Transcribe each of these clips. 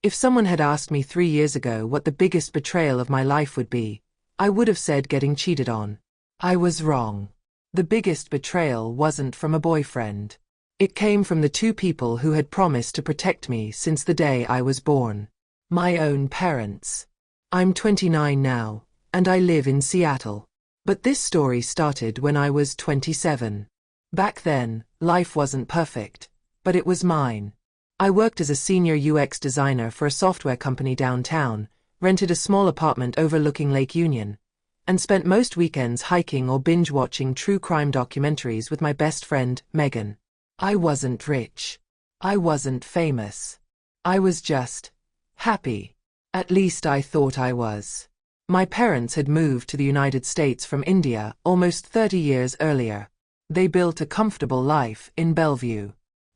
If someone had asked me 3 years ago what the biggest betrayal of my life would be, I would have said getting cheated on. I was wrong. The biggest betrayal wasn't from a boyfriend. It came from the two people who had promised to protect me since the day I was born. My own parents. I'm 29 now, and I live in Seattle. But this story started when I was 27. Back then, life wasn't perfect, but it was mine. I worked as a senior UX designer for a software company downtown, rented a small apartment overlooking Lake Union, and spent most weekends hiking or binge-watching true crime documentaries with my best friend, Megan. I wasn't rich. I wasn't famous. I was just happy. At least I thought I was. My parents had moved to the United States from India almost 30 years earlier. They built a comfortable life in Bellevue.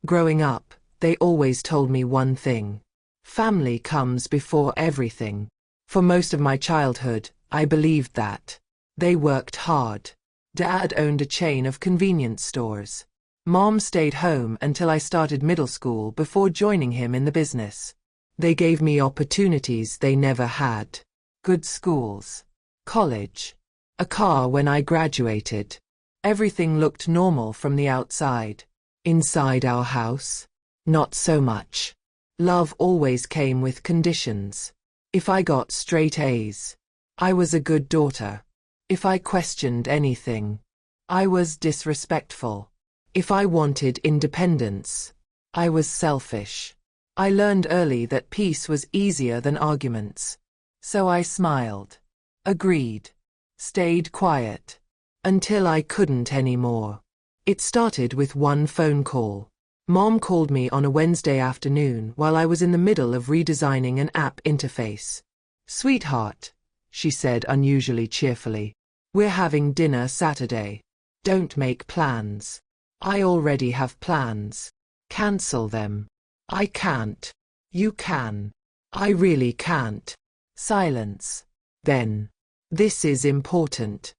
Growing up, they always told me one thing. Family comes before everything. For most of my childhood, I believed that. They worked hard. Dad owned a chain of convenience stores. Mom stayed home until I started middle school before joining him in the business. They gave me opportunities they never had. Good schools. College. A car when I graduated. Everything looked normal from the outside. Inside our house, not so much. Love always came with conditions. If I got straight A's, I was a good daughter. If I questioned anything, I was disrespectful. If I wanted independence, I was selfish. I learned early that peace was easier than arguments. So I smiled, agreed, stayed quiet, until I couldn't anymore. It started with one phone call. Mom called me on a Wednesday afternoon while I was in the middle of redesigning an app interface. "Sweetheart," she said unusually cheerfully, "we're having dinner Saturday. Don't make plans." "I already have plans." "Cancel them." "I can't." "You can." "I really can't." Silence. Then, "This is important."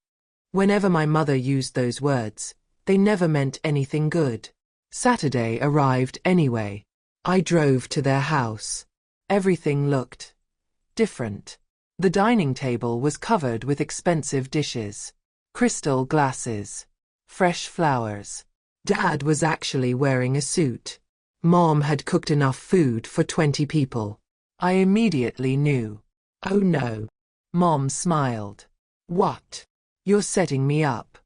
Whenever my mother used those words, they never meant anything good. Saturday arrived anyway. I drove to their house. Everything looked different. The dining table was covered with expensive dishes, crystal glasses, fresh flowers. Dad was actually wearing a suit. Mom had cooked enough food for 20 people. I immediately knew. "Oh no." Mom smiled. "What? You're setting me up."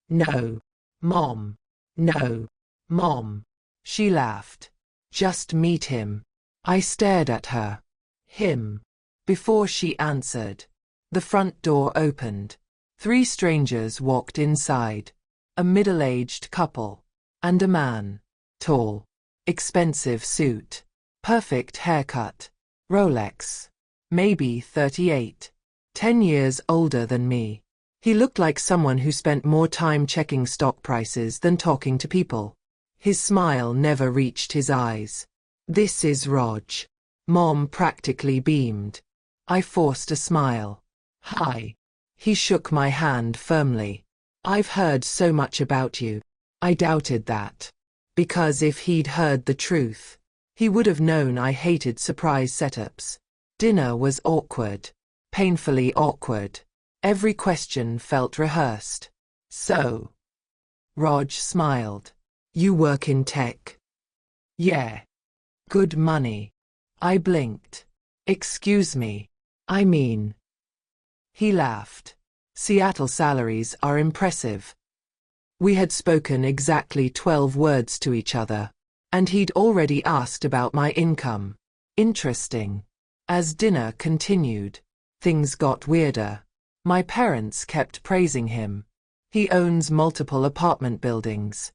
"No. Mom. No. Mom." She laughed. "Just meet him." I stared at her. "Him." Before she answered, the front door opened. 3 strangers walked inside. A middle-aged couple. And a man. Tall. Expensive suit. Perfect haircut. Rolex. Maybe 38. 10 years older than me. He looked like someone who spent more time checking stock prices than talking to people. His smile never reached his eyes. "This is Raj." Mom practically beamed. I forced a smile. "Hi." He shook my hand firmly. "I've heard so much about you." I doubted that. Because if he'd heard the truth, he would have known I hated surprise setups. Dinner was awkward. Painfully awkward. Every question felt rehearsed. "So." Raj smiled. "You work in tech?" "Yeah." "Good money?" I blinked. "Excuse me. I mean." He laughed. "Seattle salaries are impressive." We had spoken exactly 12 words to each other, and he'd already asked about my income. Interesting. As dinner continued, things got weirder. My parents kept praising him. He owns multiple apartment buildings.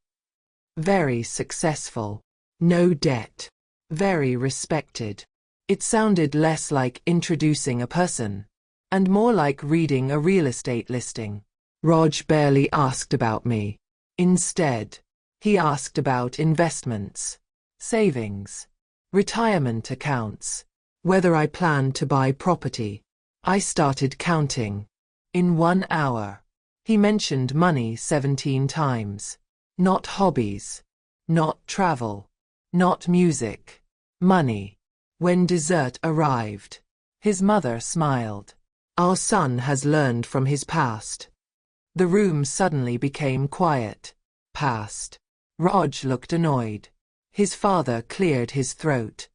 Very successful. No debt. Very respected. It sounded less like introducing a person, and more like reading a real estate listing. Raj barely asked about me. Instead, he asked about investments, savings, retirement accounts, whether I planned to buy property. I started counting. In 1 hour, he mentioned money 17 times. Not hobbies. Not travel. Not music. Money. When dessert arrived, his mother smiled. Our son has learned from his past. The room suddenly became quiet. Past. Raj looked annoyed. His father cleared his throat.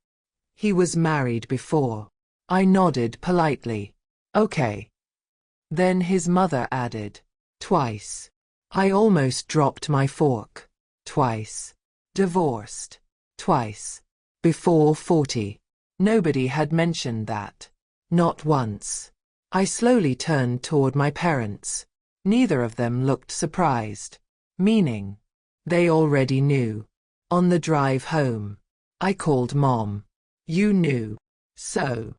He was married before. I nodded politely. Okay. Then his mother added. Twice. I almost dropped my fork. Twice. Divorced. Twice. Before 40. Nobody had mentioned that. Not once. I slowly turned toward my parents. Neither of them looked surprised. Meaning, they already knew. On the drive home, I called Mom. You knew. So.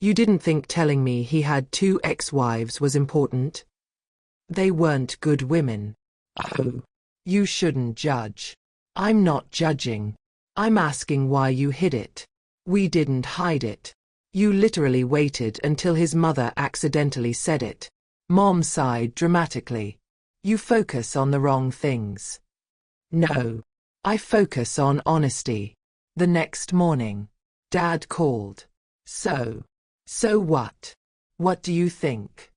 You didn't think telling me he had 2 ex-wives was important? They weren't good women. Oh. You shouldn't judge. I'm not judging. I'm asking why you hid it. We didn't hide it. You literally waited until his mother accidentally said it. Mom sighed dramatically. You focus on the wrong things. No. I focus on honesty. The next morning, Dad called. So what? What do you think?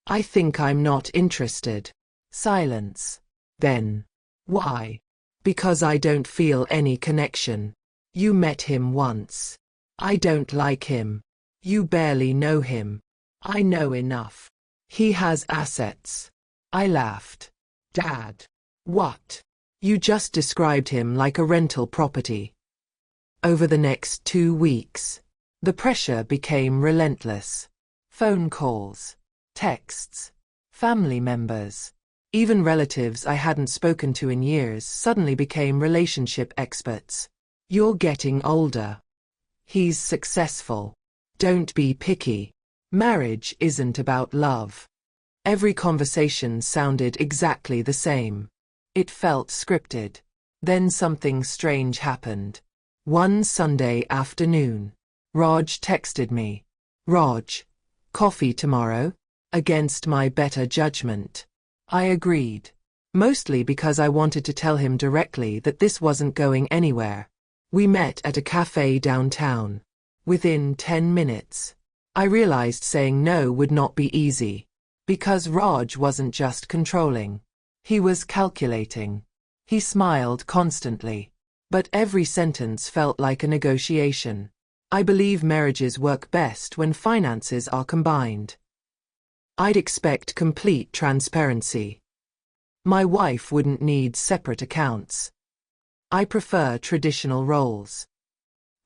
I think I'm not interested. Silence. Then. Why? Because I don't feel any connection. You met him once. I don't like him. You barely know him. I know enough. He has assets. I laughed. Dad. What? You just described him like a rental property. Over the next 2 weeks, the pressure became relentless. Phone calls, texts, family members, even relatives I hadn't spoken to in years suddenly became relationship experts. You're getting older. He's successful. Don't be picky. Marriage isn't about love. Every conversation sounded exactly the same. It felt scripted. Then something strange happened. One Sunday afternoon, Raj texted me. Raj, coffee tomorrow? Against my better judgment. I agreed. Mostly because I wanted to tell him directly that this wasn't going anywhere. We met at a cafe downtown. Within 10 minutes, I realized saying no would not be easy. Because Raj wasn't just controlling. He was calculating. He smiled constantly. But every sentence felt like a negotiation. I believe marriages work best when finances are combined. I'd expect complete transparency. My wife wouldn't need separate accounts. I prefer traditional roles.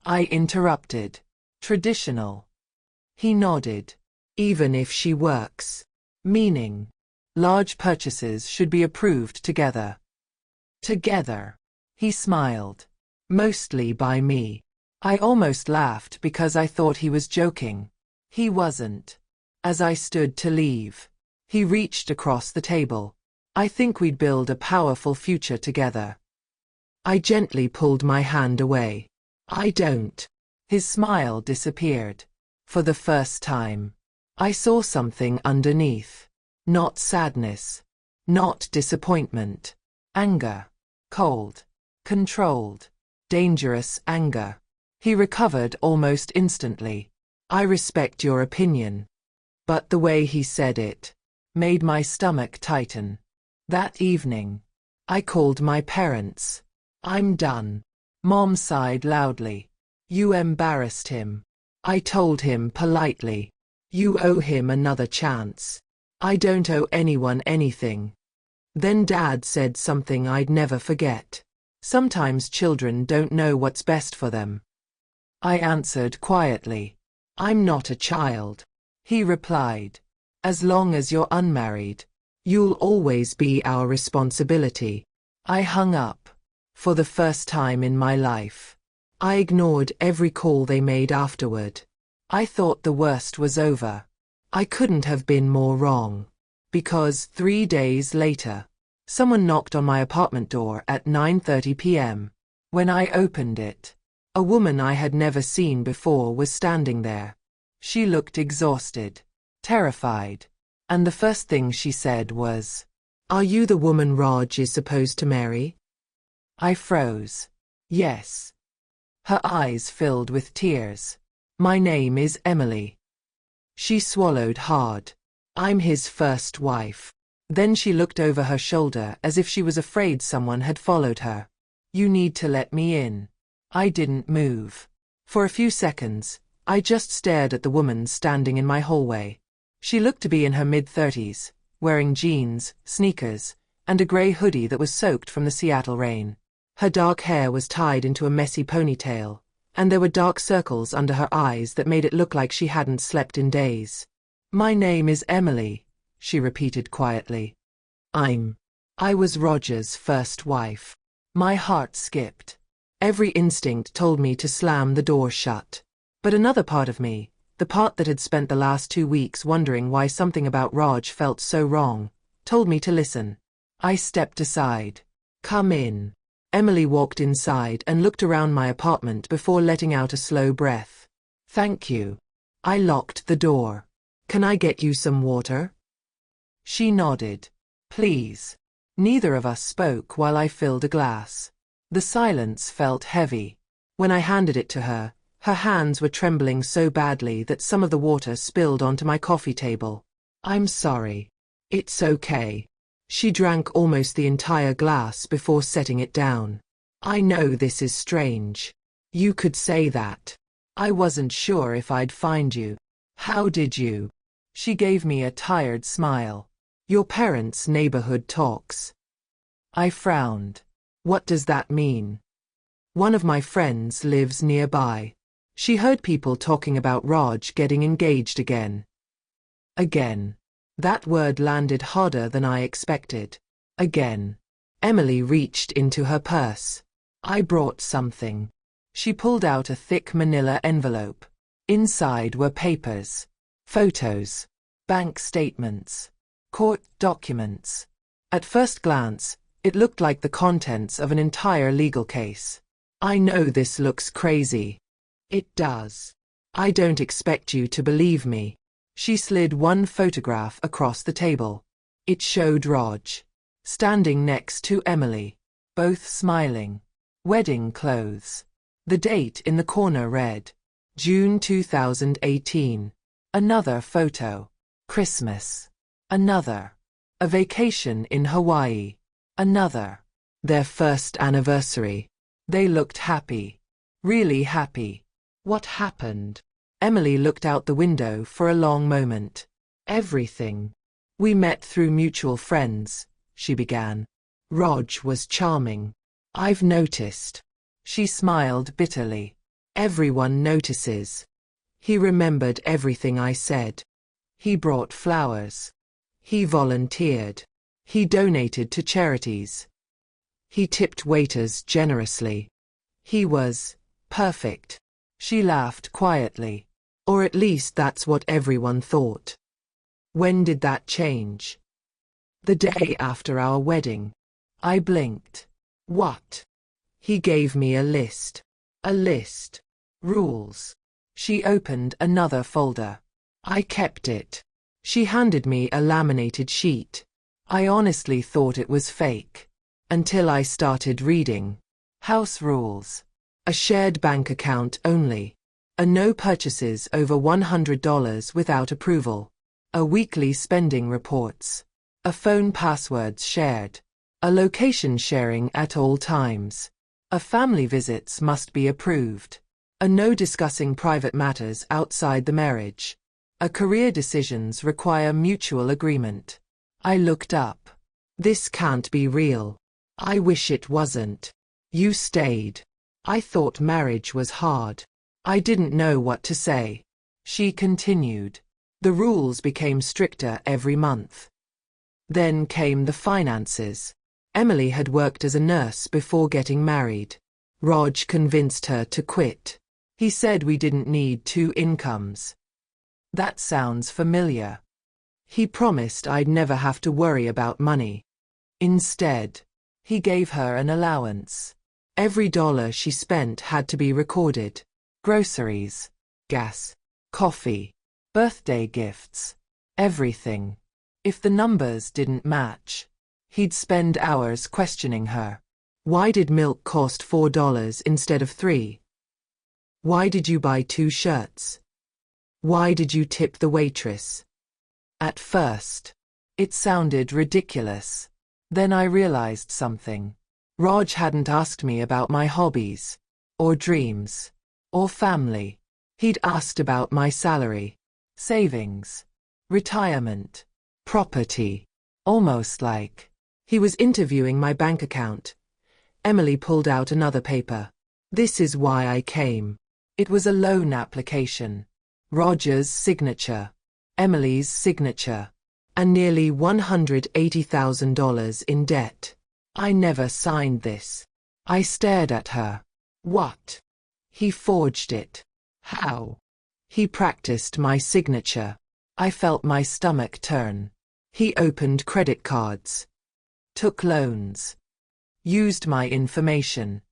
I interrupted. Traditional. He nodded. Even if she works. Meaning, large purchases should be approved together. Together. He smiled. Mostly by me. I almost laughed because I thought he was joking. He wasn't. As I stood to leave, he reached across the table. I think we'd build a powerful future together. I gently pulled my hand away. I don't. His smile disappeared. For the first time, I saw something underneath. Not sadness. Not disappointment. Anger. Cold. Controlled. Dangerous anger. He recovered almost instantly. I respect your opinion. But the way he said it made my stomach tighten. That evening, I called my parents. I'm done. Mom sighed loudly. You embarrassed him. I told him politely. You owe him another chance. I don't owe anyone anything. Then Dad said something I'd never forget. Sometimes children don't know what's best for them. I answered quietly. I'm not a child. He replied. As long as you're unmarried, you'll always be our responsibility. I hung up. For the first time in my life, I ignored every call they made afterward. I thought the worst was over. I couldn't have been more wrong. Because 3 days later, someone knocked on my apartment door at 9:30 p.m. When I opened it, a woman I had never seen before was standing there. She looked exhausted, terrified, and the first thing she said was, "Are you the woman Raj is supposed to marry?" I froze. Yes. Her eyes filled with tears. My name is Emily. She swallowed hard. I'm his first wife. Then she looked over her shoulder as if she was afraid someone had followed her. You need to let me in. I didn't move. For a few seconds, I just stared at the woman standing in my hallway. She looked to be in her mid-30s, wearing jeans, sneakers, and a gray hoodie that was soaked from the Seattle rain. Her dark hair was tied into a messy ponytail, and there were dark circles under her eyes that made it look like she hadn't slept in days. My name is Emily, she repeated quietly. I was Roger's first wife. My heart skipped. Every instinct told me to slam the door shut. But another part of me, the part that had spent the last 2 weeks wondering why something about Raj felt so wrong, told me to listen. I stepped aside. Come in. Emily walked inside and looked around my apartment before letting out a slow breath. Thank you. I locked the door. Can I get you some water? She nodded. Please. Neither of us spoke while I filled a glass. The silence felt heavy. When I handed it to her, her hands were trembling so badly that some of the water spilled onto my coffee table. I'm sorry. It's okay. She drank almost the entire glass before setting it down. I know this is strange. You could say that. I wasn't sure if I'd find you. How did you? She gave me a tired smile. Your parents' neighborhood talks. I frowned. What does that mean? One of my friends lives nearby. She heard people talking about Raj getting engaged again. Again. That word landed harder than I expected. Again. Emily reached into her purse. I brought something. She pulled out a thick manila envelope. Inside were papers, photos, bank statements, court documents. At first glance, it looked like the contents of an entire legal case. I know this looks crazy. It does. I don't expect you to believe me. She slid one photograph across the table. It showed Raj, standing next to Emily, both smiling. Wedding clothes. The date in the corner read, June 2018. Another photo. Christmas. Another. A vacation in Hawaii. Another. Their first anniversary. They looked happy. Really happy. What happened? Emily looked out the window for a long moment. Everything. We met through mutual friends, she began. Raj was charming. I've noticed. She smiled bitterly. Everyone notices. He remembered everything I said. He brought flowers. He volunteered. He donated to charities. He tipped waiters generously. He was perfect. She laughed quietly. Or at least that's what everyone thought. When did that change? The day after our wedding. I blinked. What? He gave me a list. A list. Rules. She opened another folder. I kept it. She handed me a laminated sheet. I honestly thought it was fake. Until I started reading. House rules. A shared bank account only. A no purchases over $100 without approval. A weekly spending reports. A phone passwords shared. A location sharing at all times. A family visits must be approved. A no discussing private matters outside the marriage. A career decisions require mutual agreement. I looked up. This can't be real. I wish it wasn't. You stayed. I thought marriage was hard. I didn't know what to say. She continued. The rules became stricter every month. Then came the finances. Emily had worked as a nurse before getting married. Raj convinced her to quit. He said we didn't need 2 incomes. That sounds familiar. He promised I'd never have to worry about money. Instead, he gave her an allowance. Every dollar she spent had to be recorded. Groceries, gas, coffee, birthday gifts, everything. If the numbers didn't match, he'd spend hours questioning her. Why did milk cost $4 instead of $3? Why did you buy 2 shirts? Why did you tip the waitress? At first, it sounded ridiculous. Then I realized something. Raj hadn't asked me about my hobbies, or dreams, or family. He'd asked about my salary, savings, retirement, property. Almost like he was interviewing my bank account. Emily pulled out another paper. This is why I came. It was a loan application. Roger's signature, Emily's signature, and nearly $180,000 in debt. I never signed this. I stared at her. What? He forged it. How? He practiced my signature. I felt my stomach turn. He opened credit cards, took loans, used my information.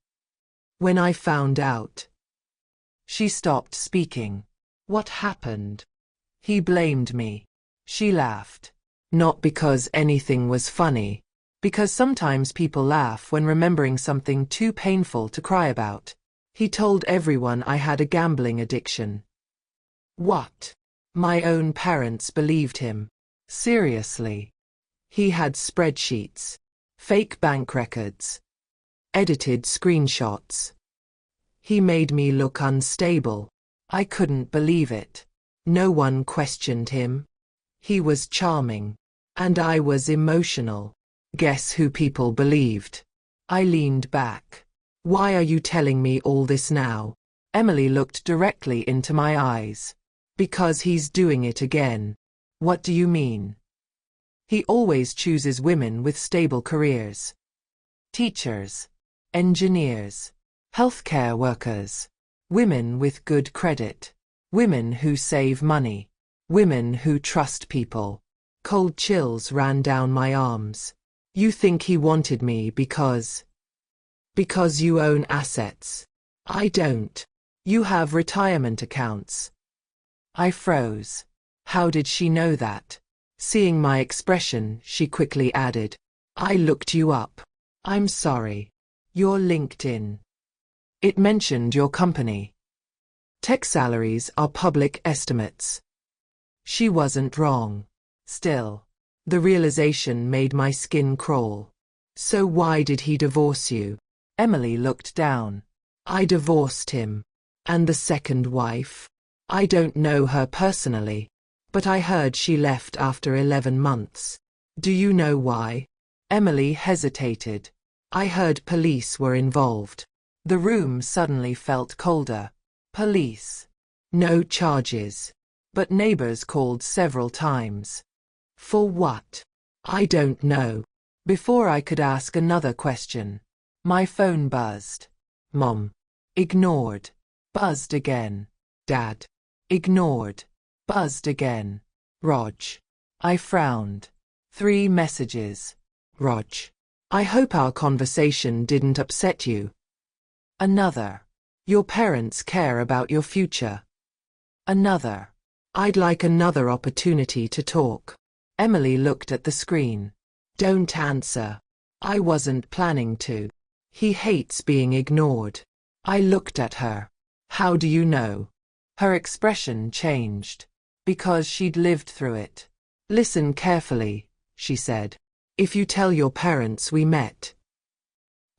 When I found out, she stopped speaking. What happened? He blamed me. She laughed. Not because anything was funny, because sometimes people laugh when remembering something too painful to cry about. He told everyone I had a gambling addiction. What? My own parents believed him. Seriously. He had spreadsheets, fake bank records, edited screenshots. He made me look unstable. I couldn't believe it. No one questioned him. He was charming. And I was emotional. Guess who people believed? I leaned back. Why are you telling me all this now? Emily looked directly into my eyes. Because he's doing it again. What do you mean? He always chooses women with stable careers. Teachers, engineers, healthcare workers, women with good credit, women who save money, women who trust people. Cold chills ran down my arms. You think he wanted me because you own assets. I don't. You have retirement accounts. I froze. How did she know that? Seeing my expression, she quickly added, I looked you up. I'm sorry. Your LinkedIn. It mentioned your company. Tech salaries are public estimates. She wasn't wrong. Still, the realization made my skin crawl. So why did he divorce you? Emily looked down. I divorced him. And the second wife? I don't know her personally, but I heard she left after 11 months. Do you know why? Emily hesitated. I heard police were involved. The room suddenly felt colder. Police. No charges. But neighbors called several times. For what? I don't know. Before I could ask another question, my phone buzzed. Mom. Ignored. Buzzed again. Dad. Ignored. Buzzed again. Raj. I frowned. 3 messages. Raj. I hope our conversation didn't upset you. Another. Your parents care about your future. Another. I'd like another opportunity to talk. Emily looked at the screen. Don't answer. I wasn't planning to. He hates being ignored. I looked at her. How do you know? Her expression changed. Because she'd lived through it. Listen carefully, she said. If you tell your parents we met,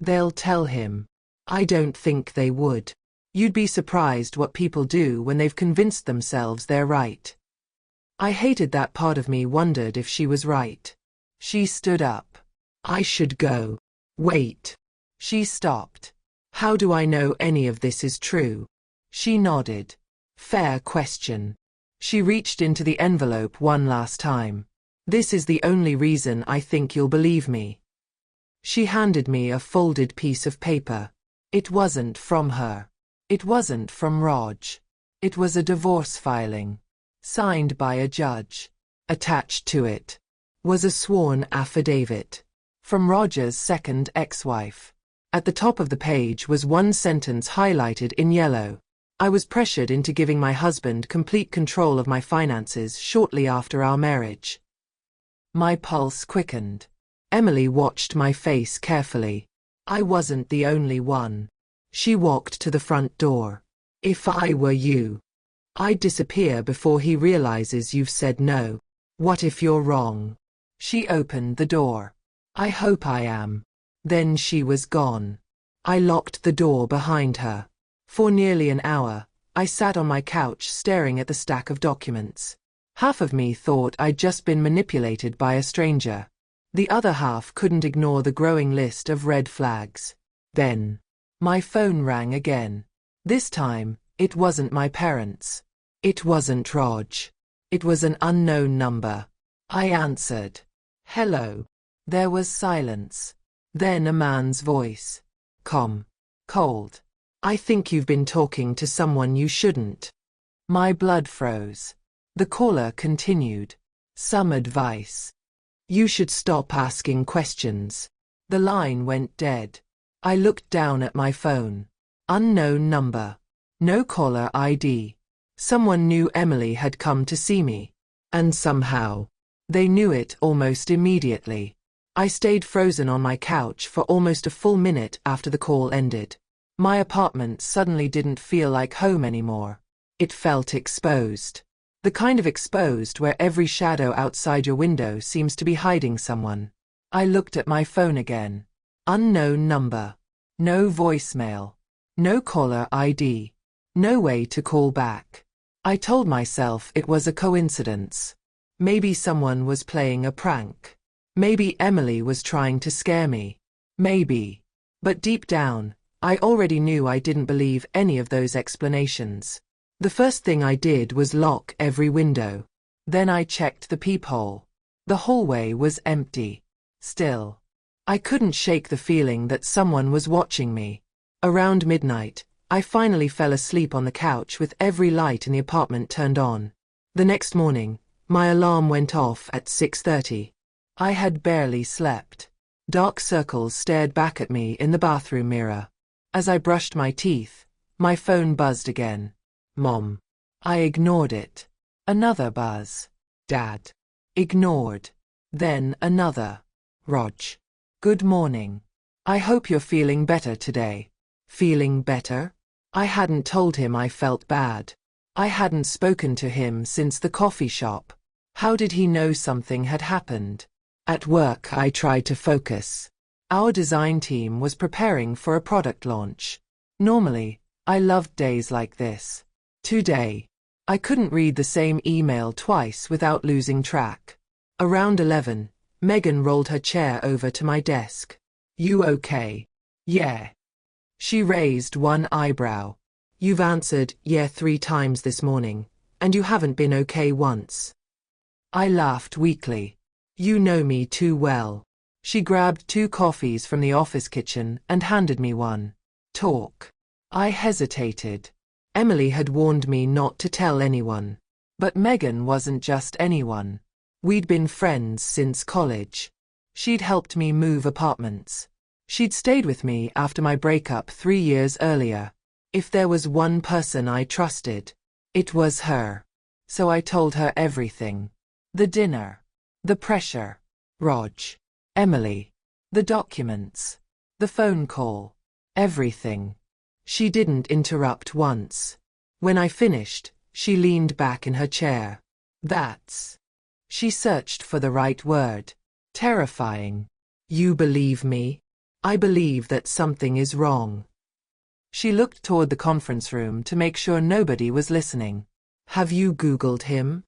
they'll tell him. I don't think they would. You'd be surprised what people do when they've convinced themselves they're right. I hated that part of me wondered if she was right. She stood up. I should go. Wait. She stopped. How do I know any of this is true? She nodded. Fair question. She reached into the envelope one last time. This is the only reason I think you'll believe me. She handed me a folded piece of paper. It wasn't from her. It wasn't from Raj. It was a divorce filing. Signed by a judge. Attached to it was a sworn affidavit from Roger's second ex-wife. At the top of the page was one sentence highlighted in yellow. I was pressured into giving my husband complete control of my finances shortly after our marriage. My pulse quickened. Emily watched my face carefully. I wasn't the only one. She walked to the front door. If I were you, I'd disappear before he realizes you've said no. What if you're wrong? She opened the door. I hope I am. Then she was gone. I locked the door behind her. For nearly an hour, I sat on my couch staring at the stack of documents. Half of me thought I'd just been manipulated by a stranger. The other half couldn't ignore the growing list of red flags. Then, my phone rang again. This time, it wasn't my parents. It wasn't Raj. It was an unknown number. I answered. Hello. There was silence. Then a man's voice. Cold. I think you've been talking to someone you shouldn't. My blood froze. The caller continued. Some advice. You should stop asking questions. The line went dead. I looked down at my phone. Unknown number. No caller ID. Someone knew Emily had come to see me. And somehow, they knew it almost immediately. I stayed frozen on my couch for almost a full minute after the call ended. My apartment suddenly didn't feel like home anymore. It felt exposed. The kind of exposed where every shadow outside your window seems to be hiding someone. I looked at my phone again. Unknown number. No voicemail. No caller ID. No way to call back. I told myself it was a coincidence. Maybe someone was playing a prank. Maybe Emily was trying to scare me. Maybe. But deep down, I already knew I didn't believe any of those explanations. The first thing I did was lock every window. Then I checked the peephole. The hallway was empty. Still. I couldn't shake the feeling that someone was watching me. Around midnight, I finally fell asleep on the couch with every light in the apartment turned on. The next morning, my alarm went off at 6:30. I had barely slept. Dark circles stared back at me in the bathroom mirror. As I brushed my teeth, my phone buzzed again. Mom. I ignored it. Another buzz. Dad. Ignored. Then another. Raj. Good morning. I hope you're feeling better today. Feeling better? I hadn't told him I felt bad. I hadn't spoken to him since the coffee shop. How did he know something had happened? At work, I tried to focus. Our design team was preparing for a product launch. Normally, I loved days like this. Today, I couldn't read the same email twice without losing track. Around 11, Megan rolled her chair over to my desk. You okay? Yeah. She raised one eyebrow. You've answered yeah 3 times this morning, and you haven't been okay once. I laughed weakly. You know me too well. She grabbed 2 coffees from the office kitchen and handed me one. Talk. I hesitated. Emily had warned me not to tell anyone. But Megan wasn't just anyone. We'd been friends since college. She'd helped me move apartments. She'd stayed with me after my breakup 3 years earlier. If there was one person I trusted, it was her. So I told her everything. The dinner. The pressure. Raj. Emily. The documents. The phone call. Everything. She didn't interrupt once. When I finished, she leaned back in her chair. That's. She searched for the right word. Terrifying. You believe me? I believe that something is wrong. She looked toward the conference room to make sure nobody was listening. Have you Googled him?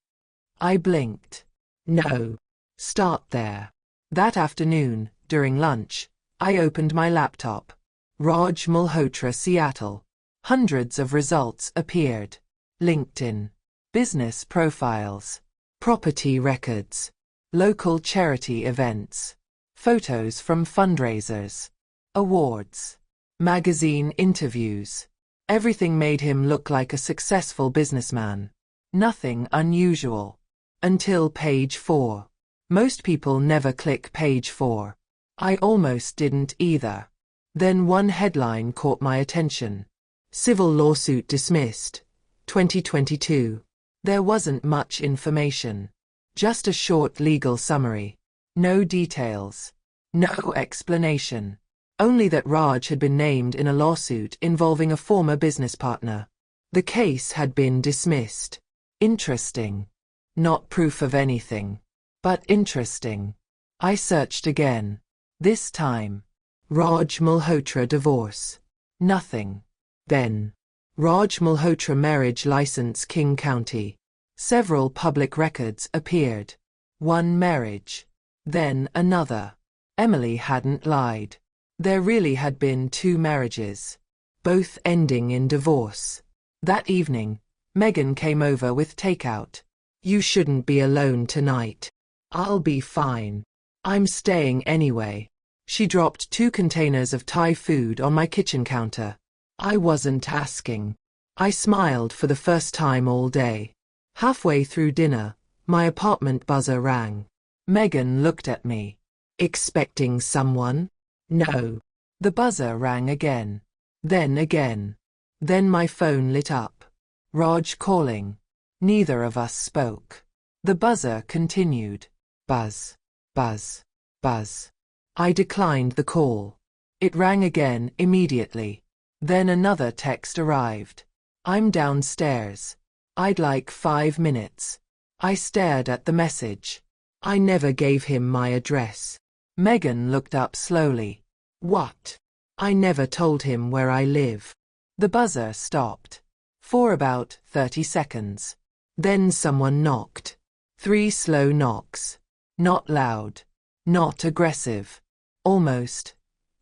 I blinked. No. Start there. That afternoon, during lunch, I opened my laptop. Raj Malhotra, Seattle. Hundreds of results appeared. LinkedIn. Business profiles. Property records. Local charity events. Photos from fundraisers. Awards. Magazine interviews. Everything made him look like a successful businessman. Nothing unusual. Until page 4. Most people never click page 4. I almost didn't either. Then one headline caught my attention. Civil lawsuit dismissed. 2022. There wasn't much information. Just a short legal summary. No details. No explanation. Only that Raj had been named in a lawsuit involving a former business partner. The case had been dismissed. Interesting. Not proof of anything, but interesting. I searched again. This time. Raj Malhotra divorce. Nothing. Then. Raj Malhotra marriage license King County. Several public records appeared. One marriage. Then another. Emily hadn't lied. There really had been 2 marriages. Both ending in divorce. That evening, Megan came over with takeout. You shouldn't be alone tonight. I'll be fine. I'm staying anyway. She dropped 2 containers of Thai food on my kitchen counter. I wasn't asking. I smiled for the first time all day. Halfway through dinner, my apartment buzzer rang. Megan looked at me. Expecting someone? No. The buzzer rang again. Then again. Then my phone lit up. Raj calling. Neither of us spoke. The buzzer continued. Buzz. Buzz. Buzz. I declined the call. It rang again immediately. Then another text arrived. I'm downstairs. I'd like 5 minutes. I stared at the message. I never gave him my address. Megan looked up slowly. What? I never told him where I live. The buzzer stopped. For about 30 seconds. Then someone knocked. 3 slow knocks. Not loud. Not aggressive. Almost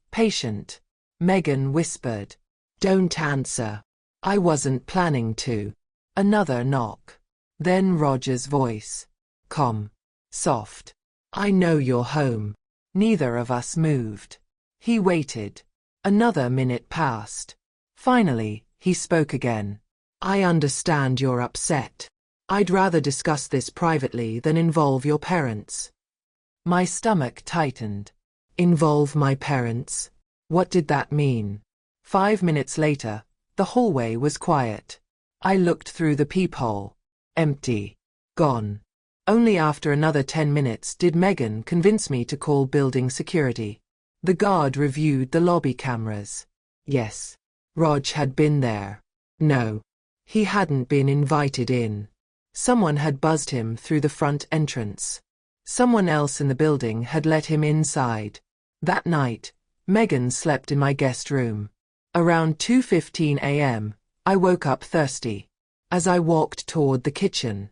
patient. Megan whispered. Don't answer. I wasn't planning to. Another knock. Then Roger's voice. Calm. Soft. I know you're home. Neither of us moved. He waited. Another minute passed. Finally, he spoke again. I understand you're upset. I'd rather discuss this privately than involve your parents. My stomach tightened. Involve my parents? What did that mean? 5 minutes later, the hallway was quiet. I looked through the peephole. Empty. Gone. Only after another 10 minutes did Megan convince me to call building security. The guard reviewed the lobby cameras. Yes. Raj had been there. No. He hadn't been invited in. Someone had buzzed him through the front entrance. Someone else in the building had let him inside. That night, Megan slept in my guest room. Around 2:15 a.m., I woke up thirsty. As I walked toward the kitchen,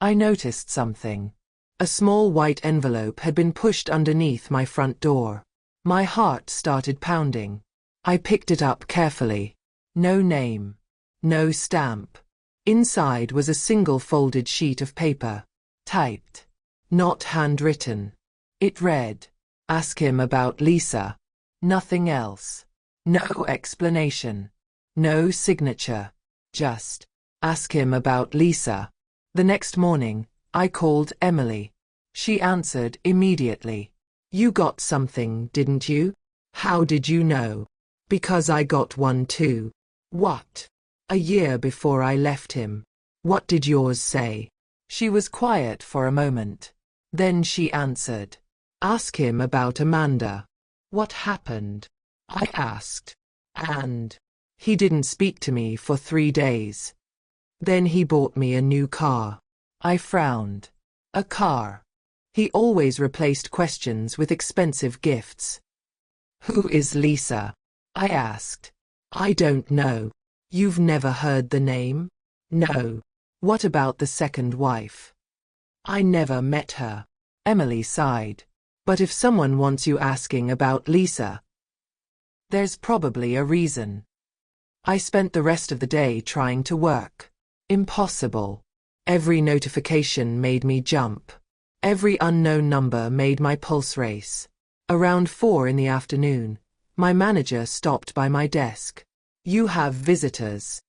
I noticed something. A small white envelope had been pushed underneath my front door. My heart started pounding. I picked it up carefully. No name. No stamp. Inside was a single folded sheet of paper. Typed. Not handwritten. It read, "Ask him about Lisa." Nothing else. No explanation. No signature. Just, "Ask him about Lisa." The next morning, I called Emily. She answered immediately. You got something, didn't you? How did you know? Because I got one too. What? A year before I left him. What did yours say? She was quiet for a moment. Then she answered. Ask him about Amanda. What happened? I asked. And he didn't speak to me for 3 days. Then he bought me a new car. I frowned. A car. He always replaced questions with expensive gifts. Who is Lisa? I asked. I don't know. You've never heard the name? No. What about the second wife? I never met her. Emily sighed. But if someone wants you asking about Lisa, there's probably a reason. I spent the rest of the day trying to work. Impossible. Every notification made me jump. Every unknown number made my pulse race. Around 4 in the afternoon, my manager stopped by my desk. You have visitors.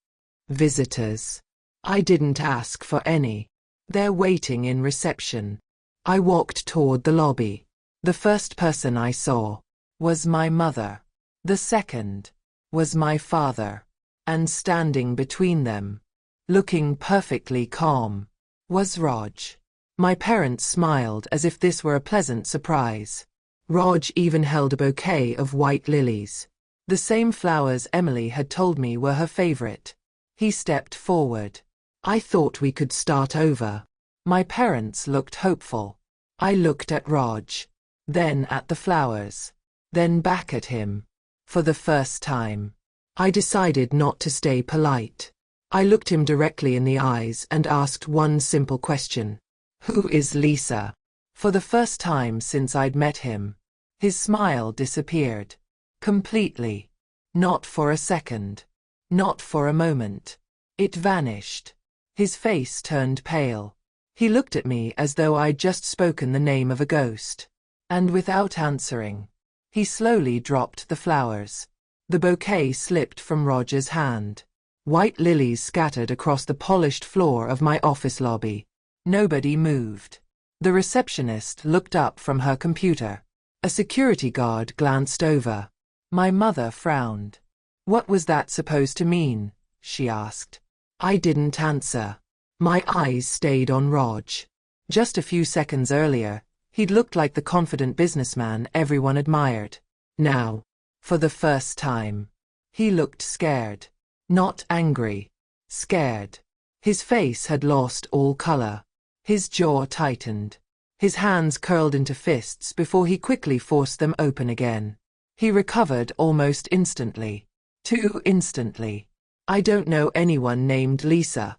Visitors. I didn't ask for any. They're waiting in reception. I walked toward the lobby. The first person I saw was my mother. The second was my father. And standing between them, looking perfectly calm, was Raj. My parents smiled as if this were a pleasant surprise. Raj even held a bouquet of white lilies. The same flowers Emily had told me were her favorite. He stepped forward. I thought we could start over. My parents looked hopeful. I looked at Raj, then at the flowers, then back at him. For the first time, I decided not to stay polite. I looked him directly in the eyes and asked one simple question. Who is Lisa? For the first time since I'd met him, his smile disappeared. Completely. Not for a second. Not for a moment. It vanished. His face turned pale. He looked at me as though I'd just spoken the name of a ghost. And without answering, he slowly dropped the flowers. The bouquet slipped from Roger's hand. White lilies scattered across the polished floor of my office lobby. Nobody moved. The receptionist looked up from her computer. A security guard glanced over. My mother frowned. What was that supposed to mean? She asked. I didn't answer. My eyes stayed on Raj. Just a few seconds earlier, he'd looked like the confident businessman everyone admired. Now, for the first time, he looked scared. Not angry. Scared. His face had lost all color. His jaw tightened. His hands curled into fists before he quickly forced them open again. He recovered almost instantly. Too instantly. I don't know anyone named Lisa.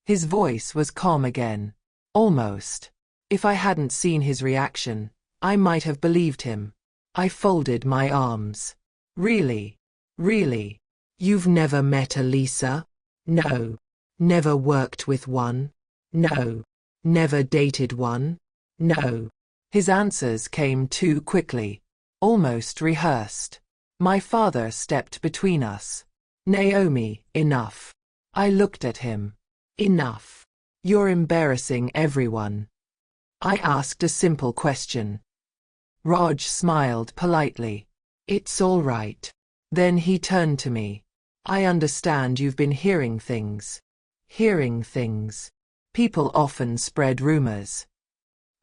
His voice was calm again. Almost. If I hadn't seen his reaction, I might have believed him. I folded my arms. Really? Really? You've never met a Lisa? No. Never worked with one? No. Never dated one? No. His answers came too quickly. Almost rehearsed. My father stepped between us. Naomi, enough. I looked at him. Enough. You're embarrassing everyone. I asked a simple question. Raj smiled politely. It's all right. Then he turned to me. I understand you've been hearing things. Hearing things. People often spread rumors.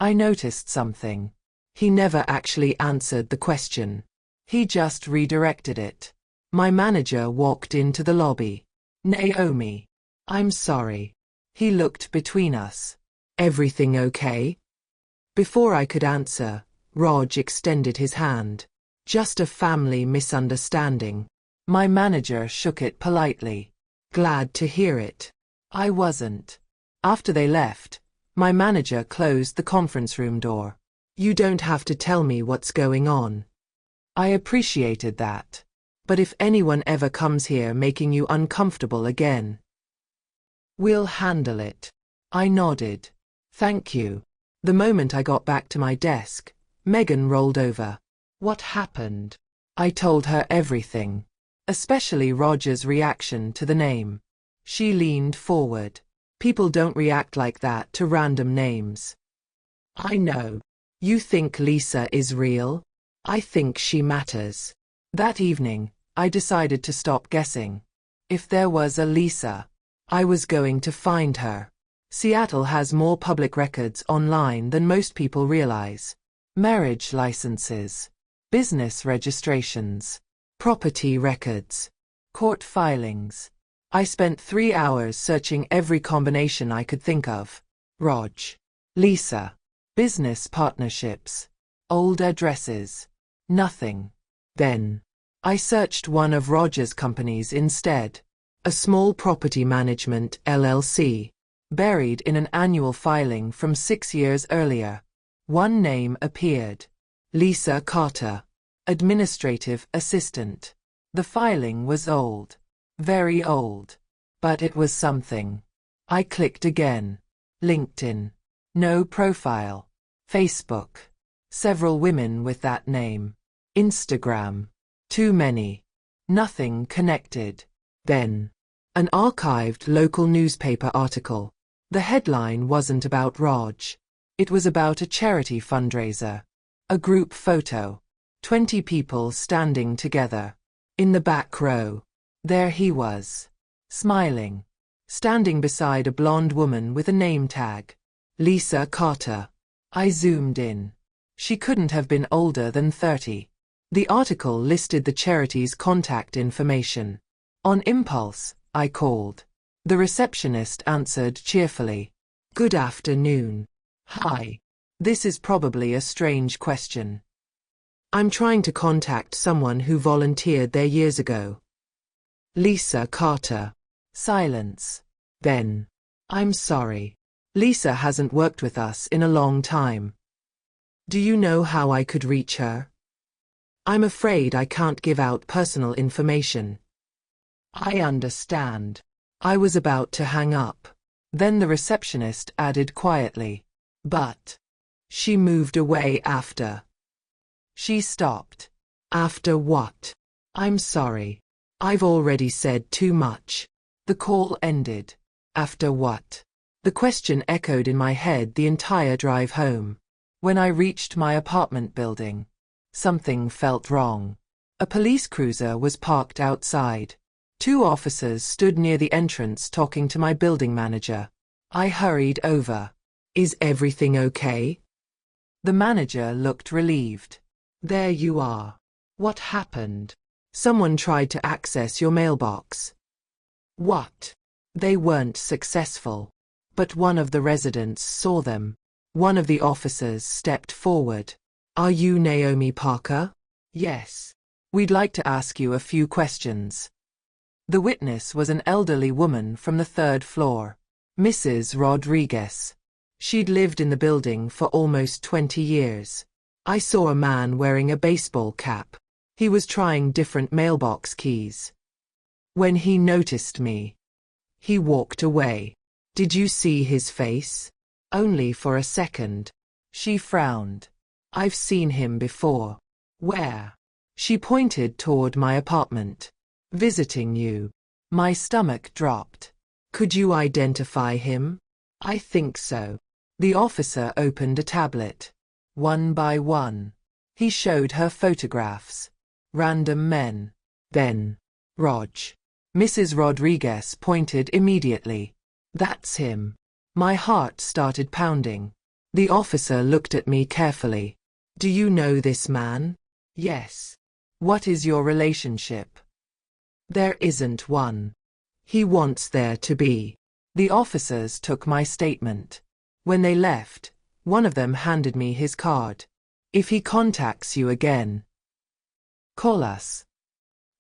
I noticed something. He never actually answered the question. He just redirected it. My manager walked into the lobby. Naomi. I'm sorry. He looked between us. Everything okay? Before I could answer, Raj extended his hand. Just a family misunderstanding. My manager shook it politely. Glad to hear it. I wasn't. After they left, my manager closed the conference room door. You don't have to tell me what's going on. I appreciated that. But if anyone ever comes here making you uncomfortable again, we'll handle it. I nodded. Thank you. The moment I got back to my desk, Megan rolled over. What happened? I told her everything. Especially Roger's reaction to the name. She leaned forward. People don't react like that to random names. I know. You think Lisa is real? I think she matters. That evening, I decided to stop guessing. If there was a Lisa, I was going to find her. Seattle has more public records online than most people realize. Marriage licenses, business registrations, property records, court filings. I spent 3 hours searching every combination I could think of. Raj, Lisa, business partnerships, old addresses. Nothing. Then, I searched one of Roger's companies instead. A small property management LLC, buried in an annual filing from 6 years earlier. One name appeared. Lisa Carter, administrative assistant. The filing was old. Very old. But it was something. I clicked again. LinkedIn. No profile. Facebook. Several women with that name. Instagram. Too many. Nothing connected. Then, an archived local newspaper article. The headline wasn't about Raj. It was about a charity fundraiser. A group photo. 20 people standing together. In the back row. There he was. Smiling. Standing beside a blonde woman with a name tag. Lisa Carter. I zoomed in. She couldn't have been older than 30. The article listed the charity's contact information. On impulse, I called. The receptionist answered cheerfully. Good afternoon. Hi. This is probably a strange question. I'm trying to contact someone who volunteered there years ago. Lisa Carter. Silence. Then. I'm sorry. Lisa hasn't worked with us in a long time. Do you know how I could reach her? I'm afraid I can't give out personal information. I understand. I was about to hang up. Then the receptionist added quietly. But. She moved away after. She stopped. After what? I'm sorry. I've already said too much. The call ended. After what? The question echoed in my head the entire drive home. When I reached my apartment building, something felt wrong. A police cruiser was parked outside. 2 officers stood near the entrance talking to my building manager. I hurried over. Is everything okay? The manager looked relieved. There you are. What happened? Someone tried to access your mailbox. What? They weren't successful. But one of the residents saw them. One of the officers stepped forward. Are you Naomi Parker? Yes. We'd like to ask you a few questions. The witness was an elderly woman from the 3rd floor. Mrs. Rodriguez. She'd lived in the building for almost 20 years. I saw a man wearing a baseball cap. He was trying different mailbox keys. When he noticed me, he walked away. Did you see his face? Only for a second. She frowned. I've seen him before. Where? She pointed toward my apartment. Visiting you. My stomach dropped. Could you identify him? I think so. The officer opened a tablet. One by one. He showed her photographs. Random men. Then. Rog. Mrs. Rodriguez pointed immediately. That's him. My heart started pounding. The officer looked at me carefully. Do you know this man? Yes. What is your relationship? There isn't one. He wants there to be. The officers took my statement. When they left, one of them handed me his card. If he contacts you again, call us.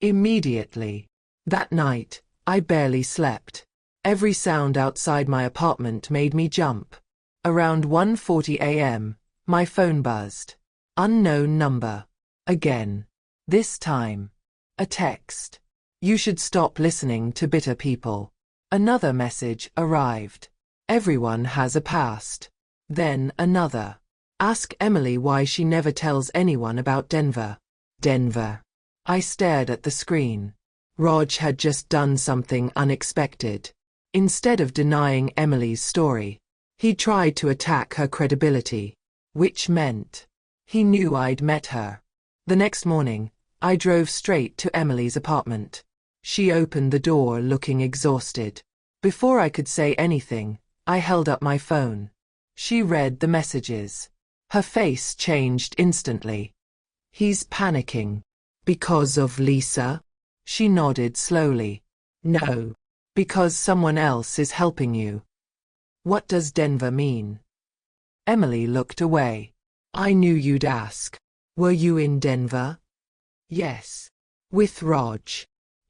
Immediately. That night, I barely slept. Every sound outside my apartment made me jump. Around 1:40 a.m., my phone buzzed. Unknown number. Again. This time. A text. You should stop listening to bitter people. Another message arrived. Everyone has a past. Then another. Ask Emily why she never tells anyone about Denver. Denver. I stared at the screen. Rog had just done something unexpected. Instead of denying Emily's story, he tried to attack her credibility, which meant he knew I'd met her. The next morning, I drove straight to Emily's apartment. She opened the door looking exhausted. Before I could say anything, I held up my phone. She read the messages. Her face changed instantly. He's panicking. Because of Lisa? She nodded slowly. No. Because someone else is helping you. What does Denver mean? Emily looked away. I knew you'd ask. Were you in Denver? Yes. With Rog.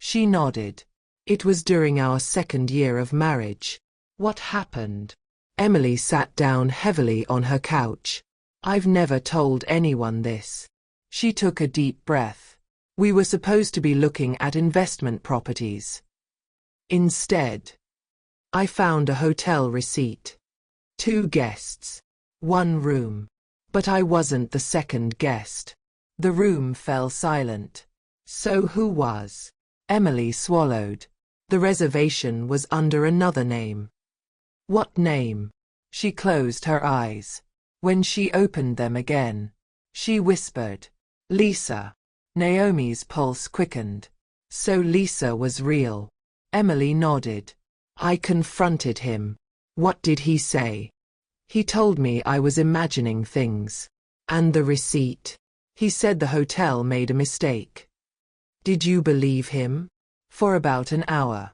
She nodded. It was during our 2nd year of marriage. What happened? Emily sat down heavily on her couch. I've never told anyone this. She took a deep breath. We were supposed to be looking at investment properties. Instead, I found a hotel receipt. 2 guests. 1 room. But I wasn't the 2nd guest. The room fell silent. So who was? Emily swallowed. The reservation was under another name. What name? She closed her eyes. When she opened them again, she whispered, Lisa. Naomi's pulse quickened. So Lisa was real. Emily nodded. I confronted him. What did he say? He told me I was imagining things. And the receipt? He said the hotel made a mistake. Did you believe him? For about an hour.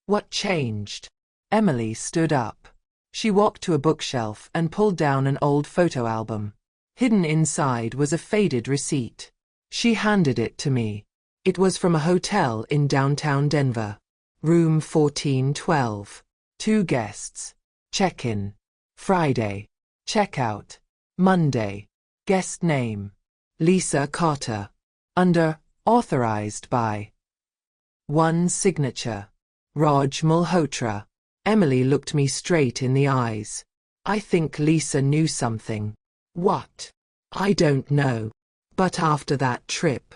What changed? Emily stood up. She walked to a bookshelf and pulled down an old photo album. Hidden inside was a faded receipt. She handed it to me. It was from a hotel in downtown Denver. Room 1412. 2 guests. Check-in. Friday. Check-out. Monday. Guest name. Lisa Carter. Under, authorized by. 1 signature. Raj Malhotra. Emily looked me straight in the eyes. I think Lisa knew something. What? I don't know. But after that trip,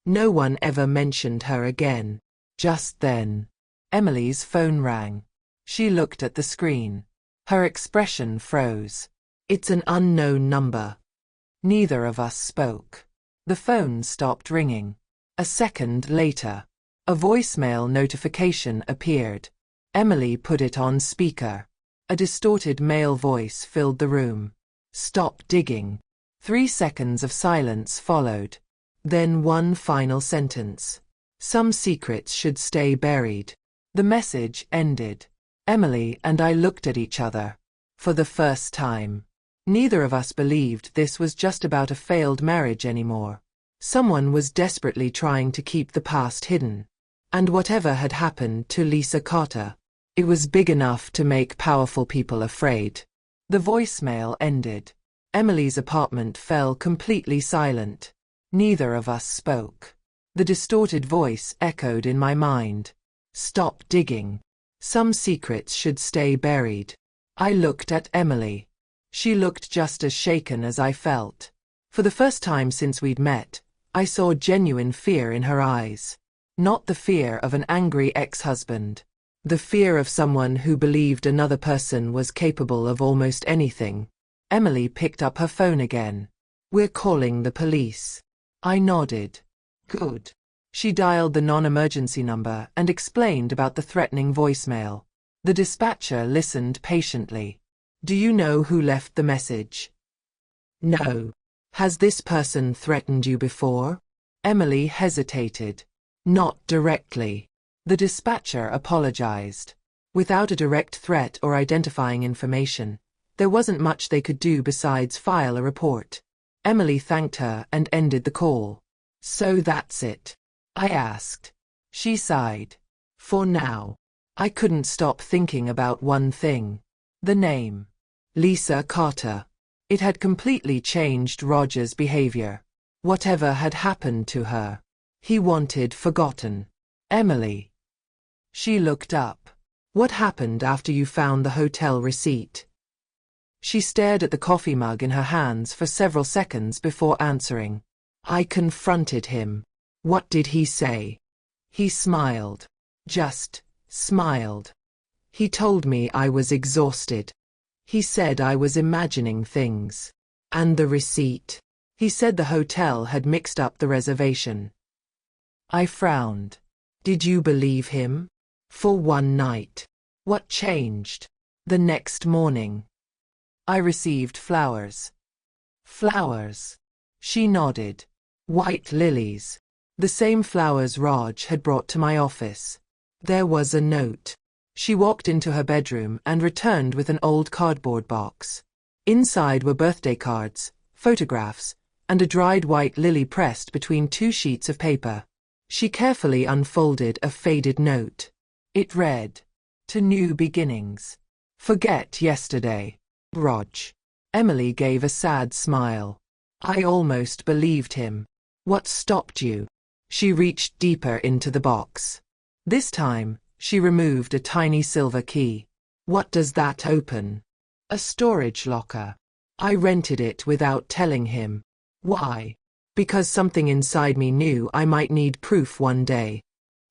no one ever mentioned her again. Just then, Emily's phone rang. She looked at the screen. Her expression froze. It's an unknown number. Neither of us spoke. The phone stopped ringing. A second later, a voicemail notification appeared. Emily put it on speaker. A distorted male voice filled the room. Stop digging. 3 seconds of silence followed. Then one final sentence. Some secrets should stay buried. The message ended. Emily and I looked at each other. For the first time. Neither of us believed this was just about a failed marriage anymore. Someone was desperately trying to keep the past hidden. And whatever had happened to Lisa Carter, it was big enough to make powerful people afraid. The voicemail ended. Emily's apartment fell completely silent. Neither of us spoke. The distorted voice echoed in my mind. Stop digging. Some secrets should stay buried. I looked at Emily. She looked just as shaken as I felt. For the first time since we'd met, I saw genuine fear in her eyes. Not the fear of an angry ex-husband. The fear of someone who believed another person was capable of almost anything. Emily picked up her phone again. We're calling the police. I nodded. Good. She dialed the non-emergency number and explained about the threatening voicemail. The dispatcher listened patiently. Do you know who left the message? No. Has this person threatened you before? Emily hesitated. Not directly. The dispatcher apologized. Without a direct threat or identifying information, there wasn't much they could do besides file a report. Emily thanked her and ended the call. So that's it? I asked. She sighed. For now. I couldn't stop thinking about one thing. The name. Lisa Carter. It had completely changed Roger's behavior. Whatever had happened to her, he wanted forgotten. Emily. She looked up. What happened after you found the hotel receipt? She stared at the coffee mug in her hands for several seconds before answering. I confronted him. What did he say? He smiled. Just smiled. He told me I was exhausted. He said I was imagining things. And the receipt. He said the hotel had mixed up the reservation. I frowned. Did you believe him? For one night. What changed? The next morning. I received flowers. Flowers. She nodded. White lilies. The same flowers Raj had brought to my office. There was a note. She walked into her bedroom and returned with an old cardboard box. Inside were birthday cards, photographs, and a dried white lily pressed between 2 sheets of paper. She carefully unfolded a faded note. It read, To new beginnings. Forget yesterday. Raj. Emily gave a sad smile. I almost believed him. What stopped you? She reached deeper into the box. This time, she removed a tiny silver key. What does that open? A storage locker. I rented it without telling him. Why? Because something inside me knew I might need proof one day.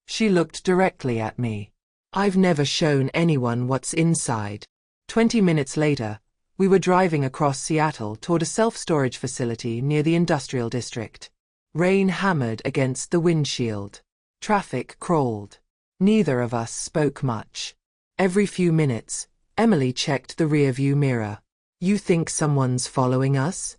She looked directly at me. I've never shown anyone what's inside. 20 minutes later, we were driving across Seattle toward a self-storage facility near the industrial district. Rain hammered against the windshield. Traffic crawled. Neither of us spoke much. Every few minutes, Emily checked the rearview mirror. You think someone's following us?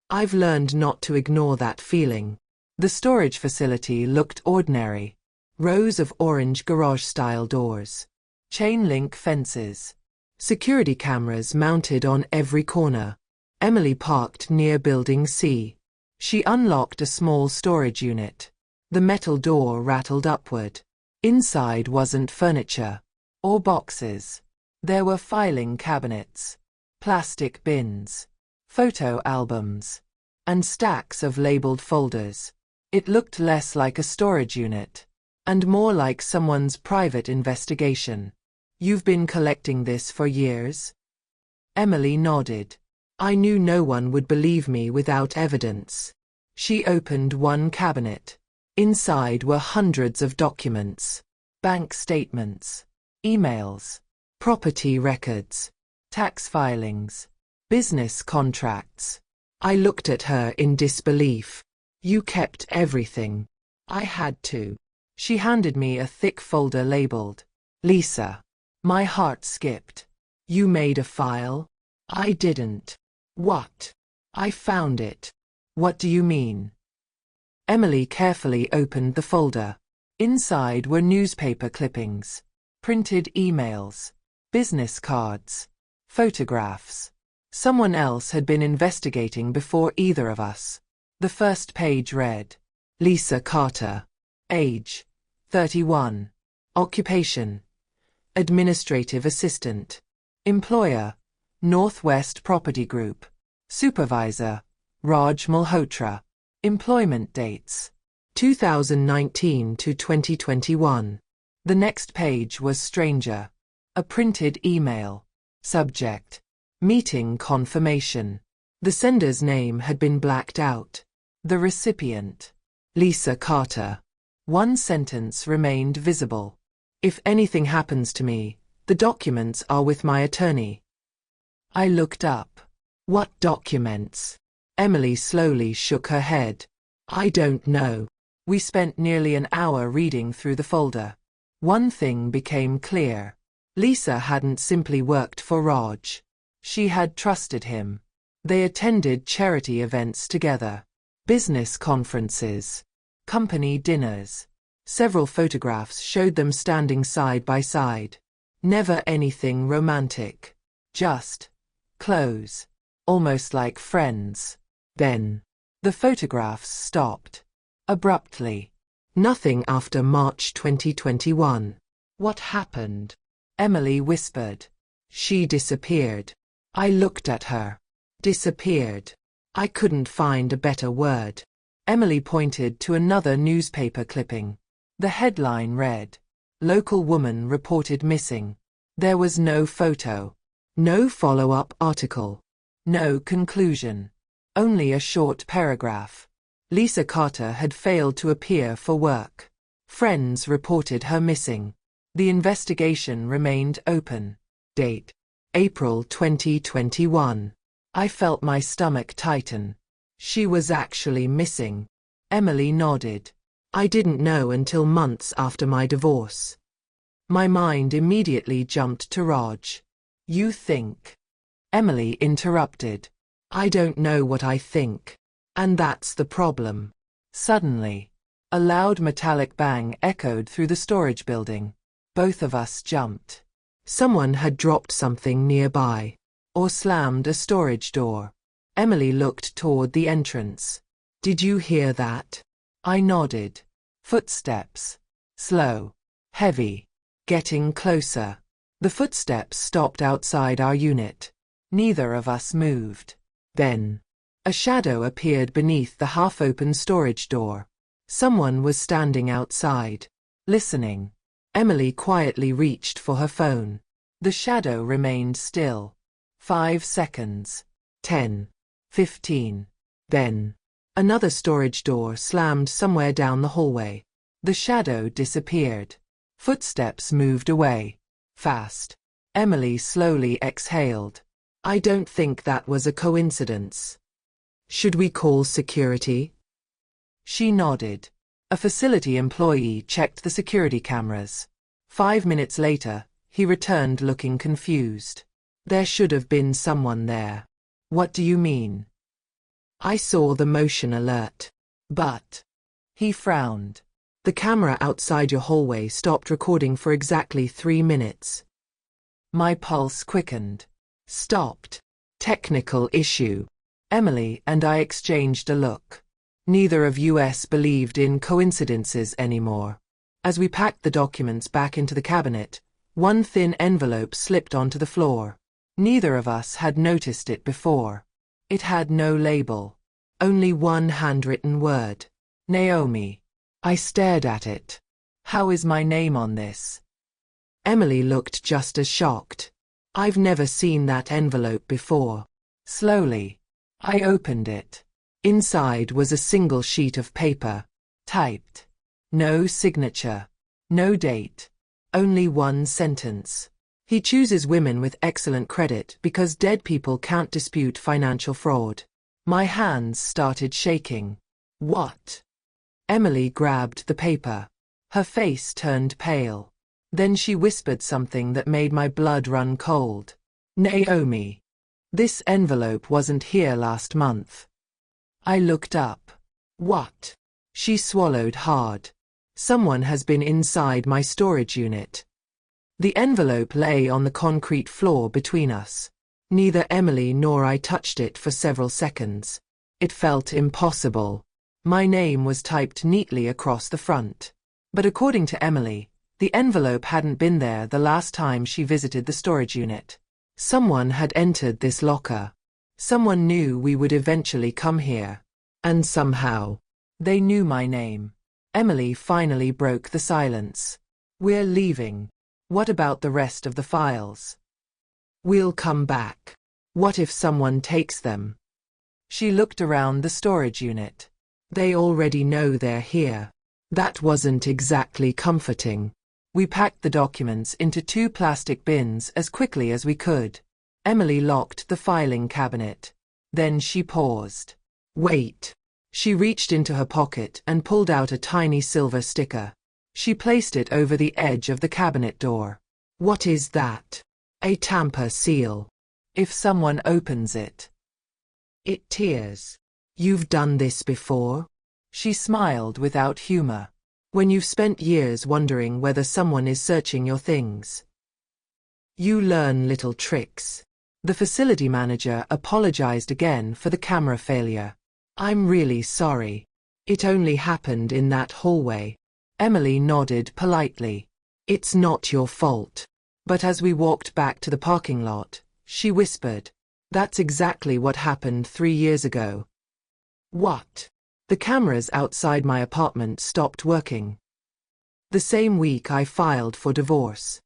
I've learned not to ignore that feeling. The storage facility looked ordinary. Rows of orange garage-style doors. Chain-link fences. Security cameras mounted on every corner. Emily parked near Building C. She unlocked a small storage unit. The metal door rattled upward. Inside wasn't furniture or boxes. There were filing cabinets, plastic bins, photo albums, and stacks of labeled folders. It looked less like a storage unit and more like someone's private investigation. You've been collecting this for years? Emily nodded. I knew no one would believe me without evidence. She opened one cabinet. Inside were hundreds of documents, bank statements, emails, property records, tax filings, business contracts. I looked at her in disbelief. You kept everything. I had to. She handed me a thick folder labeled Lisa. My heart skipped. You made a file? I didn't. What? I found it. What do you mean? Emily carefully opened the folder. Inside were newspaper clippings, printed emails, business cards, photographs. Someone else had been investigating before either of us. The first page read, Lisa Carter. Age, 31. Occupation, administrative assistant. Employer, Northwest Property Group. Supervisor, Raj Malhotra. Employment dates, 2019 to 2021. The next page was stranger. A printed email. Subject, meeting confirmation. The sender's name had been blacked out. The recipient, Lisa Carter. One sentence remained visible. If anything happens to me, the documents are with my attorney. I looked up. What documents? Emily slowly shook her head. I don't know. We spent nearly an hour reading through the folder. One thing became clear. Lisa hadn't simply worked for Raj. She had trusted him. They attended charity events together, business conferences, company dinners. Several photographs showed them standing side by side. Never anything romantic. Just close. Almost like friends. Then, the photographs stopped. Abruptly. Nothing after March 2021. What happened? Emily whispered. She disappeared. I looked at her. Disappeared. I couldn't find a better word. Emily pointed to another newspaper clipping. The headline read, Local woman reported missing. There was no photo. No follow-up article. No conclusion. Only a short paragraph. Lisa Carter had failed to appear for work. Friends reported her missing. The investigation remained open. Date, April 2021. I felt my stomach tighten. She was actually missing. Emily nodded. I didn't know until months after my divorce. My mind immediately jumped to Raj. You think? Emily interrupted. I don't know what I think. And that's the problem. Suddenly, a loud metallic bang echoed through the storage building. Both of us jumped. Someone had dropped something nearby, or slammed a storage door. Emily looked toward the entrance. Did you hear that? I nodded. Footsteps. Slow. Heavy. Getting closer. The footsteps stopped outside our unit. Neither of us moved. Then, a shadow appeared beneath the half-open storage door. Someone was standing outside, listening. Emily quietly reached for her phone. The shadow remained still. 5 seconds. 10. 15. Then, another storage door slammed somewhere down the hallway. The shadow disappeared. Footsteps moved away. Fast. Emily slowly exhaled. I don't think that was a coincidence. Should we call security? She nodded. A facility employee checked the security cameras. 5 minutes later, he returned looking confused. There should have been someone there. What do you mean? I saw the motion alert. But. He frowned. The camera outside your hallway stopped recording for exactly 3 minutes. My pulse quickened. Stopped. Technical issue. Emily and I exchanged a look. Neither of us believed in coincidences anymore. As we packed the documents back into the cabinet, one thin envelope slipped onto the floor. Neither of us had noticed it before. It had no label. Only one handwritten word. Naomi. I stared at it. How is my name on this? Emily looked just as shocked. I've never seen that envelope before. Slowly, I opened it. Inside was a single sheet of paper. Typed. No signature. No date. Only one sentence. He chooses women with excellent credit because dead people can't dispute financial fraud. My hands started shaking. What? Emily grabbed the paper. Her face turned pale. Then she whispered something that made my blood run cold. Naomi. This envelope wasn't here last month. I looked up. What? She swallowed hard. Someone has been inside my storage unit. The envelope lay on the concrete floor between us. Neither Emily nor I touched it for several seconds. It felt impossible. My name was typed neatly across the front. But according to Emily, the envelope hadn't been there the last time she visited the storage unit. Someone had entered this locker. Someone knew we would eventually come here. And somehow, they knew my name. Emily finally broke the silence. We're leaving. What about the rest of the files? We'll come back. What if someone takes them? She looked around the storage unit. They already know they're here. That wasn't exactly comforting. We packed the documents into 2 plastic bins as quickly as we could. Emily locked the filing cabinet. Then she paused. Wait. She reached into her pocket and pulled out a tiny silver sticker. She placed it over the edge of the cabinet door. What is that? A tamper seal. If someone opens it, it tears. You've done this before? She smiled without humor. When you've spent years wondering whether someone is searching your things, you learn little tricks. The facility manager apologized again for the camera failure. I'm really sorry. It only happened in that hallway. Emily nodded politely. It's not your fault. But as we walked back to the parking lot, she whispered, that's exactly what happened 3 years ago. What? The cameras outside my apartment stopped working. The same week I filed for divorce.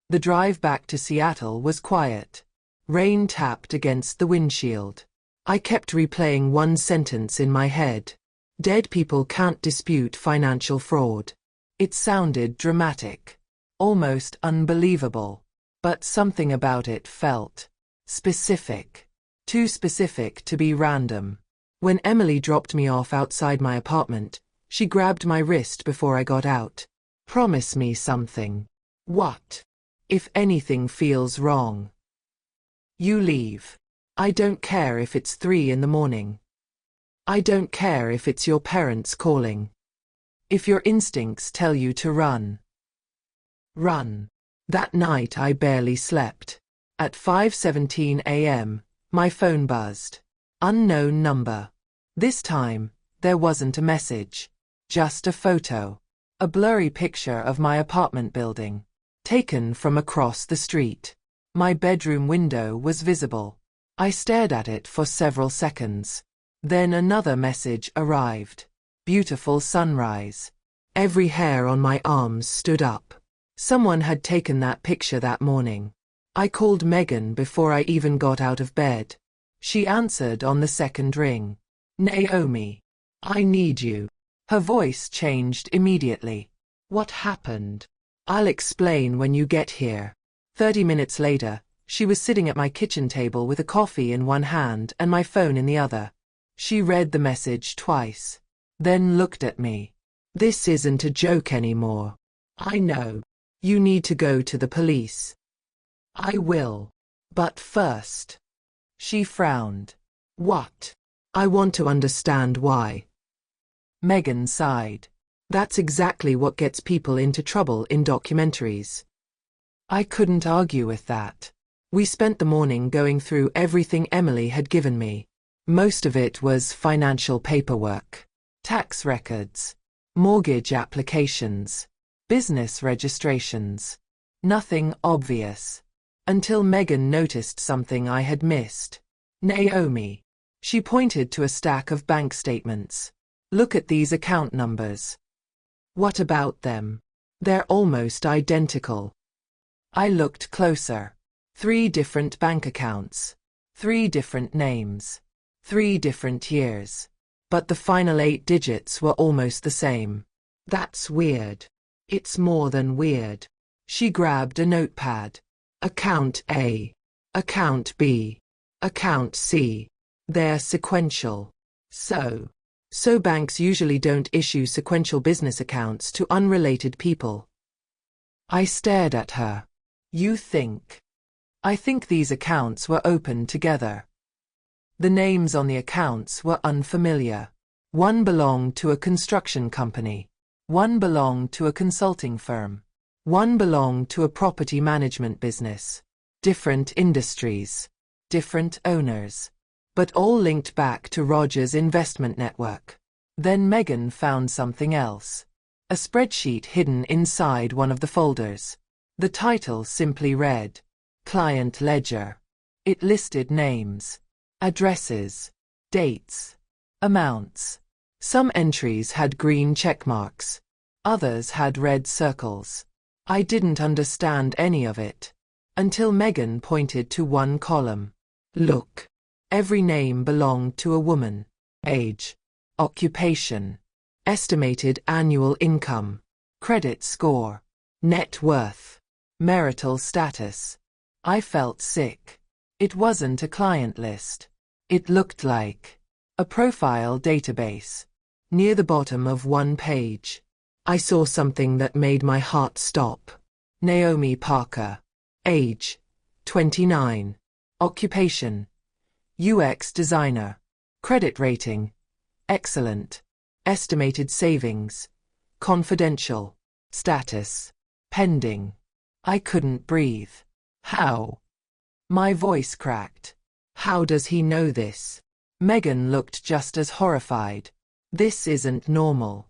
The drive back to Seattle was quiet. Rain tapped against the windshield. I kept replaying one sentence in my head. Dead people can't dispute financial fraud. It sounded dramatic. Almost unbelievable. But something about it felt specific. Too specific to be random. When Emily dropped me off outside my apartment, she grabbed my wrist before I got out. Promise me something. What? If anything feels wrong, you leave. I don't care if it's 3 in the morning. I don't care if it's your parents calling. If your instincts tell you to run, run. That night I barely slept. At 5:17 a.m., my phone buzzed. Unknown number. This time, there wasn't a message. Just a photo. A blurry picture of my apartment building. Taken from across the street. My bedroom window was visible. I stared at it for several seconds. Then another message arrived. Beautiful sunrise. Every hair on my arms stood up. Someone had taken that picture that morning. I called Megan before I even got out of bed. She answered on the second ring. Naomi, I need you. Her voice changed immediately. What happened? I'll explain when you get here. 30 minutes later, she was sitting at my kitchen table with a coffee in one hand and my phone in the other. She read the message twice. Then looked at me. This isn't a joke anymore. I know. You need to go to the police. I will. But first. She frowned. What? I want to understand why. Megan sighed. That's exactly what gets people into trouble in documentaries. I couldn't argue with that. We spent the morning going through everything Emily had given me. Most of it was financial paperwork, tax records, mortgage applications, business registrations. Nothing obvious. Until Megan noticed something I had missed. Naomi. She pointed to a stack of bank statements. Look at these account numbers. What about them? They're almost identical. I looked closer. 3 different bank accounts. 3 different names. 3 different years. But the final 8 digits were almost the same. That's weird. It's more than weird. She grabbed a notepad. Account A. Account B. Account C. They're sequential. So banks usually don't issue sequential business accounts to unrelated people. I stared at her. You think? I think these accounts were opened together. The names on the accounts were unfamiliar. One belonged to a construction company. One belonged to a consulting firm. One belonged to a property management business. Different industries. Different owners. But all linked back to Roger's investment network. Then Megan found something else. A spreadsheet hidden inside one of the folders. The title simply read, Client Ledger. It listed names, addresses, dates, amounts. Some entries had green check marks. Others had red circles. I didn't understand any of it. Until Megan pointed to one column. Look. Every name belonged to a woman. Age. Occupation. Estimated annual income. Credit score. Net worth. Marital status. I felt sick. It wasn't a client list. It looked like a profile database. Near the bottom of one page, I saw something that made my heart stop. Naomi Parker. Age. 29. Occupation. UX designer. Credit rating. Excellent. Estimated savings. Confidential. Status. Pending. I couldn't breathe. How? My voice cracked. How does he know this? Megan looked just as horrified. This isn't normal.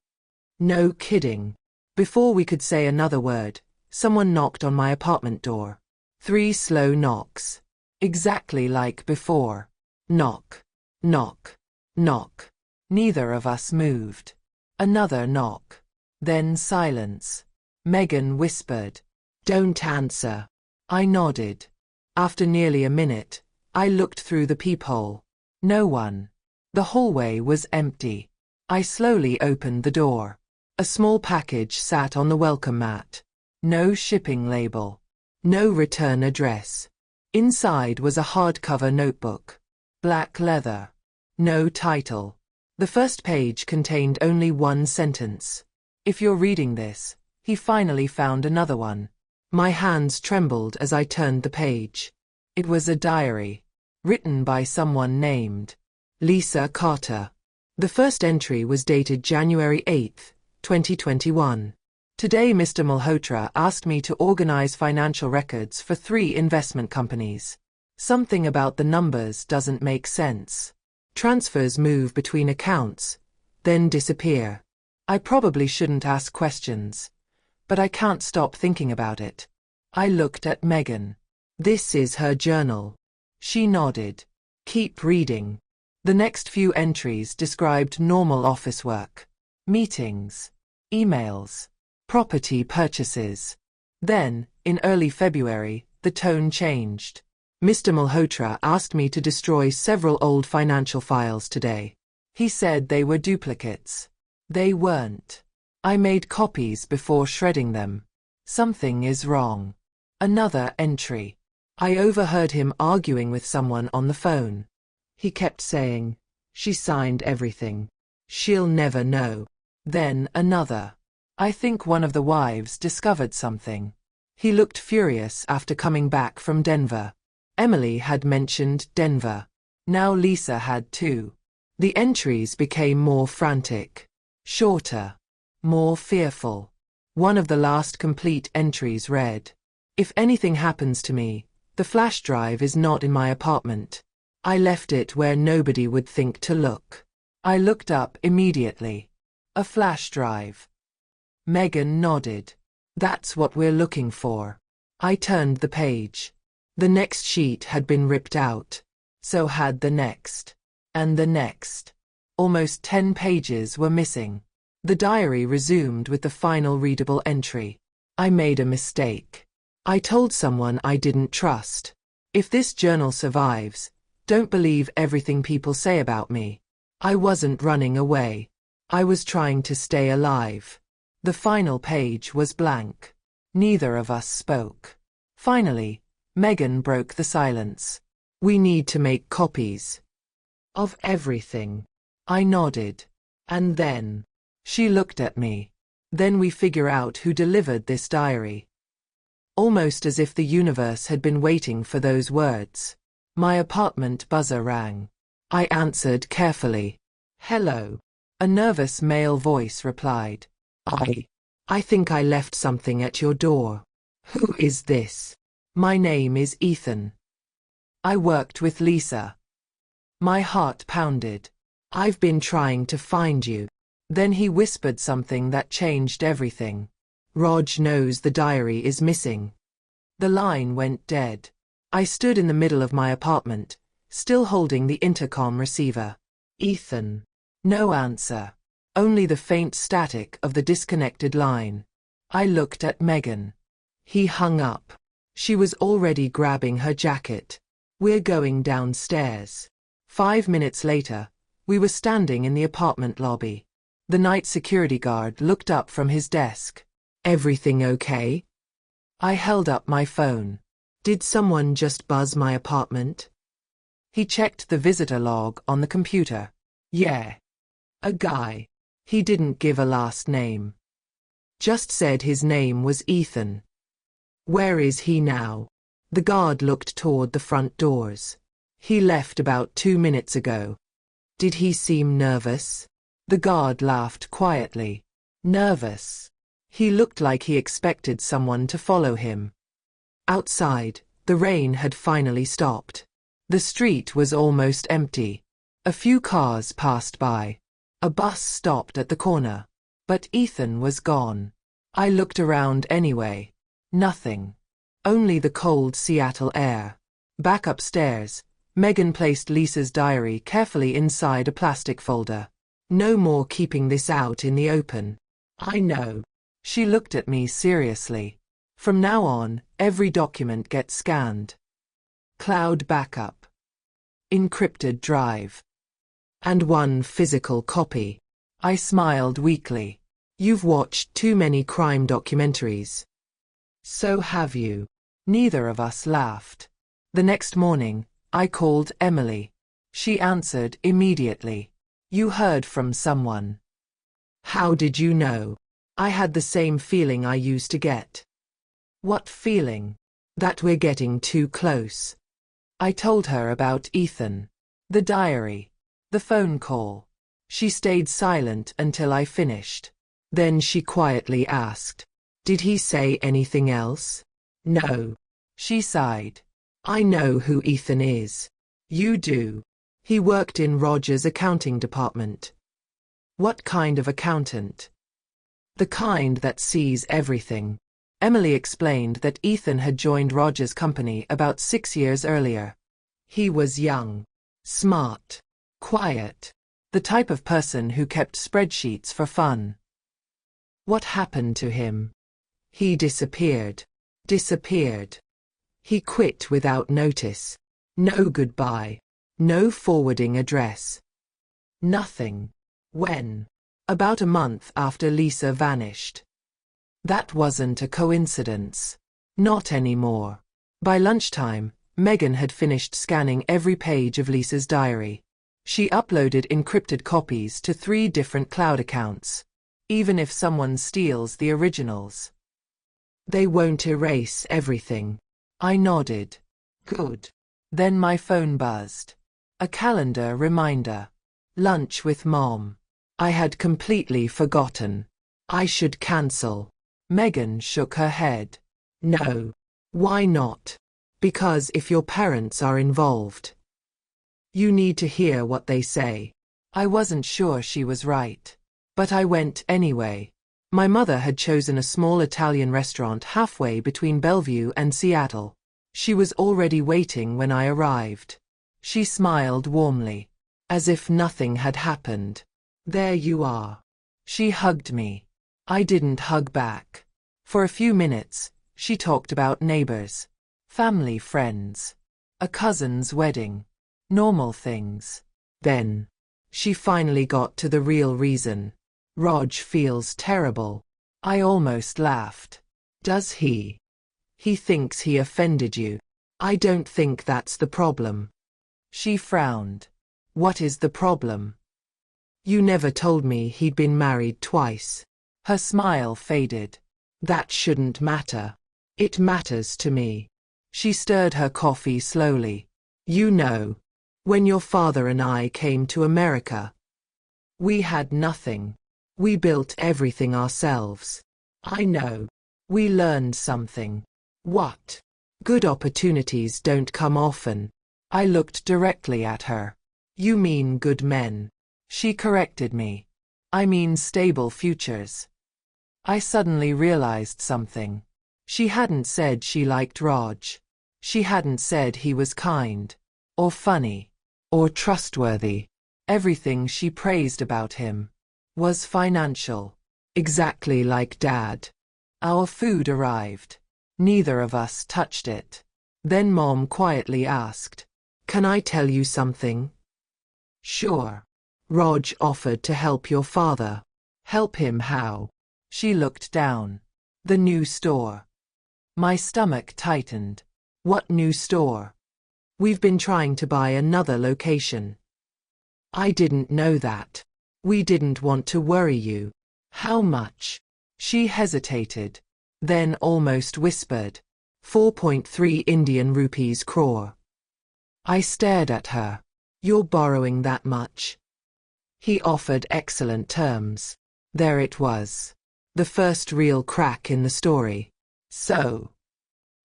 No kidding. Before we could say another word, someone knocked on my apartment door. 3 slow knocks. Exactly like before. Knock. Knock. Knock. Neither of us moved. Another knock. Then silence. Megan whispered, "Don't answer." I nodded. After nearly a minute, I looked through the peephole. No one. The hallway was empty. I slowly opened the door. A small package sat on the welcome mat. No shipping label. No return address. Inside was a hardcover notebook. Black leather. No title. The first page contained only one sentence. If you're reading this, he finally found another one. My hands trembled as I turned the page. It was a diary, written by someone named Lisa Carter. The first entry was dated January 8, 2021. Today Mr. Malhotra asked me to organize financial records for 3 investment companies. Something about the numbers doesn't make sense. Transfers move between accounts, then disappear. I probably shouldn't ask questions, but I can't stop thinking about it. I looked at Megan. This is her journal. She nodded. Keep reading. The next few entries described normal office work, meetings, emails, property purchases. Then, in early February, the tone changed. Mr. Malhotra asked me to destroy several old financial files today. He said they were duplicates. They weren't. I made copies before shredding them. Something is wrong. Another entry. I overheard him arguing with someone on the phone. He kept saying, "She signed everything. She'll never know." Then another. I think one of the wives discovered something. He looked furious after coming back from Denver. Emily had mentioned Denver. Now Lisa had too. The entries became more frantic. Shorter. more fearful. One of the last complete entries read, "If anything happens to me, the flash drive is not in my apartment. I left it where nobody would think to look." I looked up immediately. A flash drive. Megan nodded. "That's what we're looking for." I turned the page. The next sheet had been ripped out. So had the next. And the next. Almost 10 pages were missing. The diary resumed with the final readable entry. "I made a mistake. I told someone I didn't trust. If this journal survives, don't believe everything people say about me. I wasn't running away. I was trying to stay alive." The final page was blank. Neither of us spoke. Finally, Megan broke the silence. "We need to make copies." "Of everything." I nodded. "And then?" She looked at me. "Then we figure out who delivered this diary." Almost as if the universe had been waiting for those words. My apartment buzzer rang. I answered carefully. "Hello." A nervous male voice replied. I think I left something at your door." "Who is this?" "My name is Ethan. I worked with Lisa." My heart pounded. "I've been trying to find you." Then he whispered something that changed everything. "Rog knows the diary is missing." The line went dead. I stood in the middle of my apartment, still holding the intercom receiver. "Ethan." No answer. Only the faint static of the disconnected line. I looked at Megan. He hung up. She was already grabbing her jacket. "We're going downstairs." 5 minutes later, we were standing in the apartment lobby. The night security guard looked up from his desk. "Everything okay?" I held up my phone. "Did someone just buzz my apartment?" He checked the visitor log on the computer. "Yeah. A guy. He didn't give a last name. Just said his name was Ethan." "Where is he now?" The guard looked toward the front doors. "He left about 2 minutes ago." "Did he seem nervous?" The guard laughed quietly. "Nervous?" He looked like he expected someone to follow him. Outside, the rain had finally stopped. The street was almost empty. A few cars passed by. A bus stopped at the corner. But Ethan was gone. I looked around anyway. Nothing. Only the cold Seattle air. Back upstairs, Megan placed Lisa's diary carefully inside a plastic folder. "No more keeping this out in the open." "I know." She looked at me seriously. "From now on, every document gets scanned. Cloud backup. Encrypted drive. And one physical copy." I smiled weakly. "You've watched too many crime documentaries." "So have you." Neither of us laughed. The next morning, I called Emily. She answered immediately. "You heard from someone." "How did you know?" I had the same feeling I used to get. "What feeling?" "That we're getting too close." I told her about Ethan. The diary. The phone call. She stayed silent until I finished. Then she quietly asked, "Did he say anything else?" "No." She sighed. "I know who Ethan is." "You do?" "He worked in Roger's accounting department." "What kind of accountant?" "The kind that sees everything." Emily explained that Ethan had joined Roger's company about 6 years earlier. He was young, smart, quiet, the type of person who kept spreadsheets for fun. "What happened to him?" "He disappeared." "Disappeared." "He quit without notice. No goodbye. No forwarding address. Nothing." "When?" "About a month after Lisa vanished." That wasn't a coincidence. Not anymore. By lunchtime, Megan had finished scanning every page of Lisa's diary. She uploaded encrypted copies to 3 different cloud accounts. Even if someone steals the originals, they won't erase everything. I nodded. Good. Then my phone buzzed. A calendar reminder. Lunch with Mom. I had completely forgotten. I should cancel. Megan shook her head. No. Why not? Because if your parents are involved, you need to hear what they say. I wasn't sure she was right, but I went anyway. My mother had chosen a small Italian restaurant halfway between Bellevue and Seattle. She was already waiting when I arrived. She smiled warmly, as if nothing had happened. There you are. She hugged me. I didn't hug back. For a few minutes, she talked about neighbors, family friends, a cousin's wedding, normal things. Then, she finally got to the real reason. Rog feels terrible. I almost laughed. Does he? He thinks he offended you. I don't think that's the problem. She frowned. What is the problem? You never told me he'd been married twice. Her smile faded. That shouldn't matter. It matters to me. She stirred her coffee slowly. You know, when your father and I came to America, we had nothing. We built everything ourselves. I know. We learned something. What? Good opportunities don't come often. I looked directly at her. You mean good men. She corrected me. I mean stable futures. I suddenly realized something. She hadn't said she liked Rog. She hadn't said he was kind, or funny, or trustworthy. Everything she praised about him was financial. Exactly like Dad. Our food arrived. Neither of us touched it. Then Mom quietly asked, "Can I tell you something?" Sure. Rog offered to help your father. Help him how? She looked down. The new store. My stomach tightened. What new store? We've been trying to buy another location. I didn't know that. We didn't want to worry you. How much? She hesitated, then almost whispered. 4.3 Indian rupees crore. I stared at her. You're borrowing that much? He offered excellent terms. There it was. The first real crack in the story. So,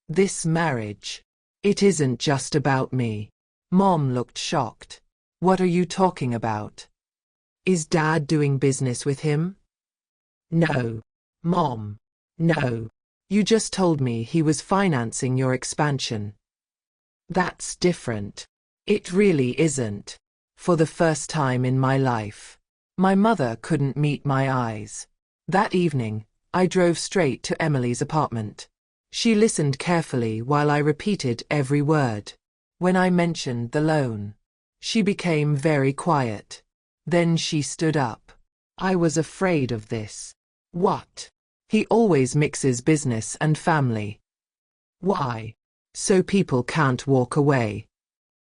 this marriage, it isn't just about me. Mom looked shocked. What are you talking about? Is Dad doing business with him? No. Mom. No. You just told me he was financing your expansion. That's different. It really isn't. For the first time in my life, my mother couldn't meet my eyes. That evening, I drove straight to Emily's apartment. She listened carefully while I repeated every word. When I mentioned the loan, she became very quiet. Then she stood up. I was afraid of this. What? He always mixes business and family. Why? So people can't walk away.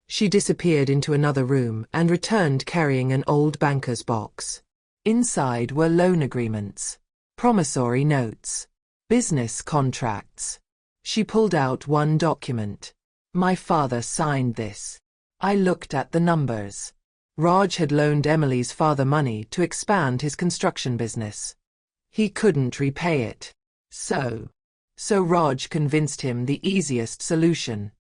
She disappeared into another room and returned carrying an old banker's box. Inside were loan agreements, promissory notes, business contracts. She pulled out one document. My father signed this. I looked at the numbers. Raj had loaned Emily's father money to expand his construction business. He couldn't repay it. So Raj convinced him the easiest solution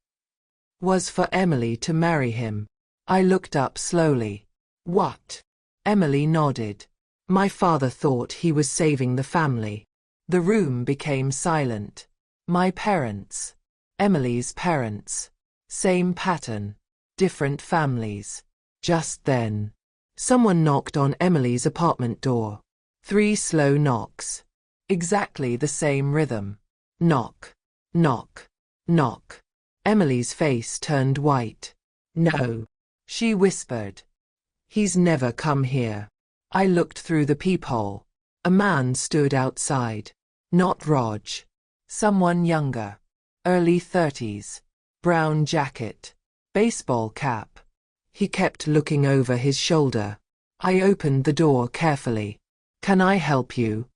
was for Emily to marry him. I looked up slowly. What? Emily nodded. My father thought he was saving the family. The room became silent. My parents. Emily's parents. Same pattern. Different families. Just then, someone knocked on Emily's apartment door. 3 slow knocks. Exactly the same rhythm. Knock. Knock. Knock. Emily's face turned white. No. She whispered. He's never come here. I looked through the peephole. A man stood outside. Not Rog. Someone younger. Early 30s. Brown jacket. Baseball cap. He kept looking over his shoulder. I opened the door carefully. Can I help you?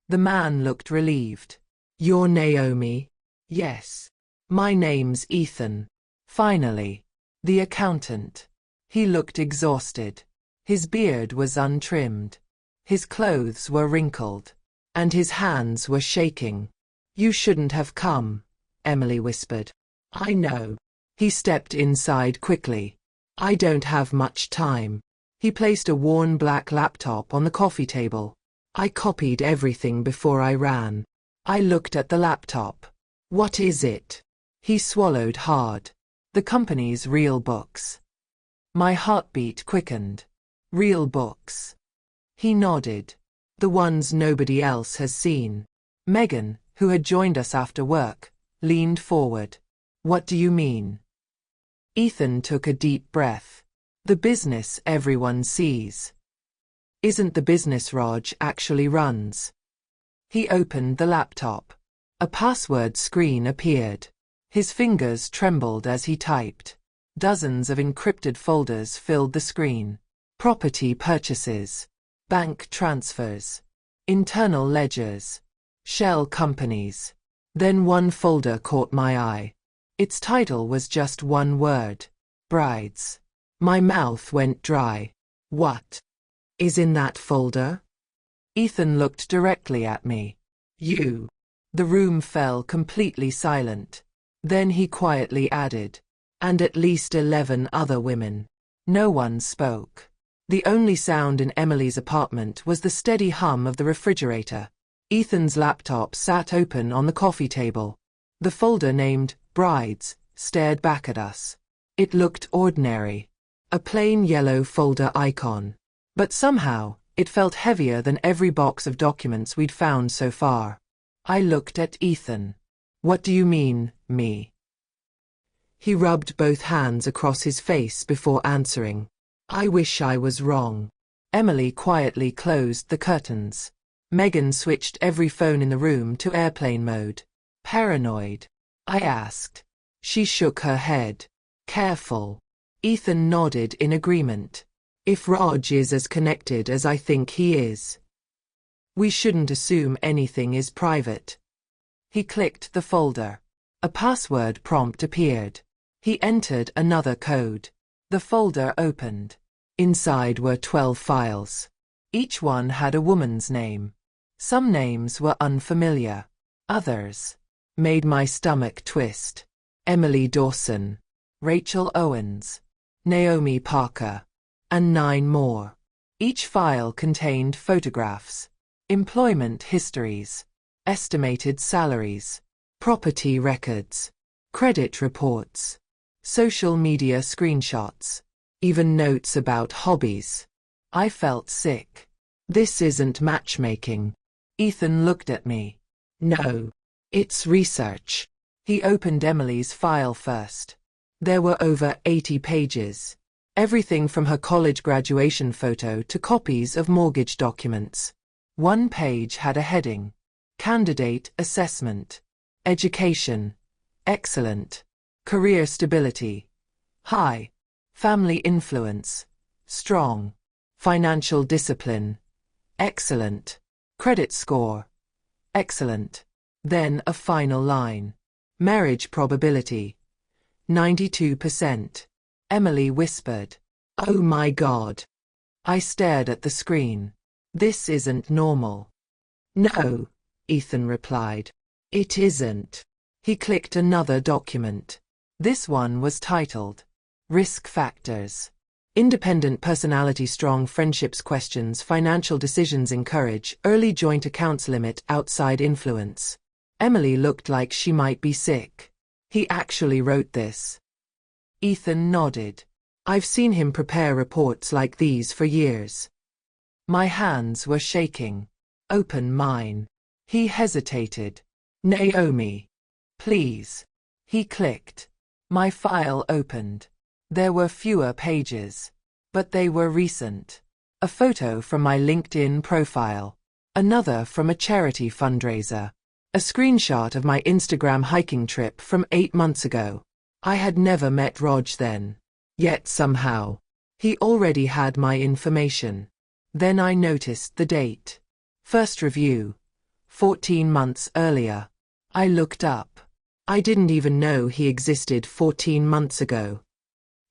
The man looked relieved. You're Naomi? Yes. My name's Ethan. Finally. The accountant. He looked exhausted. His beard was untrimmed. His clothes were wrinkled. and his hands were shaking. "You shouldn't have come," Emily whispered. "I know." He stepped inside quickly. "I don't have much time." He placed a worn black laptop on the coffee table. I copied everything before I ran. I looked at the laptop. "What is it?" He swallowed hard. "The company's real books." My heartbeat quickened. "Real books?" He nodded. "The ones nobody else has seen." Megan, who had joined us after work, leaned forward. "What do you mean?" Ethan took a deep breath. "The business everyone sees. Isn't the business Raj actually runs." He opened the laptop. A password screen appeared. His fingers trembled as he typed. Dozens of encrypted folders filled the screen. Property purchases, bank transfers, internal ledgers, shell companies. Then one folder caught my eye. Its title was just one word: brides. My mouth went dry. "What is in that folder?" Ethan looked directly at me. "You." The room fell completely silent. Then he quietly added, "And at least 11 other women." No one spoke. The only sound in Emily's apartment was the steady hum of the refrigerator. Ethan's laptop sat open on the coffee table. The folder named Brides stared back at us. It looked ordinary. A plain yellow folder icon. But somehow, it felt heavier than every box of documents we'd found so far. I looked at Ethan. "What do you mean, me?" He rubbed both hands across his face before answering. "I wish I was wrong." Emily quietly closed the curtains. Megan switched every phone in the room to airplane mode. "Paranoid?" I asked. She shook her head. "Careful." Ethan nodded in agreement. "If Raj is as connected as I think he is, we shouldn't assume anything is private." He clicked the folder. A password prompt appeared. He entered another code. The folder opened. Inside were 12 files. Each one had a woman's name. Some names were unfamiliar. Others made my stomach twist. Emily Dawson, Rachel Owens, Naomi Parker, and 9 more. Each file contained photographs, employment histories, estimated salaries, property records, credit reports, social media screenshots, even notes about hobbies. I felt sick. "This isn't matchmaking." Ethan looked at me. "No, it's research." He opened Emily's file first. There were over 80 pages. Everything from her college graduation photo to copies of mortgage documents. One page had a heading: Candidate Assessment. Education: excellent. Career stability: high. Family influence: strong. Financial discipline: excellent. Credit score: excellent. Then a final line: marriage probability: 92%. Emily whispered, "Oh my God." I stared at the screen. "This isn't normal." "No," Ethan replied. "It isn't." He clicked another document. This one was titled, Risk Factors. Independent personality, strong friendships, questions, financial decisions, encourage, early joint accounts, limit, outside influence. Emily looked like she might be sick. "He actually wrote this." Ethan nodded. "I've seen him prepare reports like these for years." My hands were shaking. "Open mine." He hesitated. "Naomi, please." He clicked. My file opened. There were fewer pages, but they were recent. A photo from my LinkedIn profile. Another from a charity fundraiser. A screenshot of my Instagram hiking trip from 8 months ago. I had never met Raj then. Yet somehow, he already had my information. Then I noticed the date. First review. 14 months earlier. I looked up. I didn't even know he existed 14 months ago.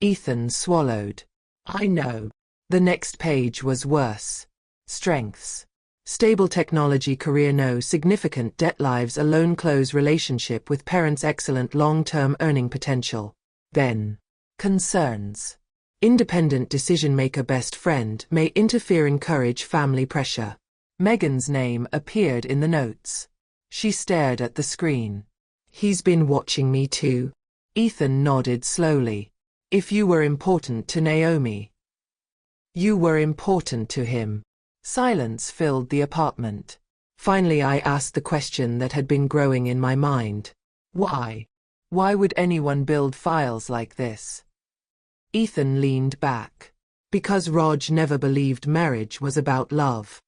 Ethan swallowed. "I know." The next page was worse. Strengths: Stable technology career, no significant debt, lives alone, close relationship with parents, excellent long-term earning potential. Then, concerns. Independent decision maker, best friend may interfere, encourage family pressure. Megan's name appeared in the notes. She stared at the screen. He's been watching me too. Ethan nodded slowly. If you were important to Naomi, you were important to him. Silence filled the apartment. Finally, I asked the question that had been growing in my mind. Why? Why would anyone build files like this? Ethan leaned back. Because Raj never believed marriage was about love.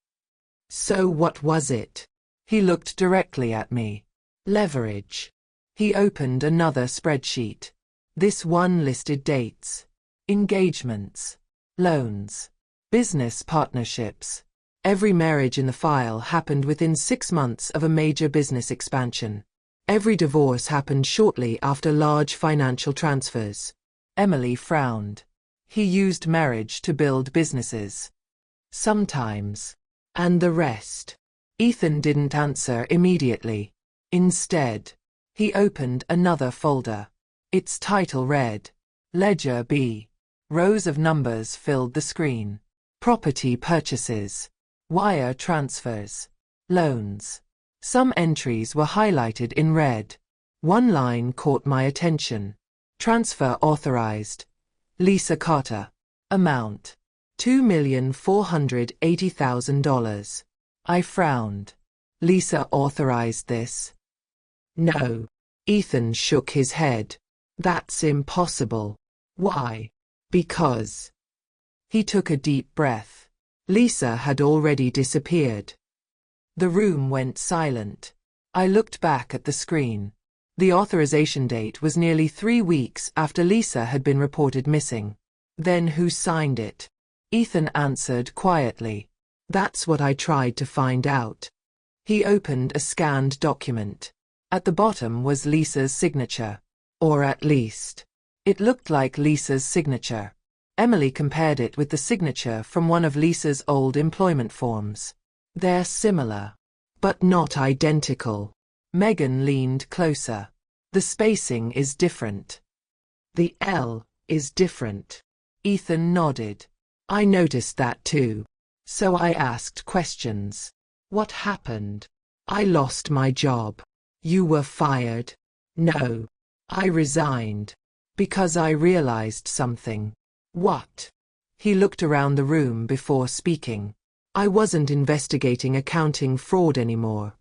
So what was it? He looked directly at me. Leverage. He opened another spreadsheet. This one listed dates, engagements, loans, business partnerships. Every marriage in the file happened within 6 months of a major business expansion. Every divorce happened shortly after large financial transfers. Emily frowned. He used marriage to build businesses. Sometimes. And the rest? Ethan didn't answer immediately. Instead, he opened another folder. Its title read, Ledger B. Rows of numbers filled the screen. Property purchases, wire transfers, loans. Some entries were highlighted in red. One line caught my attention. Transfer authorized. Lisa Carter. Amount, $2,480,000. I frowned. Lisa authorized this? No. Ethan shook his head. That's impossible. Why? Because. He took a deep breath. Lisa had already disappeared. The room went silent. I looked back at the screen. The authorization date was nearly 3 weeks after Lisa had been reported missing. Then who signed it? Ethan answered quietly. That's what I tried to find out. He opened a scanned document. At the bottom was Lisa's signature. Or at least, it looked like Lisa's signature. Emily compared it with the signature from one of Lisa's old employment forms. They're similar, but not identical. Megan leaned closer. The spacing is different. The L is different. Ethan nodded. I noticed that too. So I asked questions. What happened? I lost my job. You were fired? No. I resigned. Because I realized something. What? He looked around the room before speaking. I wasn't investigating accounting fraud anymore.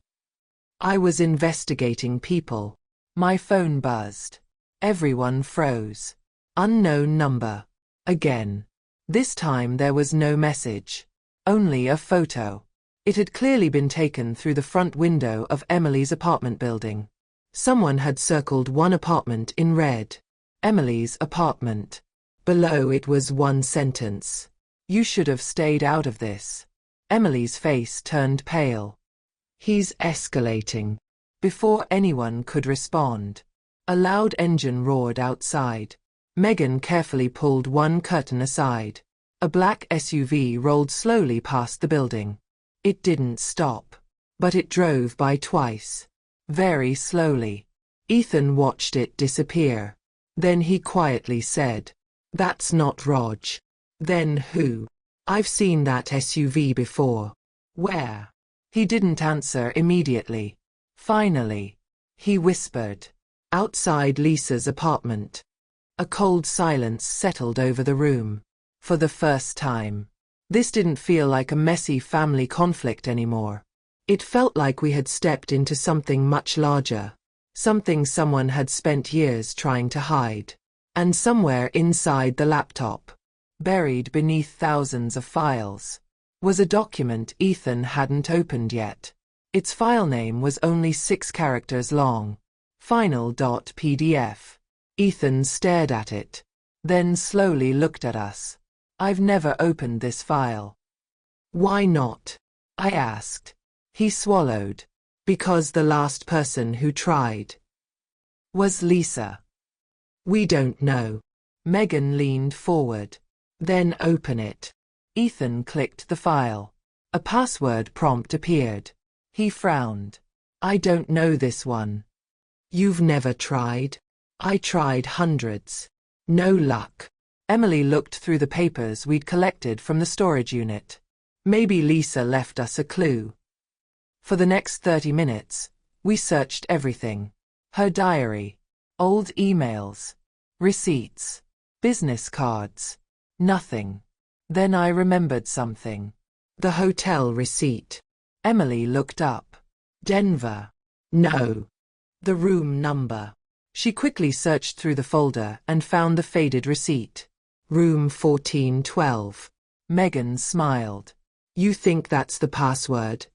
I was investigating people. My phone buzzed. Everyone froze. Unknown number. Again. This time there was no message. Only a photo. It had clearly been taken through the front window of Emily's apartment building. Someone had circled one apartment in red. Emily's apartment. Below it was one sentence. You should have stayed out of this. Emily's face turned pale. He's escalating. Before anyone could respond, a loud engine roared outside. Megan carefully pulled one curtain aside. A black SUV rolled slowly past the building. It didn't stop, but it drove by twice. Very slowly. Ethan watched it disappear. Then he quietly said, That's not Raj. Then who? I've seen that SUV before. Where? He didn't answer immediately. Finally, he whispered. Outside Lisa's apartment. A cold silence settled over the room. For the first time. This didn't feel like a messy family conflict anymore. It felt like we had stepped into something much larger. Something someone had spent years trying to hide. And somewhere inside the laptop, buried beneath thousands of files, was a document Ethan hadn't opened yet. Its file name was only 6 characters long. Final.pdf. Ethan stared at it, then slowly looked at us. I've never opened this file. Why not? I asked. He swallowed. Because the last person who tried was Lisa. We don't know. Megan leaned forward. Then open it. Ethan clicked the file. A password prompt appeared. He frowned. I don't know this one. You've never tried? I tried hundreds. No luck. Emily looked through the papers we'd collected from the storage unit. Maybe Lisa left us a clue. For the next 30 minutes, we searched everything. Her diary, old emails, receipts, business cards. Nothing. Then I remembered something. The hotel receipt. Emily looked up. Denver. No. The room number. She quickly searched through the folder and found the faded receipt. Room 1412. Megan smiled. You think that's the password?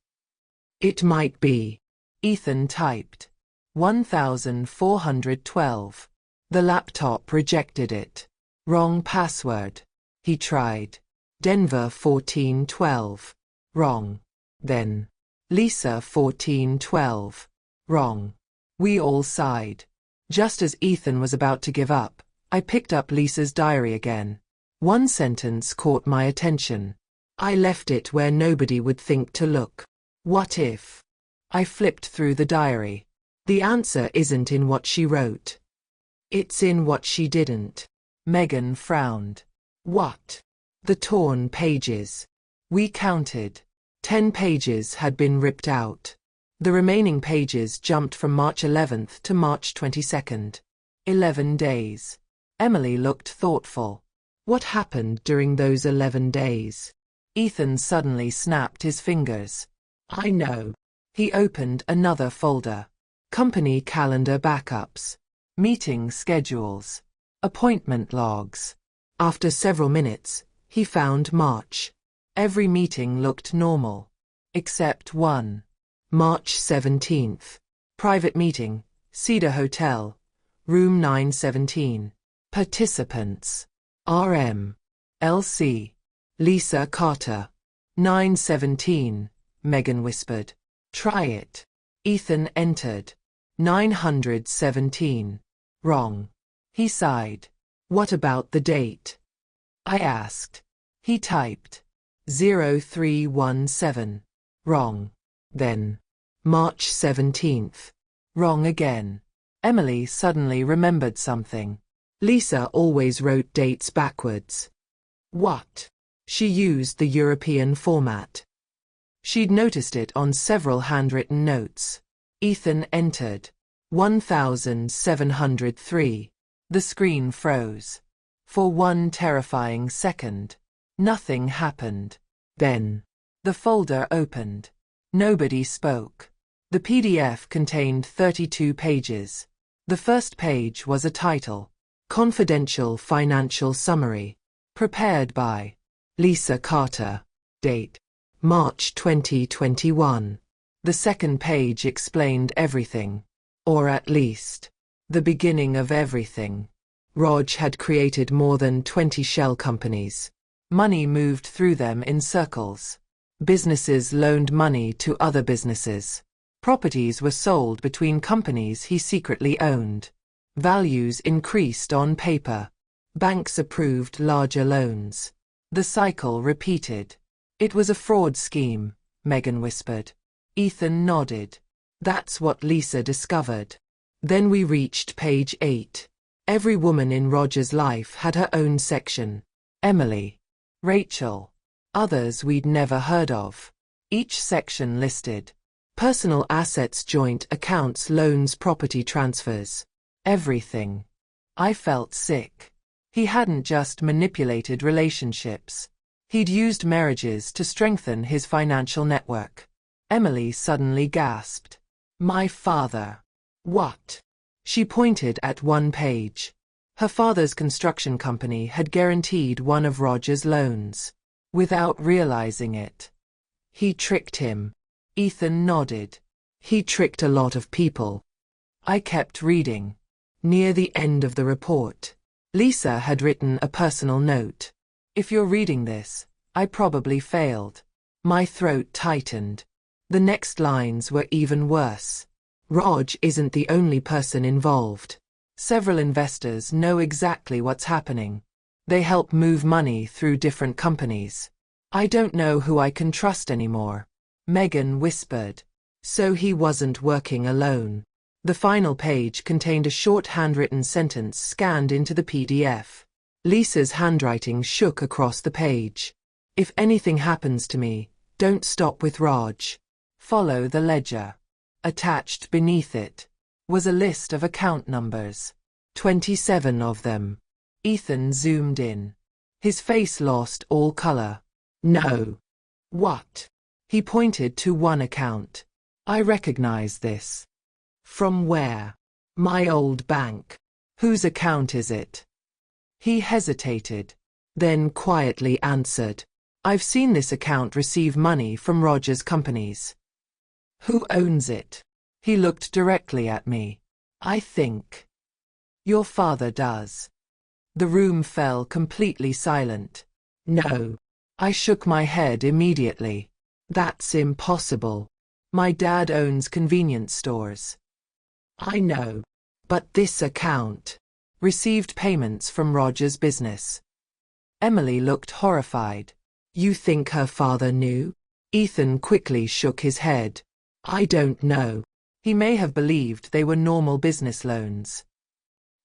It might be. Ethan typed. 1412. The laptop rejected it. Wrong password. He tried. Denver 1412. Wrong. Then. Lisa 1412. Wrong. We all sighed. Just as Ethan was about to give up, I picked up Lisa's diary again. One sentence caught my attention. I left it where nobody would think to look. What if? I flipped through the diary. The answer isn't in what she wrote. It's in what she didn't. Megan frowned. What? The torn pages. We counted. 10 pages had been ripped out. The remaining pages jumped from March 11th to March 22nd. 11 days. Emily looked thoughtful. What happened during those 11 days? Ethan suddenly snapped his fingers. I know. He opened another folder. Company calendar backups. Meeting schedules. Appointment logs. After several minutes, he found March. Every meeting looked normal. Except one. March 17th. Private meeting, Cedar Hotel, room 917. Participants. RM. LC. Lisa Carter. 917, Megan whispered. Try it. Ethan entered. 917. Wrong. He sighed. What about the date? I asked. He typed. 0317. Wrong. Then. March 17th. Wrong again. Emily suddenly remembered something. Lisa always wrote dates backwards. What? She used the European format. She'd noticed it on several handwritten notes. Ethan entered. 1703. The screen froze. For one terrifying second. Nothing happened. Then. The folder opened. Nobody spoke. The PDF contained 32 pages. The first page was a title. Confidential Financial Summary. Prepared by Lisa Carter. Date. March 2021. The second page explained everything. Or at least, the beginning of everything. Rog had created more than 20 shell companies. Money moved through them in circles. Businesses loaned money to other businesses. Properties were sold between companies he secretly owned. Values increased on paper. Banks approved larger loans. The cycle repeated. It was a fraud scheme, Megan whispered. Ethan nodded. That's what Lisa discovered. Then we reached page 8. Every woman in Roger's life had her own section. Emily. Rachel. Others we'd never heard of. Each section listed personal assets, joint accounts, loans, property transfers. Everything. I felt sick. He hadn't just manipulated relationships. He'd used marriages to strengthen his financial network. Emily suddenly gasped. My father. What? She pointed at one page. Her father's construction company had guaranteed one of Roger's loans. Without realizing it. He tricked him. Ethan nodded. He tricked a lot of people. I kept reading. Near the end of the report, Lisa had written a personal note. If you're reading this, I probably failed. My throat tightened. The next lines were even worse. Rog isn't the only person involved. Several investors know exactly what's happening. They help move money through different companies. I don't know who I can trust anymore, Megan whispered. So he wasn't working alone. The final page contained a short handwritten sentence scanned into the PDF. Lisa's handwriting shook across the page. If anything happens to me, don't stop with Raj. Follow the ledger. Attached beneath it was a list of account numbers. 27 of them. Ethan zoomed in. His face lost all color. No. What? He pointed to one account. I recognize this. From where? My old bank. Whose account is it? He hesitated, then quietly answered. I've seen this account receive money from Roger's companies. Who owns it? He looked directly at me. I think your father does. The room fell completely silent. No. I shook my head immediately. That's impossible. My dad owns convenience stores. I know. But this account received payments from Roger's business. Emily looked horrified. You think her father knew? Ethan quickly shook his head. I don't know. He may have believed they were normal business loans.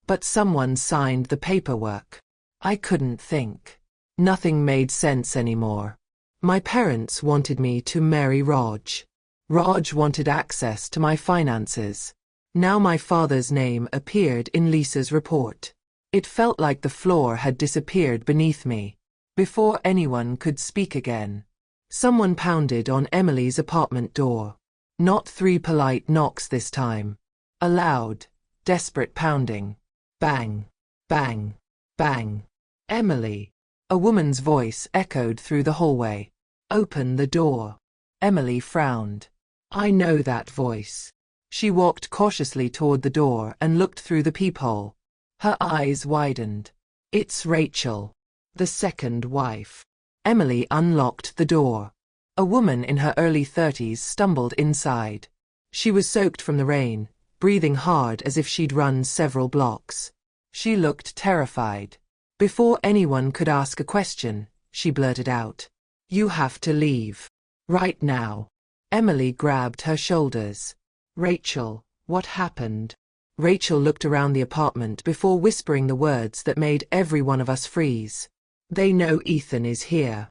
But someone signed the paperwork. I couldn't think. Nothing made sense anymore. My parents wanted me to marry Raj. Raj wanted access to my finances. Now my father's name appeared in Lisa's report. It felt like the floor had disappeared beneath me. Before anyone could speak again, someone pounded on Emily's apartment door. Not 3 polite knocks this time. A loud, desperate pounding. Bang, bang, bang. Emily. A woman's voice echoed through the hallway. Open the door. Emily frowned. I know that voice. She walked cautiously toward the door and looked through the peephole. Her eyes widened. It's Rachel, the second wife. Emily unlocked the door. A woman in her early 30s stumbled inside. She was soaked from the rain, breathing hard as if she'd run several blocks. She looked terrified. Before anyone could ask a question, she blurted out, You have to leave. Right now. Emily grabbed her shoulders. Rachel, what happened? Rachel looked around the apartment before whispering the words that made every one of us freeze. They know Ethan is here.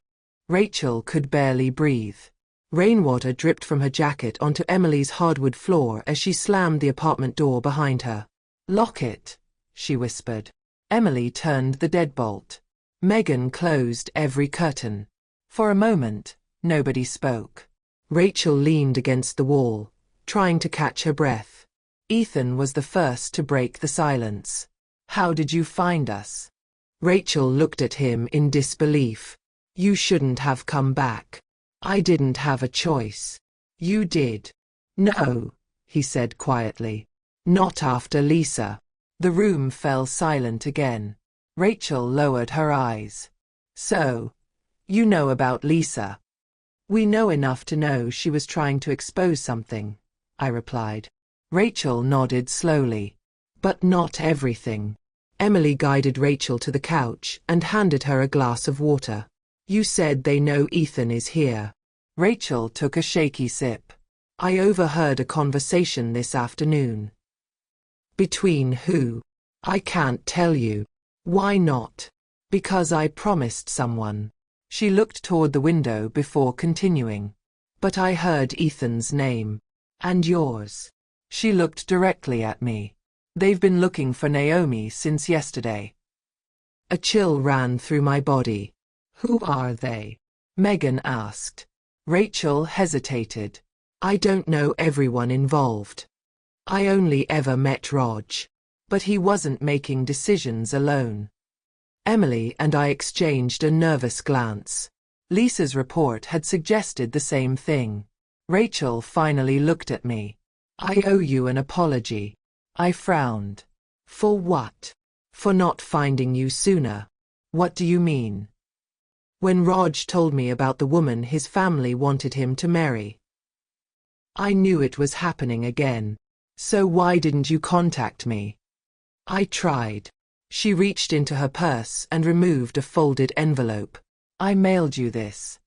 Rachel could barely breathe. Rainwater dripped from her jacket onto Emily's hardwood floor as she slammed the apartment door behind her. Lock it, she whispered. Emily turned the deadbolt. Megan closed every curtain. For a moment, nobody spoke. Rachel leaned against the wall, trying to catch her breath. Ethan was the first to break the silence. How did you find us? Rachel looked at him in disbelief. You shouldn't have come back. I didn't have a choice. You did. No, he said quietly. Not after Lisa. The room fell silent again. Rachel lowered her eyes. So, you know about Lisa? We know enough to know she was trying to expose something, I replied. Rachel nodded slowly. But not everything. Emily guided Rachel to the couch and handed her a glass of water. You said they know Ethan is here. Rachel took a shaky sip. I overheard a conversation this afternoon. Between who? I can't tell you. Why not? Because I promised someone. She looked toward the window before continuing. But I heard Ethan's name. And yours. She looked directly at me. They've been looking for Naomi since yesterday. A chill ran through my body. Who are they? Megan asked. Rachel hesitated. I don't know everyone involved. I only ever met Raj. But he wasn't making decisions alone. Emily and I exchanged a nervous glance. Lisa's report had suggested the same thing. Rachel finally looked at me. I owe you an apology. I frowned. For what? For not finding you sooner. What do you mean? When Raj told me about the woman his family wanted him to marry. I knew it was happening again. So why didn't you contact me? I tried. She reached into her purse and removed a folded envelope. I mailed you this.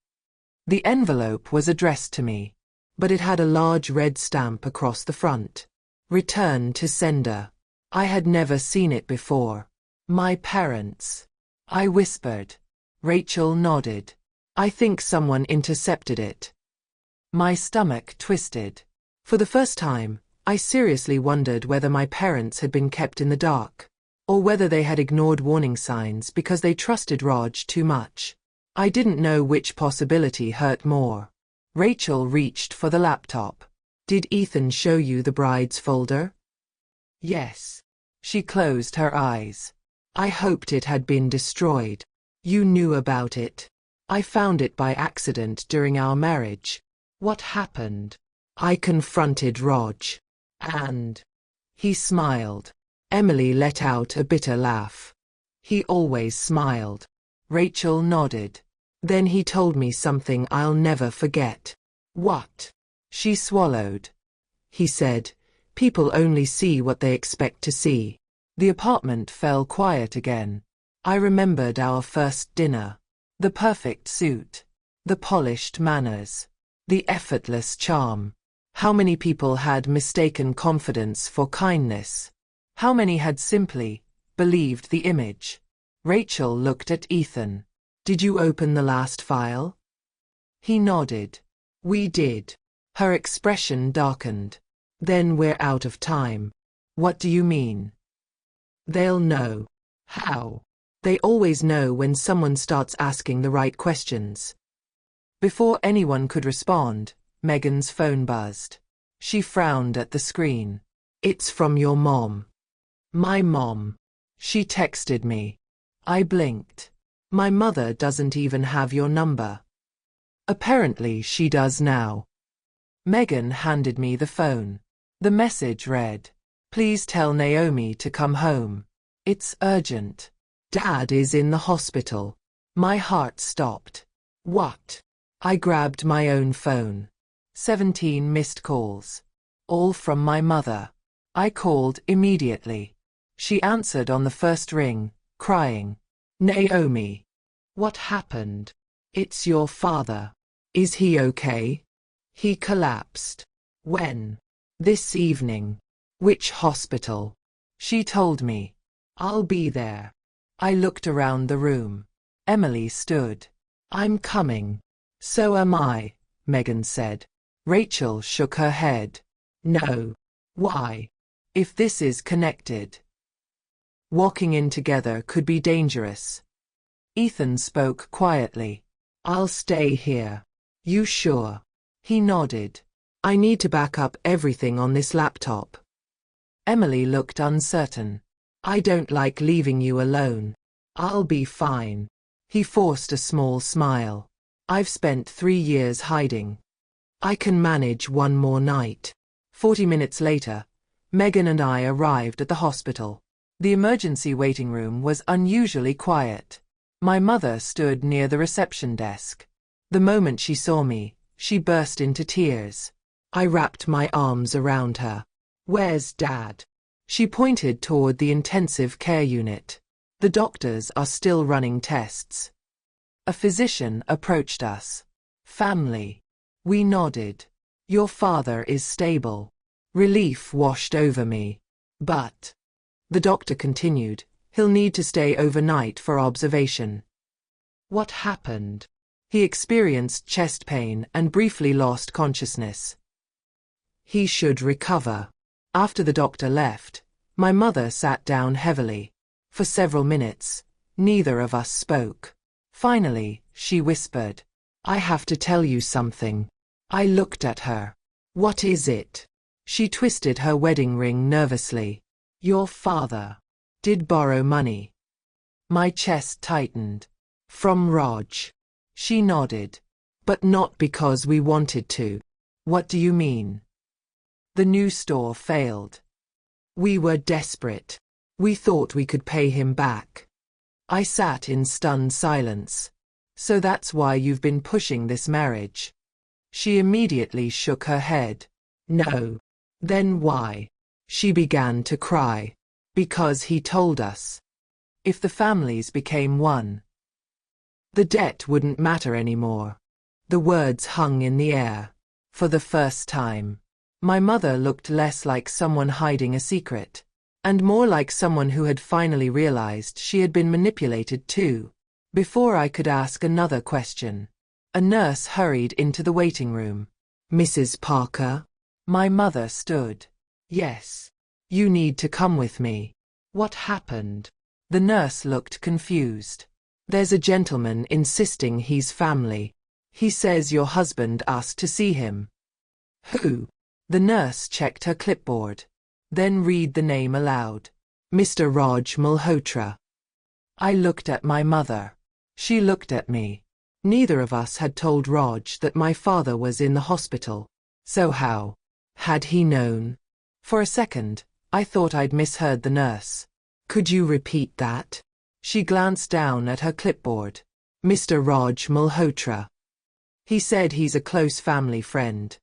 The envelope was addressed to me, but it had a large red stamp across the front. Return to sender. I had never seen it before. My parents. I whispered. Rachel nodded. I think someone intercepted it. My stomach twisted. For the first time, I seriously wondered whether my parents had been kept in the dark, or whether they had ignored warning signs because they trusted Raj too much. I didn't know which possibility hurt more. Rachel reached for the laptop. Did Ethan show you the bride's folder? Yes. She closed her eyes. I hoped it had been destroyed. You knew about it. I found it by accident during our marriage. What happened? I confronted Raj. And he smiled. Emily let out a bitter laugh. He always smiled. Rachel nodded. Then he told me something I'll never forget. What? She swallowed. He said, people only see what they expect to see. The apartment fell quiet again. I remembered our first dinner. The perfect suit. The polished manners. The effortless charm. How many people had mistaken confidence for kindness? How many had simply believed the image? Rachel looked at Ethan. Did you open the last file? He nodded. We did. Her expression darkened. Then we're out of time. What do you mean? They'll know. How? They always know when someone starts asking the right questions. Before anyone could respond, Megan's phone buzzed. She frowned at the screen. It's from your mom. My mom. She texted me. I blinked. My mother doesn't even have your number. Apparently she does now. Megan handed me the phone. The message read, please tell Naomi to come home. It's urgent. Dad is in the hospital. My heart stopped. What? I grabbed my own phone. 17 missed calls. All from my mother. I called immediately. She answered on the first ring, crying. Naomi. What happened? It's your father. Is he okay? He collapsed. When? This evening. Which hospital? She told me. I'll be there. I looked around the room. Emily stood. I'm coming. So am I, Megan said. Rachel shook her head. No. Why? If this is connected. Walking in together could be dangerous. Ethan spoke quietly. I'll stay here. You sure? He nodded. I need to back up everything on this laptop. Emily looked uncertain. I don't like leaving you alone. I'll be fine. He forced a small smile. I've spent 3 years hiding. I can manage one more night. 40 minutes later, Megan and I arrived at the hospital. The emergency waiting room was unusually quiet. My mother stood near the reception desk. The moment she saw me, she burst into tears. I wrapped my arms around her. Where's Dad? She pointed toward the intensive care unit. The doctors are still running tests. A physician approached us. Family. We nodded. Your father is stable. Relief washed over me. But, the doctor continued, he'll need to stay overnight for observation. What happened? He experienced chest pain and briefly lost consciousness. He should recover. After the doctor left, my mother sat down heavily. For several minutes, neither of us spoke. Finally, she whispered, I have to tell you something. I looked at her. What is it? She twisted her wedding ring nervously. Your father did borrow money. My chest tightened. From Raj. She nodded. But not because we wanted to. What do you mean? The new store failed. We were desperate. We thought we could pay him back. I sat in stunned silence. So that's why you've been pushing this marriage? She immediately shook her head. No. Then why? She began to cry. Because he told us. If the families became one, the debt wouldn't matter anymore. The words hung in the air. For the first time. My mother looked less like someone hiding a secret, and more like someone who had finally realized she had been manipulated too. Before I could ask another question, a nurse hurried into the waiting room. "Mrs. Parker?" My mother stood. "Yes. You need to come with me." "What happened?" The nurse looked confused. "There's a gentleman insisting he's family. He says your husband asked to see him." "Who?" The nurse checked her clipboard. Then read the name aloud. "Mr. Raj Malhotra." I looked at my mother. She looked at me. Neither of us had told Raj that my father was in the hospital. So how had he known? For a second, I thought I'd misheard the nurse. "Could you repeat that?" She glanced down at her clipboard. "Mr. Raj Malhotra. He said he's a close family friend."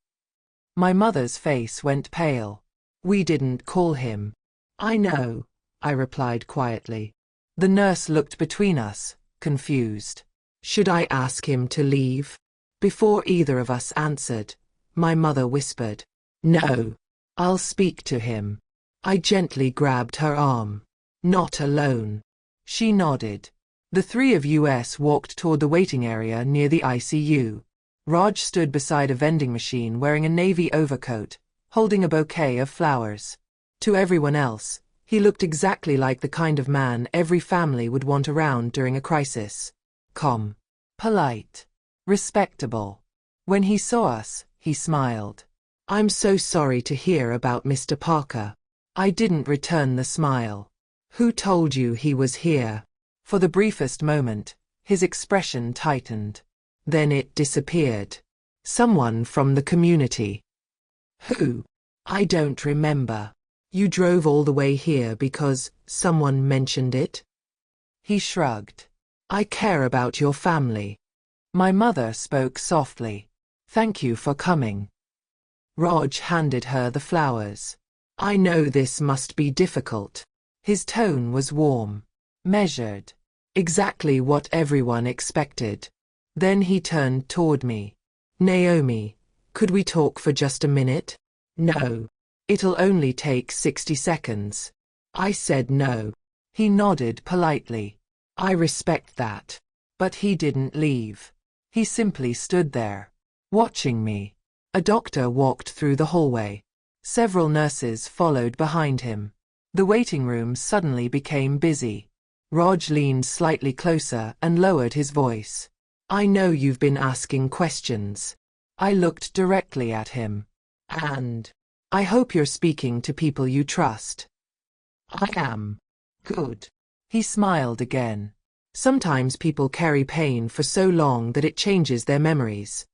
My mother's face went pale. "We didn't call him." "I know," I replied quietly. The nurse looked between us, confused. "Should I ask him to leave?" Before either of us answered, my mother whispered, "No. I'll speak to him." I gently grabbed her arm. "Not alone." She nodded. The three of us walked toward the waiting area near the ICU. Raj stood beside a vending machine wearing a navy overcoat, holding a bouquet of flowers. To everyone else, he looked exactly like the kind of man every family would want around during a crisis. Calm, polite, respectable. When he saw us, he smiled. "I'm so sorry to hear about Mr. Parker." I didn't return the smile. "Who told you he was here?" For the briefest moment, his expression tightened. Then it disappeared. "Someone from the community." "Who?" "I don't remember." "You drove all the way here because someone mentioned it?" He shrugged. "I care about your family." My mother spoke softly. "Thank you for coming." Raj handed her the flowers. "I know this must be difficult." His tone was warm, measured, exactly what everyone expected. Then he turned toward me. "Naomi, could we talk for just a minute?" "No. It'll only take 60 seconds. I said no. He nodded politely. "I respect that." But he didn't leave. He simply stood there, watching me. A doctor walked through the hallway. Several nurses followed behind him. The waiting room suddenly became busy. Raj leaned slightly closer and lowered his voice. "I know you've been asking questions." I looked directly at him. "And I hope you're speaking to people you trust." "I am." "Good." He smiled again. "Sometimes people carry pain for so long that it changes their memories."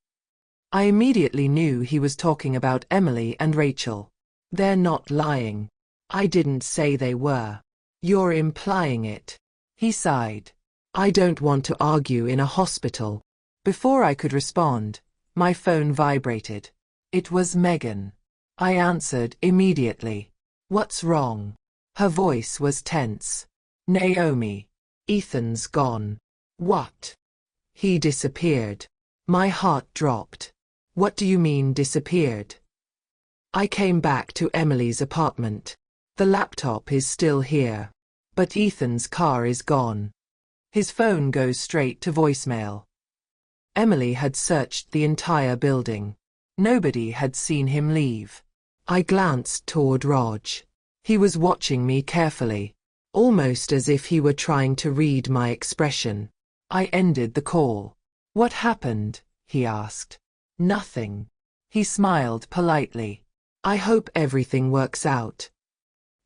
I immediately knew he was talking about Emily and Rachel. "They're not lying." "I didn't say they were." "You're implying it." He sighed. "I don't want to argue in a hospital." Before I could respond, my phone vibrated. It was Megan. I answered immediately. "What's wrong?" Her voice was tense. "Naomi, Ethan's gone." "What?" "He disappeared." My heart dropped. "What do you mean disappeared?" "I came back to Emily's apartment. The laptop is still here. But Ethan's car is gone." His phone goes straight to voicemail. Emily had searched the entire building. Nobody had seen him leave. I glanced toward Raj. He was watching me carefully, almost as if he were trying to read my expression. I ended the call. "What happened?" he asked. "Nothing." He smiled politely. "I hope everything works out."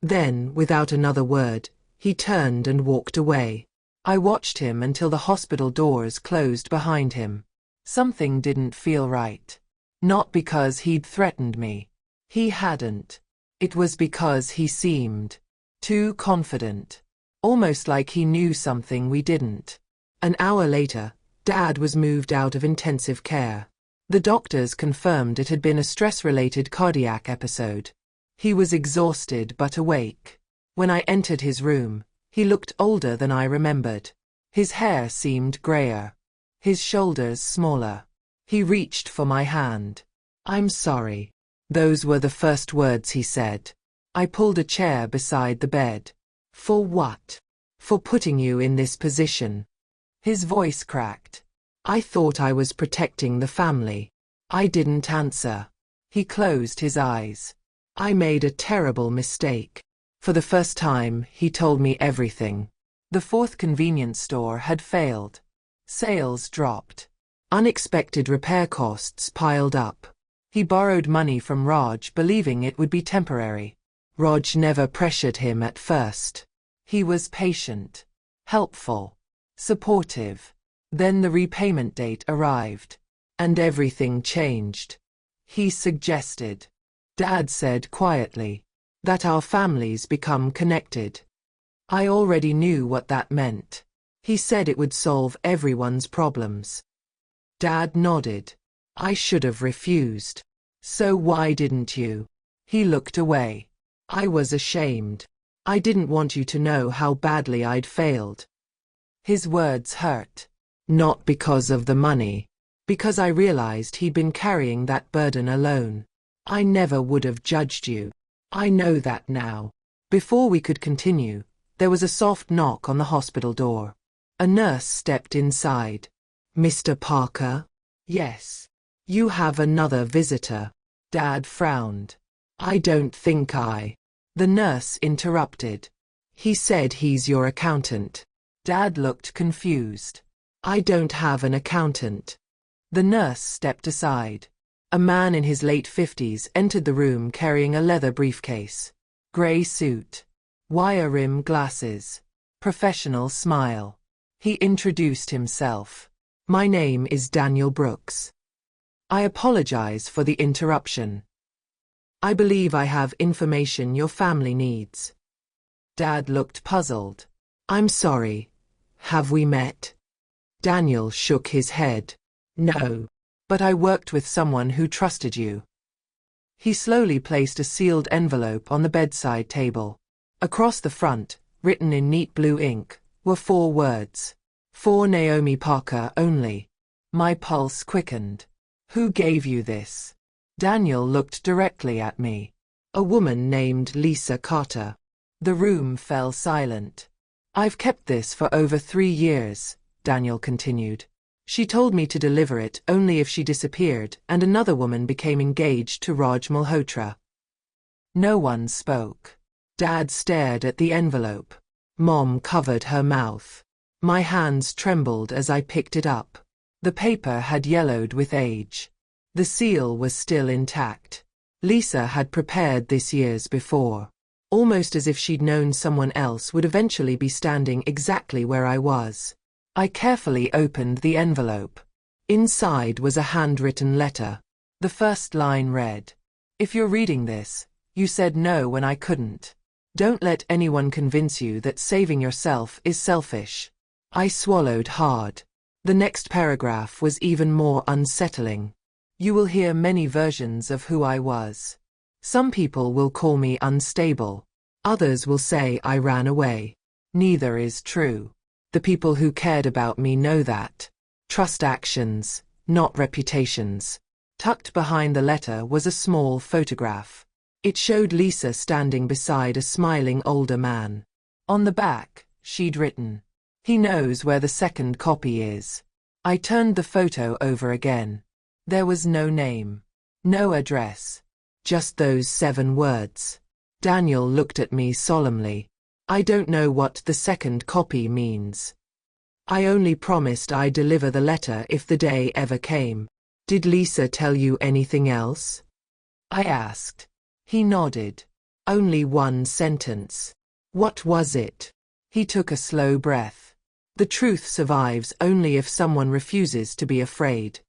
Then, without another word, he turned and walked away. I watched him until the hospital doors closed behind him. Something didn't feel right. Not because he'd threatened me. He hadn't. It was because he seemed too confident. Almost like he knew something we didn't. An hour later, Dad was moved out of intensive care. The doctors confirmed it had been a stress-related cardiac episode. He was exhausted but awake. When I entered his room, he looked older than I remembered. His hair seemed grayer. His shoulders smaller. He reached for my hand. "I'm sorry." Those were the first words he said. I pulled a chair beside the bed. "For what?" "For putting you in this position." His voice cracked. I thought I was protecting the family. I didn't answer. He closed his eyes. I made a terrible mistake. For the first time, he told me everything. The fourth convenience store had failed. Sales dropped. Unexpected repair costs piled up. He borrowed money from Raj, believing it would be temporary. Raj never pressured him at first. He was patient, helpful, supportive. Then the repayment date arrived, and everything changed. He suggested, Dad said quietly, that our families become connected. I already knew what that meant. He said it would solve everyone's problems. Dad nodded. I should have refused. "So why didn't you?" He looked away. I was ashamed. I didn't want you to know how badly I'd failed. His words hurt. Not because of the money. Because I realized he'd been carrying that burden alone. I never would have judged you. I know that now. Before we could continue, there was a soft knock on the hospital door. A nurse stepped inside. "Mr. Parker?" "Yes." "You have another visitor." Dad frowned. "I don't think I." The nurse interrupted. "He said he's your accountant." Dad looked confused. "I don't have an accountant." The nurse stepped aside. A man in his late 50s entered the room carrying a leather briefcase. Gray suit. Wire-rim glasses. Professional smile. He introduced himself. "My name is Daniel Brooks. I apologize for the interruption. I believe I have information your family needs." Dad looked puzzled. "I'm sorry. Have we met?" Daniel shook his head. "No. But I worked with someone who trusted you." He slowly placed a sealed envelope on the bedside table. Across the front, written in neat blue ink, were 4 words. "For Naomi Parker only." My pulse quickened. "Who gave you this?" Daniel looked directly at me. "A woman named Lisa Carter." The room fell silent. "I've kept this for over 3 years," Daniel continued. "She told me to deliver it only if she disappeared and another woman became engaged to Raj Malhotra." No one spoke. Dad stared at the envelope. Mom covered her mouth. My hands trembled as I picked it up. The paper had yellowed with age. The seal was still intact. Lisa had prepared this years before. Almost as if she'd known someone else would eventually be standing exactly where I was. I carefully opened the envelope. Inside was a handwritten letter. The first line read, "If you're reading this, you said no when I couldn't. Don't let anyone convince you that saving yourself is selfish." I swallowed hard. The next paragraph was even more unsettling. "You will hear many versions of who I was. Some people will call me unstable. Others will say I ran away. Neither is true. The people who cared about me know that. Trust actions, not reputations." Tucked behind the letter was a small photograph. It showed Lisa standing beside a smiling older man. On the back, she'd written, "He knows where the second copy is." I turned the photo over again. There was no name, no address, just those 7 words. Daniel looked at me solemnly. "I don't know what the second copy means. I only promised I'd deliver the letter if the day ever came." "Did Lisa tell you anything else?" I asked. He nodded. "Only 1 sentence." "What was it?" He took a slow breath. "The truth survives only if someone refuses to be afraid."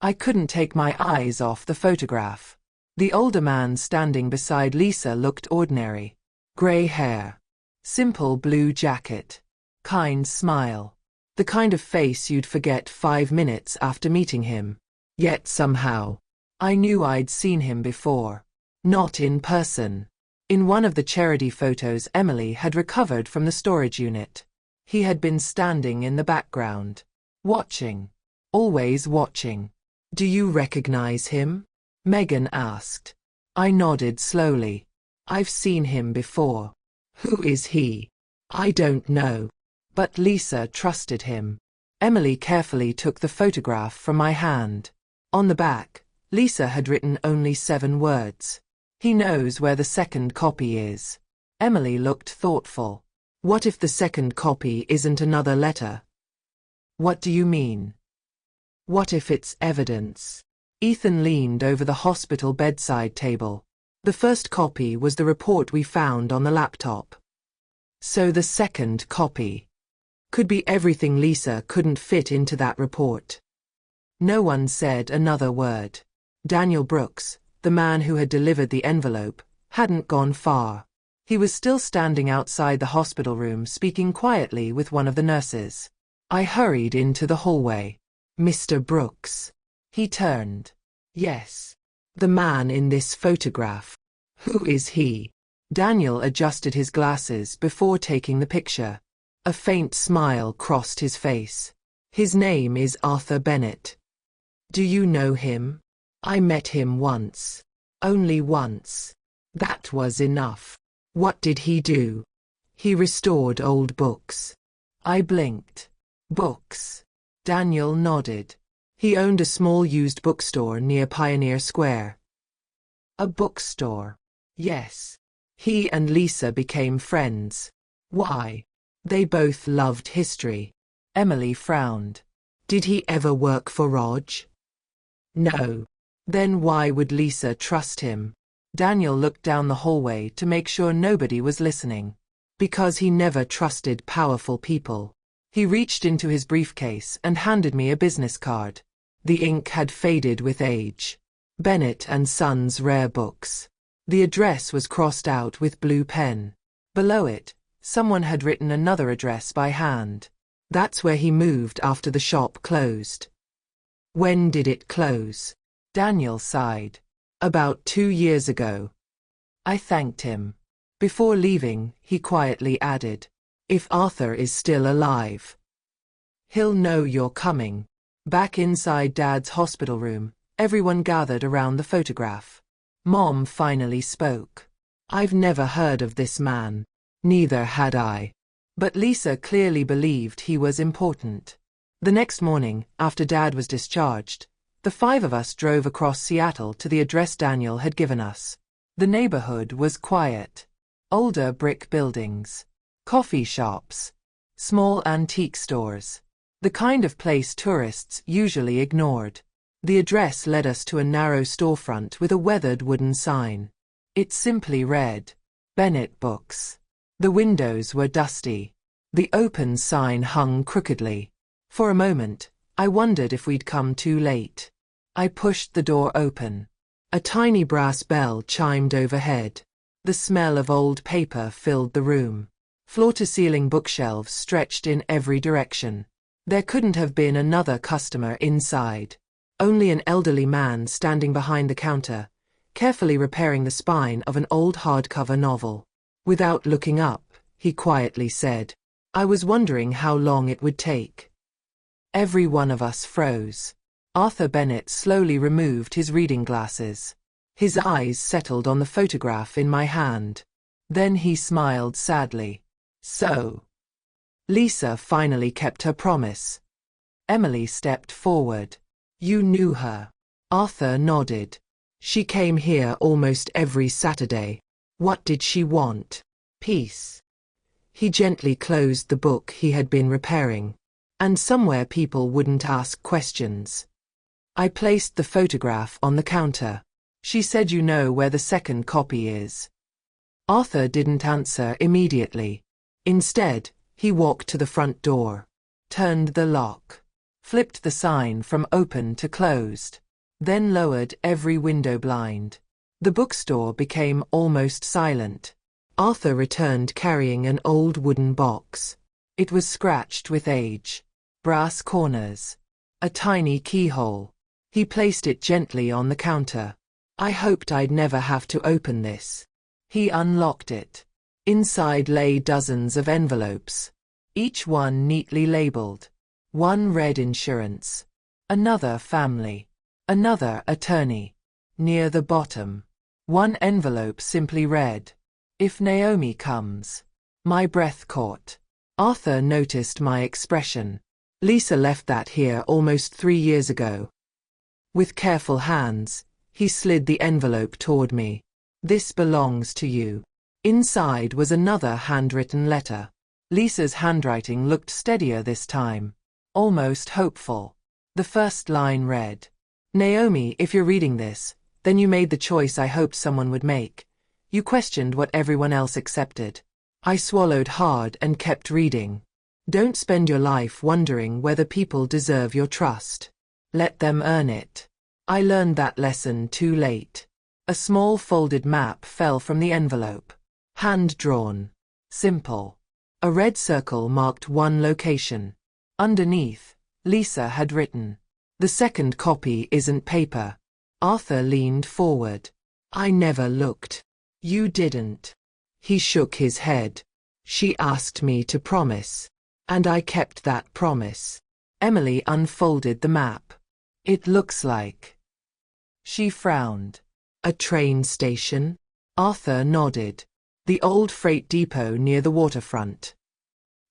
I couldn't take my eyes off the photograph. The older man standing beside Lisa looked ordinary. Gray hair. Simple blue jacket. Kind smile. The kind of face you'd forget 5 minutes after meeting him. Yet somehow, I knew I'd seen him before. Not in person. In one of the charity photos Emily had recovered from the storage unit. He had been standing in the background. Watching. Always watching. Do you recognize him? Megan asked. I nodded slowly. I've seen him before. Who is he? I don't know. But Lisa trusted him. Emily carefully took the photograph from my hand. On the back, Lisa had written only 7 words. He knows where the second copy is. Emily looked thoughtful. What if the second copy isn't another letter? What do you mean? What if it's evidence? Ethan leaned over the hospital bedside table. The first copy was the report we found on the laptop. So the second copy could be everything Lisa couldn't fit into that report. No one said another word. Daniel Brooks, the man who had delivered the envelope, hadn't gone far. He was still standing outside the hospital room speaking quietly with one of the nurses. I hurried into the hallway. Mr. Brooks. He turned. Yes. The man in this photograph. Who is he? Daniel adjusted his glasses before taking the picture. A faint smile crossed his face. His name is Arthur Bennett. Do you know him? I met him once. Only once. That was enough. What did he do? He restored old books. I blinked. Books. Daniel nodded. He owned a small used bookstore near Pioneer Square. A bookstore. Yes. He and Lisa became friends. Why? They both loved history. Emily frowned. Did he ever work for Rog? No. Then why would Lisa trust him? Daniel looked down the hallway to make sure nobody was listening. Because he never trusted powerful people. He reached into his briefcase and handed me a business card. The ink had faded with age. Bennett and Sons Rare Books. The address was crossed out with blue pen. Below it, someone had written another address by hand. That's where he moved after the shop closed. When did it close? Daniel sighed. About 2 years ago. I thanked him. Before leaving, he quietly added, if Arthur is still alive, he'll know you're coming. Back inside Dad's hospital room, everyone gathered around the photograph. Mom finally spoke. I've never heard of this man. Neither had I. But Lisa clearly believed he was important. The next morning, after Dad was discharged, the 5 of us drove across Seattle to the address Daniel had given us. The neighborhood was quiet. Older brick buildings. Coffee shops. Small antique stores. The kind of place tourists usually ignored. The address led us to a narrow storefront with a weathered wooden sign. It simply read, Bennett Books. The windows were dusty. The open sign hung crookedly. For a moment, I wondered if we'd come too late. I pushed the door open. A tiny brass bell chimed overhead. The smell of old paper filled the room. Floor-to-ceiling bookshelves stretched in every direction. There couldn't have been another customer inside. Only an elderly man standing behind the counter, carefully repairing the spine of an old hardcover novel. Without looking up, he quietly said, I was wondering how long it would take. Every one of us froze. Arthur Bennett slowly removed his reading glasses. His eyes settled on the photograph in my hand. Then he smiled sadly. So, Lisa finally kept her promise. Emily stepped forward. You knew her. Arthur nodded. She came here almost every Saturday. What did she want? Peace. He gently closed the book he had been repairing. And somewhere people wouldn't ask questions. I placed the photograph on the counter. She said you know where the second copy is. Arthur didn't answer immediately. Instead, he walked to the front door, turned the lock, flipped the sign from open to closed, then lowered every window blind. The bookstore became almost silent. Arthur returned carrying an old wooden box. It was scratched with age. Brass corners. A tiny keyhole. He placed it gently on the counter. I hoped I'd never have to open this. He unlocked it. Inside lay dozens of envelopes, each one neatly labeled. One read insurance, another family, Another attorney. Near the bottom. One envelope simply read, "If Naomi comes." My breath caught. Arthur noticed my expression. "Lisa left that here almost 3 years ago." With careful hands, he slid the envelope toward me. "This belongs to you." Inside was another handwritten letter. Lisa's handwriting looked steadier this time. Almost hopeful. The first line read, "Naomi, if you're reading this, then you made the choice I hoped someone would make. You questioned what everyone else accepted." I swallowed hard and kept reading. "Don't spend your life wondering whether people deserve your trust. Let them earn it." I learned that lesson too late. A small folded map fell from the envelope. Hand-drawn. Simple. A red circle marked one location. Underneath, Lisa had written, "The second copy isn't paper." Arthur leaned forward. "I never looked." "You didn't." He shook his head. "She asked me to promise. And I kept that promise." Emily unfolded the map. "It looks like." She frowned. "A train station?" Arthur nodded. "The old freight depot near the waterfront.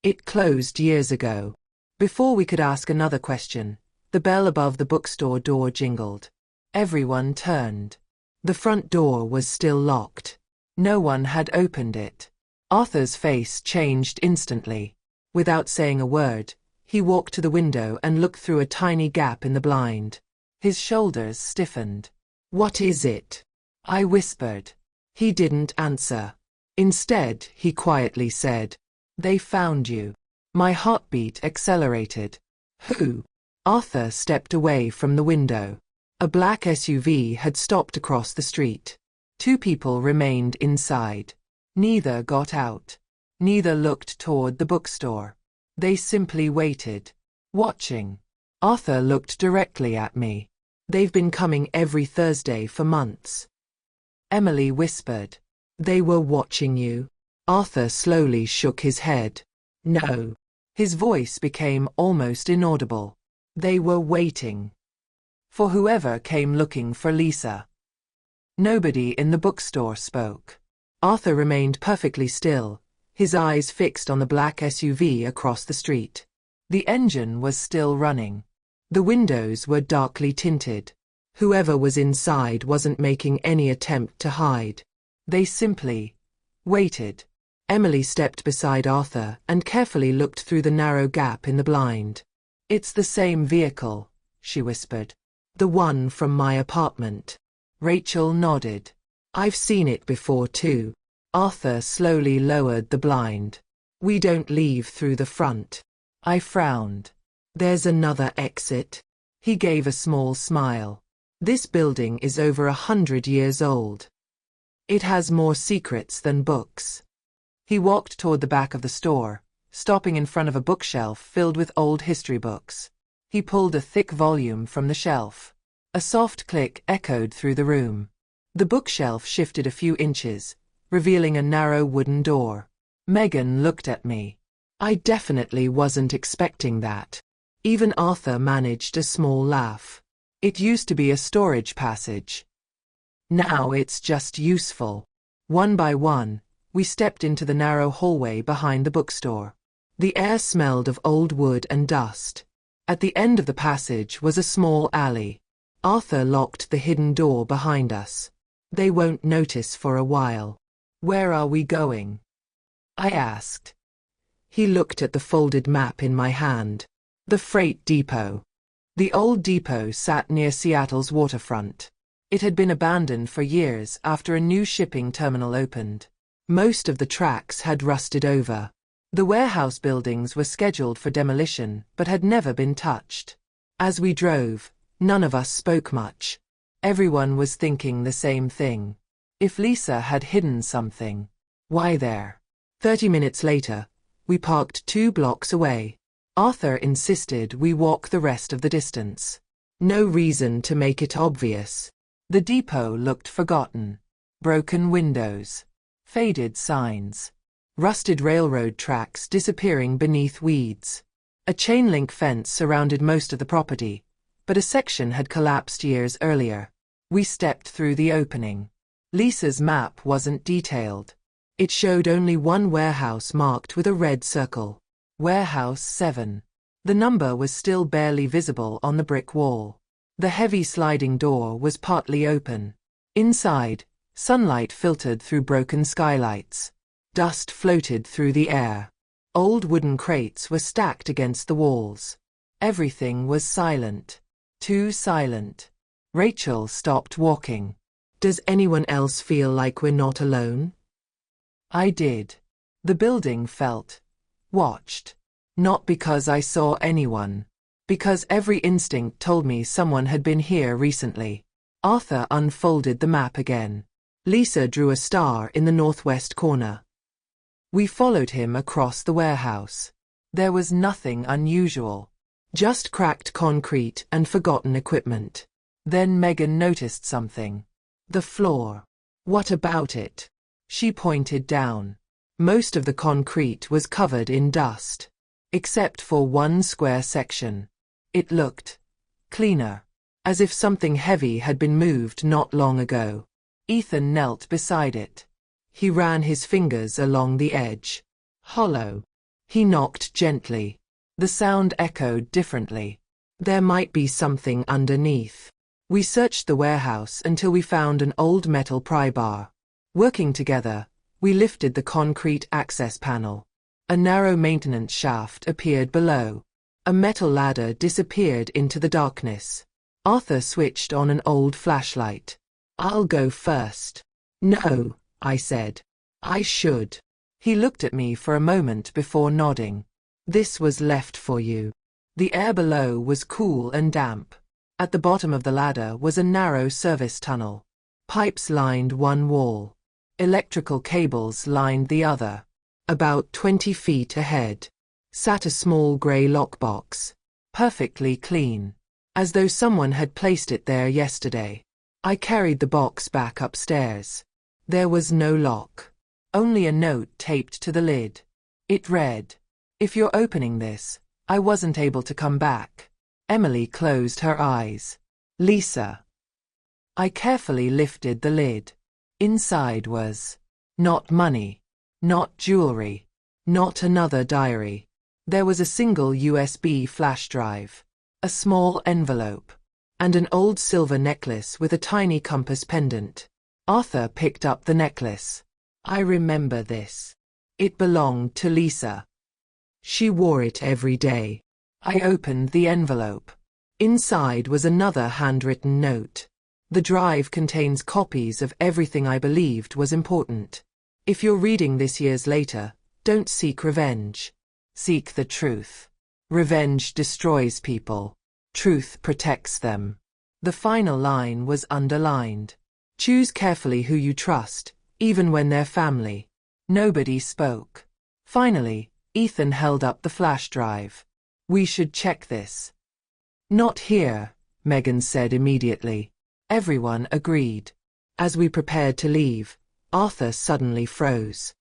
It closed years ago." Before we could ask another question, the bell above the bookstore door jingled. Everyone turned. The front door was still locked. No one had opened it. Arthur's face changed instantly. Without saying a word, he walked to the window and looked through a tiny gap in the blind. His shoulders stiffened. "What is it?" I whispered. He didn't answer. Instead, he quietly said, "They found you." My heartbeat accelerated. "Who?" Arthur stepped away from the window. A black SUV had stopped across the street. 2 people remained inside. Neither got out. Neither looked toward the bookstore. They simply waited. Watching. Arthur looked directly at me. "They've been coming every Thursday for months." Emily whispered. "They were watching you?" Arthur slowly shook his head. "No." His voice became almost inaudible. "They were waiting for whoever came looking for Lisa." Nobody in the bookstore spoke. Arthur remained perfectly still, his eyes fixed on the black SUV across the street. The engine was still running. The windows were darkly tinted. Whoever was inside wasn't making any attempt to hide. They simply waited. Emily stepped beside Arthur and carefully looked through the narrow gap in the blind. "It's the same vehicle," she whispered. "The one from my apartment." Rachel nodded. "I've seen it before too." Arthur slowly lowered the blind. "We don't leave through the front." I frowned. "There's another exit." He gave a small smile. "This building is over 100 years old. It has more secrets than books." He walked toward the back of the store, stopping in front of a bookshelf filled with old history books. He pulled a thick volume from the shelf. A soft click echoed through the room. The bookshelf shifted a few inches, revealing a narrow wooden door. Megan looked at me. I definitely wasn't expecting that. Even Arthur managed a small laugh. "It used to be a storage passage. Now it's just useful." One by one, we stepped into the narrow hallway behind the bookstore. The air smelled of old wood and dust. At the end of the passage was a small alley. Arthur locked the hidden door behind us. "They won't notice for a while." "Where are we going?" I asked. He looked at the folded map in my hand. "The freight depot." The old depot sat near Seattle's waterfront. It had been abandoned for years after a new shipping terminal opened. Most of the tracks had rusted over. The warehouse buildings were scheduled for demolition but had never been touched. As we drove, none of us spoke much. Everyone was thinking the same thing. If Lisa had hidden something, why there? 30 minutes later, we parked 2 blocks away. Arthur insisted we walk the rest of the distance. No reason to make it obvious. The depot looked forgotten. Broken windows. Faded signs. Rusted railroad tracks disappearing beneath weeds. A chain-link fence surrounded most of the property, but a section had collapsed years earlier. We stepped through the opening. Lisa's map wasn't detailed. It showed only one warehouse marked with a red circle. Warehouse 7. The number was still barely visible on the brick wall. The heavy sliding door was partly open. Inside, sunlight filtered through broken skylights. Dust floated through the air. Old wooden crates were stacked against the walls. Everything was silent. Too silent. Rachel stopped walking. Does anyone else feel like we're not alone? I did. The building felt watched. Not because I saw anyone. Because every instinct told me someone had been here recently. Arthur unfolded the map again. Lisa drew a star in the northwest corner. We followed him across the warehouse. There was nothing unusual. Just cracked concrete and forgotten equipment. Then Megan noticed something. The floor. What about it? She pointed down. Most of the concrete was covered in dust. Except for one square section. It looked cleaner. As if something heavy had been moved not long ago. Ethan knelt beside it. He ran his fingers along the edge. Hollow. He knocked gently. The sound echoed differently. There might be something underneath. We searched the warehouse until we found an old metal pry bar. Working together, we lifted the concrete access panel. A narrow maintenance shaft appeared below. A metal ladder disappeared into the darkness. Arthur switched on an old flashlight. I'll go first. No, I said. I should. He looked at me for a moment before nodding. This was left for you. The air below was cool and damp. At the bottom of the ladder was a narrow service tunnel. Pipes lined one wall. Electrical cables lined the other. About 20 feet ahead sat a small grey lockbox. Perfectly clean. As though someone had placed it there yesterday. I carried the box back upstairs. There was no lock. Only a note taped to the lid. It read, "If you're opening this, I wasn't able to come back." Emily closed her eyes. Lisa. I carefully lifted the lid. Inside was not money, not jewelry, not another diary. There was a single USB flash drive, a small envelope, and an old silver necklace with a tiny compass pendant. Arthur picked up the necklace. I remember this. It belonged to Lisa. She wore it every day. I opened the envelope. Inside was another handwritten note. The drive contains copies of everything I believed was important. If you're reading this years later, don't seek revenge. Seek the truth. Revenge destroys people. Truth protects them. The final line was underlined. Choose carefully who you trust, even when they're family. Nobody spoke. Finally, Ethan held up the flash drive. We should check this. Not here, Megan said immediately. Everyone agreed. As we prepared to leave, Arthur suddenly froze.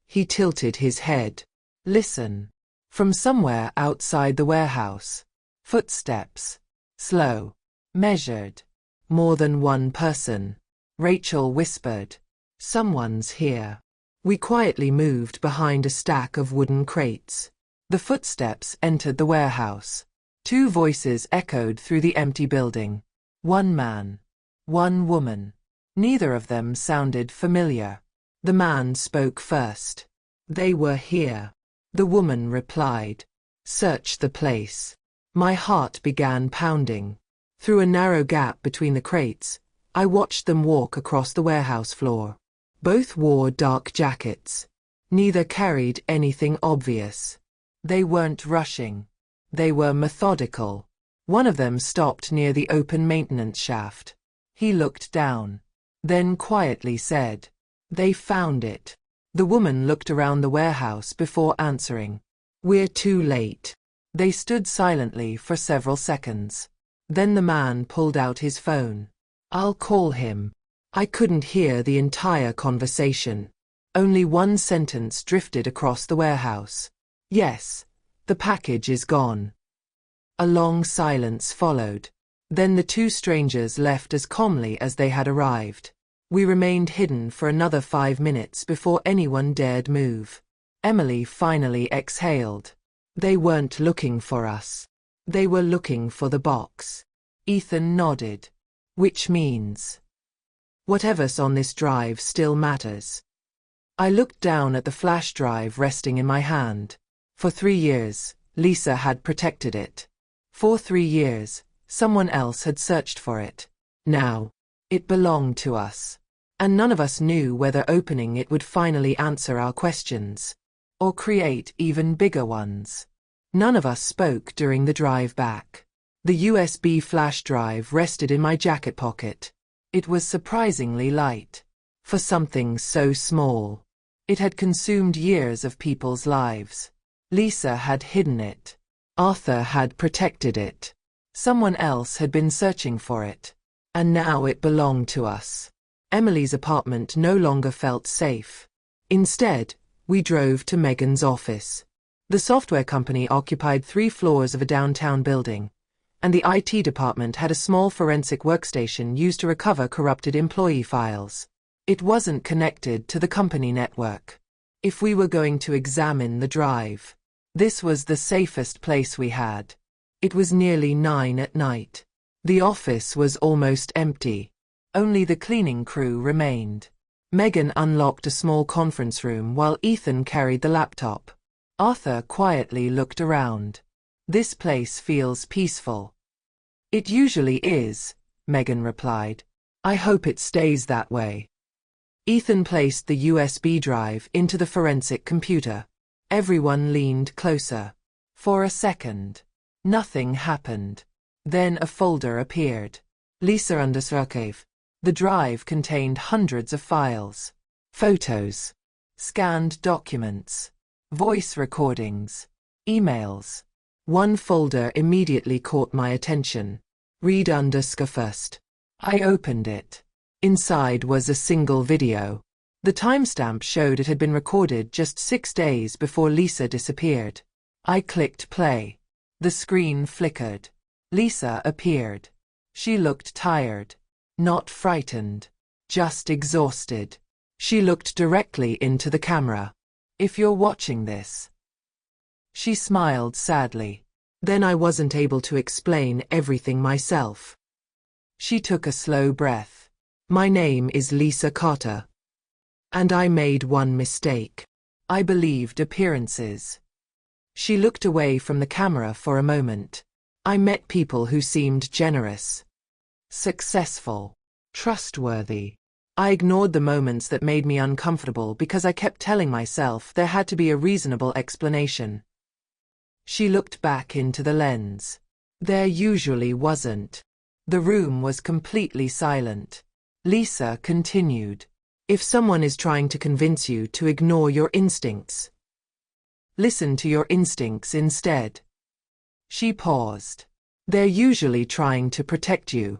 He tilted his head. Listen. From somewhere outside the warehouse. Footsteps. Slow. Measured. More than one person. Rachel whispered. Someone's here. We quietly moved behind a stack of wooden crates. The footsteps entered the warehouse. Two voices echoed through the empty building. One man. One woman. Neither of them sounded familiar. The man spoke first. They were here. The woman replied. Search the place. My heart began pounding. Through a narrow gap between the crates, I watched them walk across the warehouse floor. Both wore dark jackets. Neither carried anything obvious. They weren't rushing. They were methodical. One of them stopped near the open maintenance shaft. He looked down. Then quietly said, "They found it." The woman looked around the warehouse before answering. "We're too late." They stood silently for several seconds. Then the man pulled out his phone. "I'll call him." I couldn't hear the entire conversation. Only one sentence drifted across the warehouse. "Yes, the package is gone." A long silence followed. Then the two strangers left as calmly as they had arrived. We remained hidden for another 5 minutes before anyone dared move. Emily finally exhaled. They weren't looking for us. They were looking for the box. Ethan nodded. Which means whatever's on this drive still matters. I looked down at the flash drive resting in my hand. For 3 years, Lisa had protected it. For 3 years, someone else had searched for it. Now, it belonged to us. And none of us knew whether opening it would finally answer our questions, or create even bigger ones. None of us spoke during the drive back. The USB flash drive rested in my jacket pocket. It was surprisingly light. For something so small. It had consumed years of people's lives. Lisa had hidden it. Arthur had protected it. Someone else had been searching for it. And now it belonged to us. Emily's apartment no longer felt safe. Instead, we drove to Megan's office. The software company occupied 3 floors of a downtown building, and the IT department had a small forensic workstation used to recover corrupted employee files. It wasn't connected to the company network. If we were going to examine the drive, this was the safest place we had. It was nearly 9 at night. The office was almost empty. Only the cleaning crew remained. Megan unlocked a small conference room while Ethan carried the laptop. Arthur quietly looked around. This place feels peaceful. It usually is, Megan replied. I hope it stays that way. Ethan placed the USB drive into the forensic computer. Everyone leaned closer. For a second, nothing happened. Then a folder appeared. Lisa Undersarcave. The drive contained hundreds of files. Photos. Scanned documents. Voice recordings. Emails. One folder immediately caught my attention. Read first. I opened it. Inside was a single video. The timestamp showed it had been recorded just 6 days before Lisa disappeared. I clicked play. The screen flickered. Lisa appeared. She looked tired. Not frightened. Just exhausted. She looked directly into the camera. If you're watching this. She smiled sadly. Then I wasn't able to explain everything myself. She took a slow breath. My name is Lisa Carter. And I made one mistake. I believed appearances. She looked away from the camera for a moment. I met people who seemed generous, successful, trustworthy. I ignored the moments that made me uncomfortable because I kept telling myself there had to be a reasonable explanation. She looked back into the lens. There usually wasn't. The room was completely silent. Lisa continued. If someone is trying to convince you to ignore your instincts, listen to your instincts instead. She paused. They're usually trying to protect you.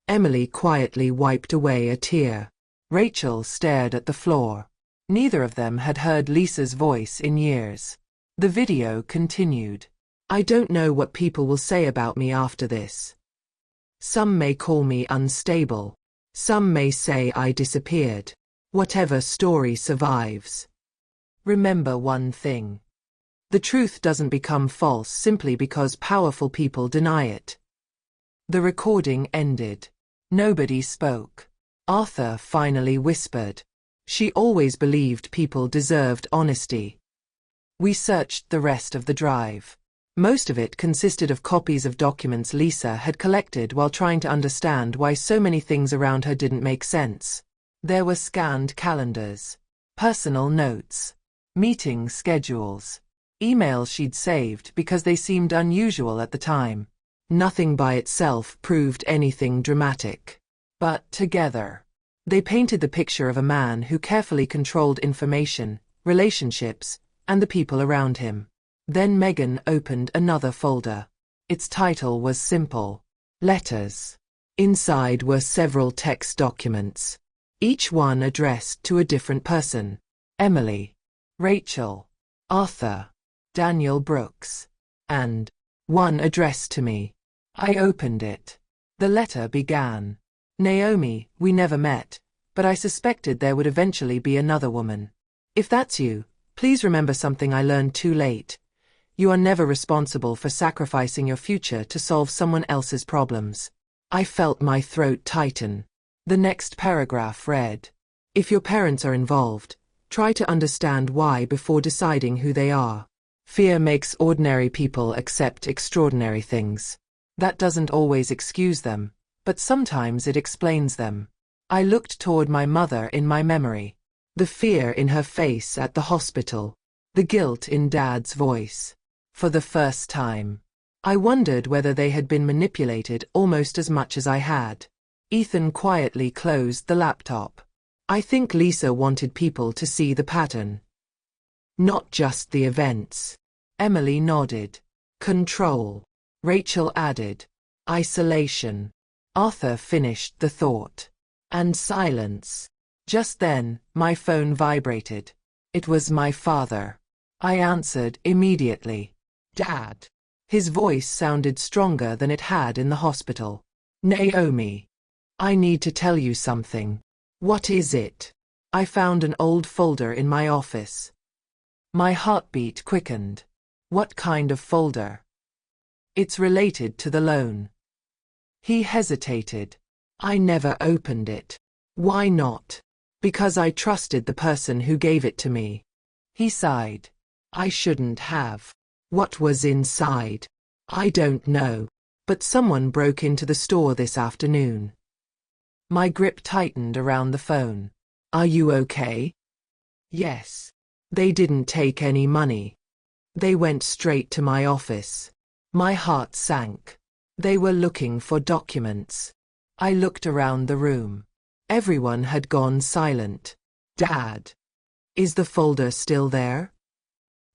Emily quietly wiped away a tear. Rachel stared at the floor. Neither of them had heard Lisa's voice in years. The video continued. I don't know what people will say about me after this. Some may call me unstable. Some may say I disappeared. Whatever story survives. Remember one thing. The truth doesn't become false simply because powerful people deny it. The recording ended. Nobody spoke. Arthur finally whispered. She always believed people deserved honesty. We searched the rest of the drive. Most of it consisted of copies of documents Lisa had collected while trying to understand why so many things around her didn't make sense. There were scanned calendars, personal notes, meeting schedules, emails she'd saved because they seemed unusual at the time. Nothing by itself proved anything dramatic. But together, they painted the picture of a man who carefully controlled information, relationships, and the people around him. Then Megan opened another folder. Its title was simple. Letters. Inside were several text documents, each one addressed to a different person. Emily, Rachel, Arthur, Daniel Brooks, and one addressed to me. I opened it. The letter began. Naomi, we never met, but I suspected there would eventually be another woman. If that's you, please remember something I learned too late. You are never responsible for sacrificing your future to solve someone else's problems. I felt my throat tighten. The next paragraph read, if your parents are involved, try to understand why before deciding who they are. Fear makes ordinary people accept extraordinary things. That doesn't always excuse them, but sometimes it explains them. I looked toward my mother in my memory. The fear in her face at the hospital. The guilt in Dad's voice. For the first time, I wondered whether they had been manipulated almost as much as I had. Ethan quietly closed the laptop. I think Lisa wanted people to see the pattern. Not just the events. Emily nodded. Control. Rachel added. Isolation. Arthur finished the thought. And silence. Just then, my phone vibrated. It was my father. I answered immediately. Dad. His voice sounded stronger than it had in the hospital. Naomi. I need to tell you something. What is it? I found an old folder in my office. My heartbeat quickened. What kind of folder? It's related to the loan. He hesitated. I never opened it. Why not? Because I trusted the person who gave it to me. He sighed. I shouldn't have. What was inside? I don't know. But someone broke into the store this afternoon. My grip tightened around the phone. Are you okay? Yes. They didn't take any money. They went straight to my office. My heart sank. They were looking for documents. I looked around the room. Everyone had gone silent. Dad. Is the folder still there?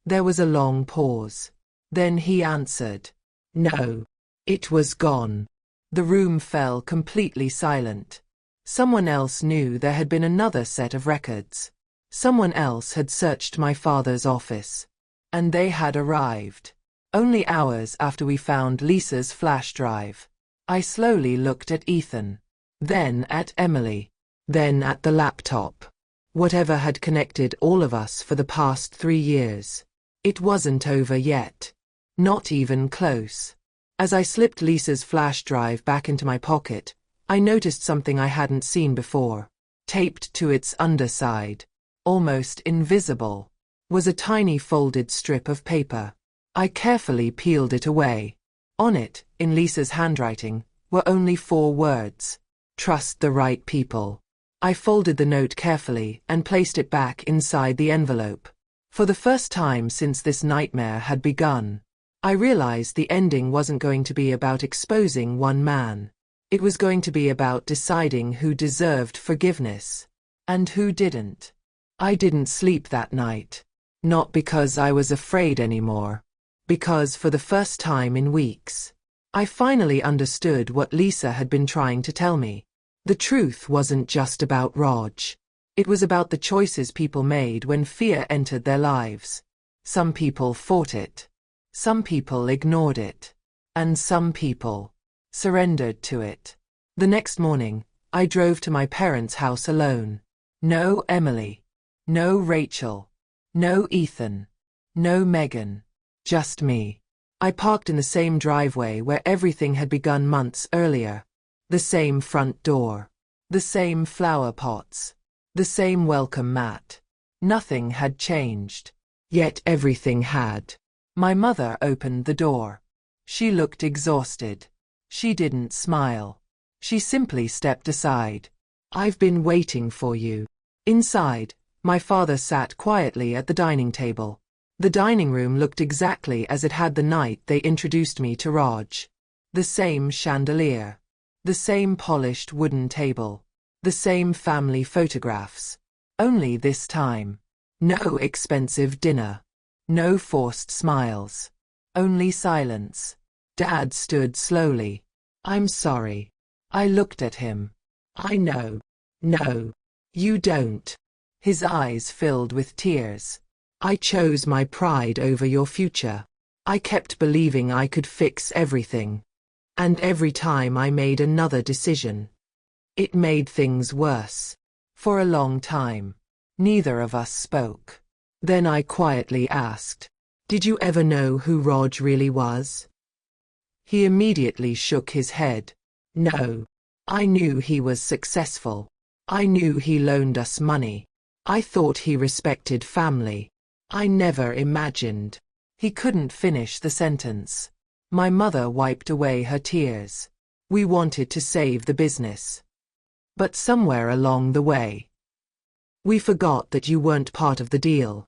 There was a long pause. Then he answered. No. It was gone. The room fell completely silent. Someone else knew there had been another set of records. Someone else had searched my father's office. And they had arrived. Only hours after we found Lisa's flash drive. I slowly looked at Ethan. Then at Emily. Then at the laptop. Whatever had connected all of us for the past 3 years. It wasn't over yet. Not even close. As I slipped Lisa's flash drive back into my pocket, I noticed something I hadn't seen before. Taped to its underside, almost invisible, was a tiny folded strip of paper. I carefully peeled it away. On it, in Lisa's handwriting, were only 4 words. Trust the right people. I folded the note carefully and placed it back inside the envelope. For the first time since this nightmare had begun, I realized the ending wasn't going to be about exposing one man. It was going to be about deciding who deserved forgiveness and who didn't. I didn't sleep that night. Not because I was afraid anymore. Because for the first time in weeks, I finally understood what Lisa had been trying to tell me. The truth wasn't just about Raj. It was about the choices people made when fear entered their lives. Some people fought it. Some people ignored it. And some people surrendered to it. The next morning, I drove to my parents' house alone. No Emily. No Rachel. No Ethan. No Megan. Just me. I parked in the same driveway where everything had begun months earlier. The same front door. The same flower pots. The same welcome mat. Nothing had changed. Yet everything had. My mother opened the door. She looked exhausted. She didn't smile. She simply stepped aside. I've been waiting for you. Inside, my father sat quietly at the dining table. The dining room looked exactly as it had the night they introduced me to Raj. The same chandelier. The same polished wooden table. The same family photographs. Only this time. No expensive dinner. No forced smiles. Only silence. Dad stood slowly. I'm sorry. I looked at him. I know. No. You don't. His eyes filled with tears. I chose my pride over your future. I kept believing I could fix everything. And every time I made another decision, it made things worse. For a long time, neither of us spoke. Then I quietly asked, "Did you ever know who Rog really was?" He immediately shook his head. "No. I knew he was successful. I knew he loaned us money. I thought he respected family. I never imagined." He couldn't finish the sentence. My mother wiped away her tears. "We wanted to save the business. But somewhere along the way, we forgot that you weren't part of the deal."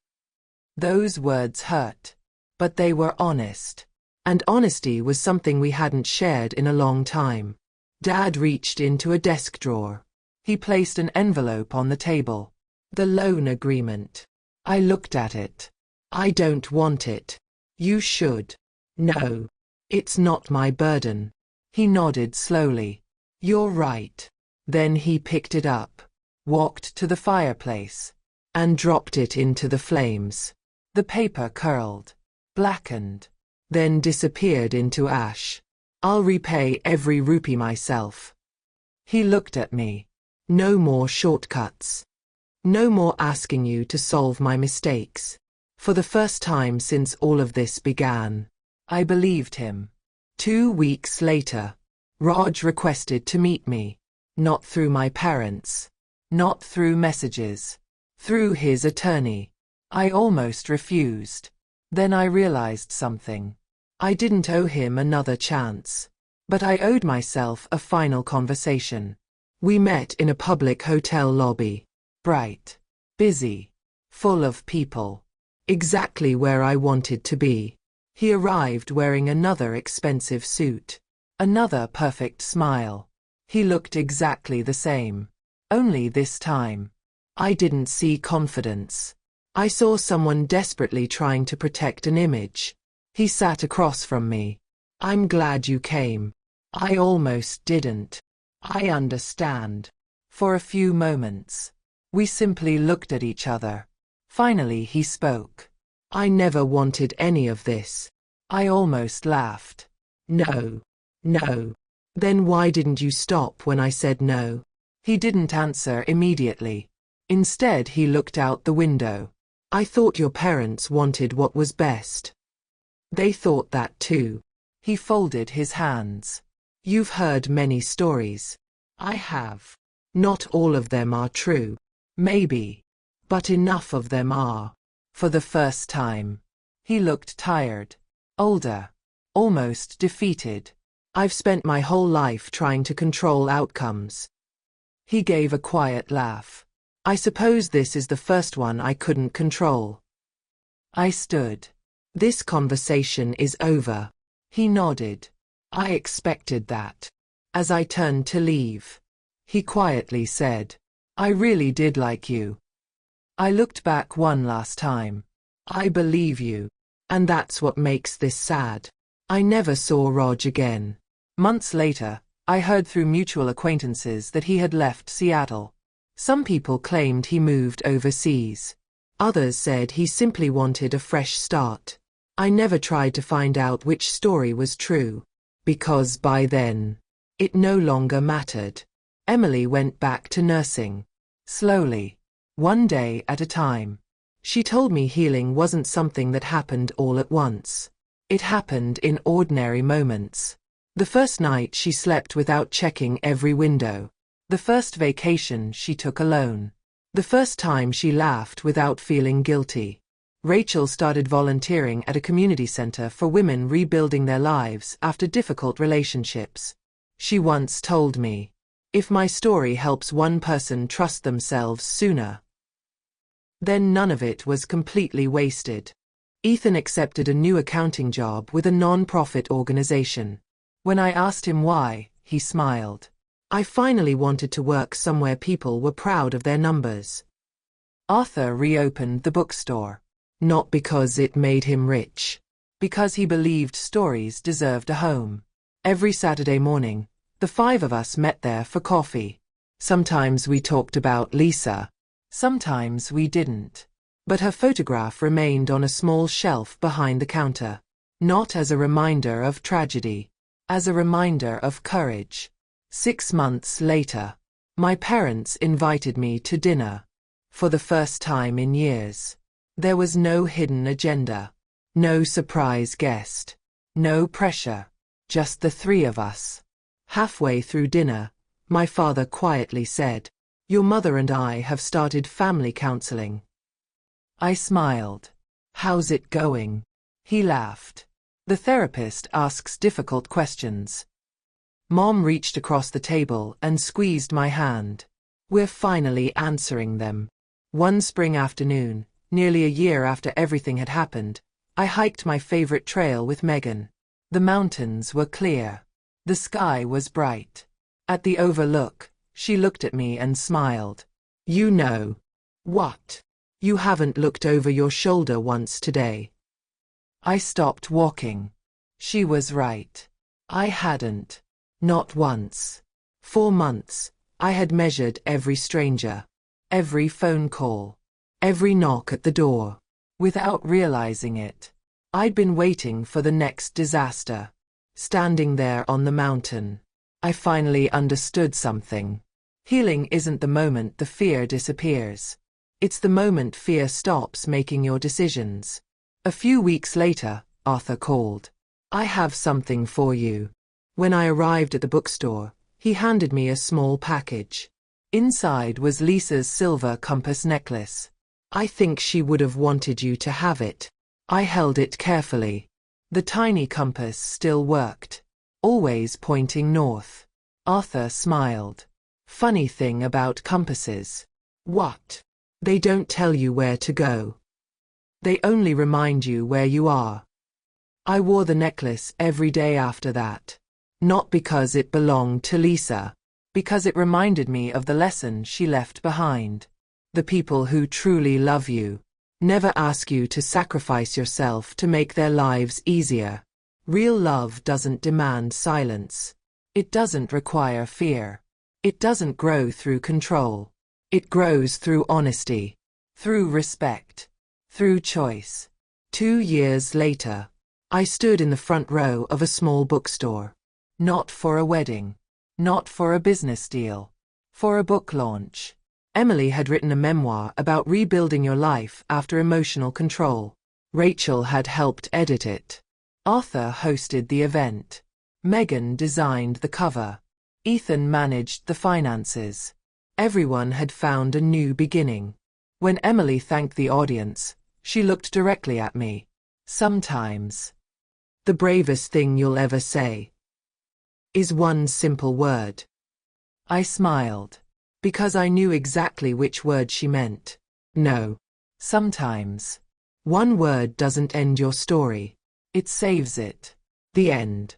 Those words hurt. But they were honest. And honesty was something we hadn't shared in a long time. Dad reached into a desk drawer. He placed an envelope on the table. "The loan agreement." I looked at it. "I don't want it." "You should." "No. It's not my burden." He nodded slowly. "You're right." Then he picked it up, walked to the fireplace, and dropped it into the flames. The paper curled, blackened, then disappeared into ash. "I'll repay every rupee myself." He looked at me. "No more shortcuts. No more asking you to solve my mistakes." For the first time since all of this began, I believed him. 2 weeks later, Raj requested to meet me. Not through my parents. Not through messages. Through his attorney. I almost refused. Then I realized something. I didn't owe him another chance. But I owed myself a final conversation. We met in a public hotel lobby. Bright. Busy. Full of people. Exactly where I wanted to be. He arrived wearing another expensive suit. Another perfect smile. He looked exactly the same. Only this time, I didn't see confidence. I saw someone desperately trying to protect an image. He sat across from me. "I'm glad you came." I almost didn't. "I understand." For a few moments, we simply looked at each other. Finally he spoke. "I never wanted any of this." I almost laughed. "No. No. Then why didn't you stop when I said no?" He didn't answer immediately. Instead he looked out the window. "I thought your parents wanted what was best." "They thought that too." He folded his hands. "You've heard many stories." "I have. Not all of them are true. Maybe. But enough of them are." For the first time, he looked tired. Older. Almost defeated. "I've spent my whole life trying to control outcomes." He gave a quiet laugh. "I suppose this is the first one I couldn't control." I stood. "This conversation is over." He nodded. "I expected that." As I turned to leave, he quietly said, "I really did like you." I looked back one last time. I believe you. And that's what makes this sad. I never saw Rog again. Months later, I heard through mutual acquaintances that he had left Seattle. Some people claimed he moved overseas. Others said he simply wanted a fresh start. I never tried to find out which story was true. Because by then, it no longer mattered. Emily went back to nursing. Slowly. One day at a time. She told me healing wasn't something that happened all at once. It happened in ordinary moments. The first night she slept without checking every window. The first vacation she took alone. The first time she laughed without feeling guilty. Rachel started volunteering at a community center for women rebuilding their lives after difficult relationships. She once told me, "If my story helps one person trust themselves sooner, then none of it was completely wasted." Ethan accepted a new accounting job with a non-profit organization. When I asked him why, he smiled. "I finally wanted to work somewhere people were proud of their numbers." Arthur reopened the bookstore. Not because it made him rich. Because he believed stories deserved a home. Every Saturday morning, the 5 of us met there for coffee. Sometimes we talked about Lisa. Sometimes we didn't. But her photograph remained on a small shelf behind the counter. Not as a reminder of tragedy. as a reminder of courage. 6 months later, my parents invited me to dinner. For the first time in years. There was no hidden agenda. No surprise guest. No pressure. Just the three of us. Halfway through dinner, my father quietly said, "Your mother and I have started family counseling." I smiled. "How's it going?" He laughed. "The therapist asks difficult questions." Mom reached across the table and squeezed my hand. "We're finally answering them." One spring afternoon, nearly a year after everything had happened, I hiked my favorite trail with Megan. The mountains were clear. The sky was bright. At the overlook, she looked at me and smiled. "You know." "What?" "You haven't looked over your shoulder once today." I stopped walking. She was right. I hadn't. Not once. 4 months, I had measured every stranger, every phone call, every knock at the door. Without realizing it, I'd been waiting for the next disaster. Standing there on the mountain, I finally understood something. Healing isn't the moment the fear disappears. It's the moment fear stops making your decisions. A few weeks later, Arthur called. "I have something for you." When I arrived at the bookstore, he handed me a small package. Inside was Lisa's silver compass necklace. "I think she would have wanted you to have it." I held it carefully. The tiny compass still worked, always pointing north. Arthur smiled. "Funny thing about compasses." "What?" "They don't tell you where to go. They only remind you where you are." I wore the necklace every day after that. Not because it belonged to Lisa, because it reminded me of the lesson she left behind. The people who truly love you never ask you to sacrifice yourself to make their lives easier. Real love doesn't demand silence. It doesn't require fear. It doesn't grow through control. It grows through honesty, through respect, through choice. 2 years later, I stood in the front row of a small bookstore. Not for a wedding. Not for a business deal. For a book launch. Emily had written a memoir about rebuilding your life after emotional control. Rachel had helped edit it. Arthur hosted the event. Megan designed the cover. Ethan managed the finances. Everyone had found a new beginning. When Emily thanked the audience, she looked directly at me. "Sometimes, the bravest thing you'll ever say is one simple word." I smiled, because I knew exactly which word she meant. No. Sometimes, one word doesn't end your story. It saves it. The end.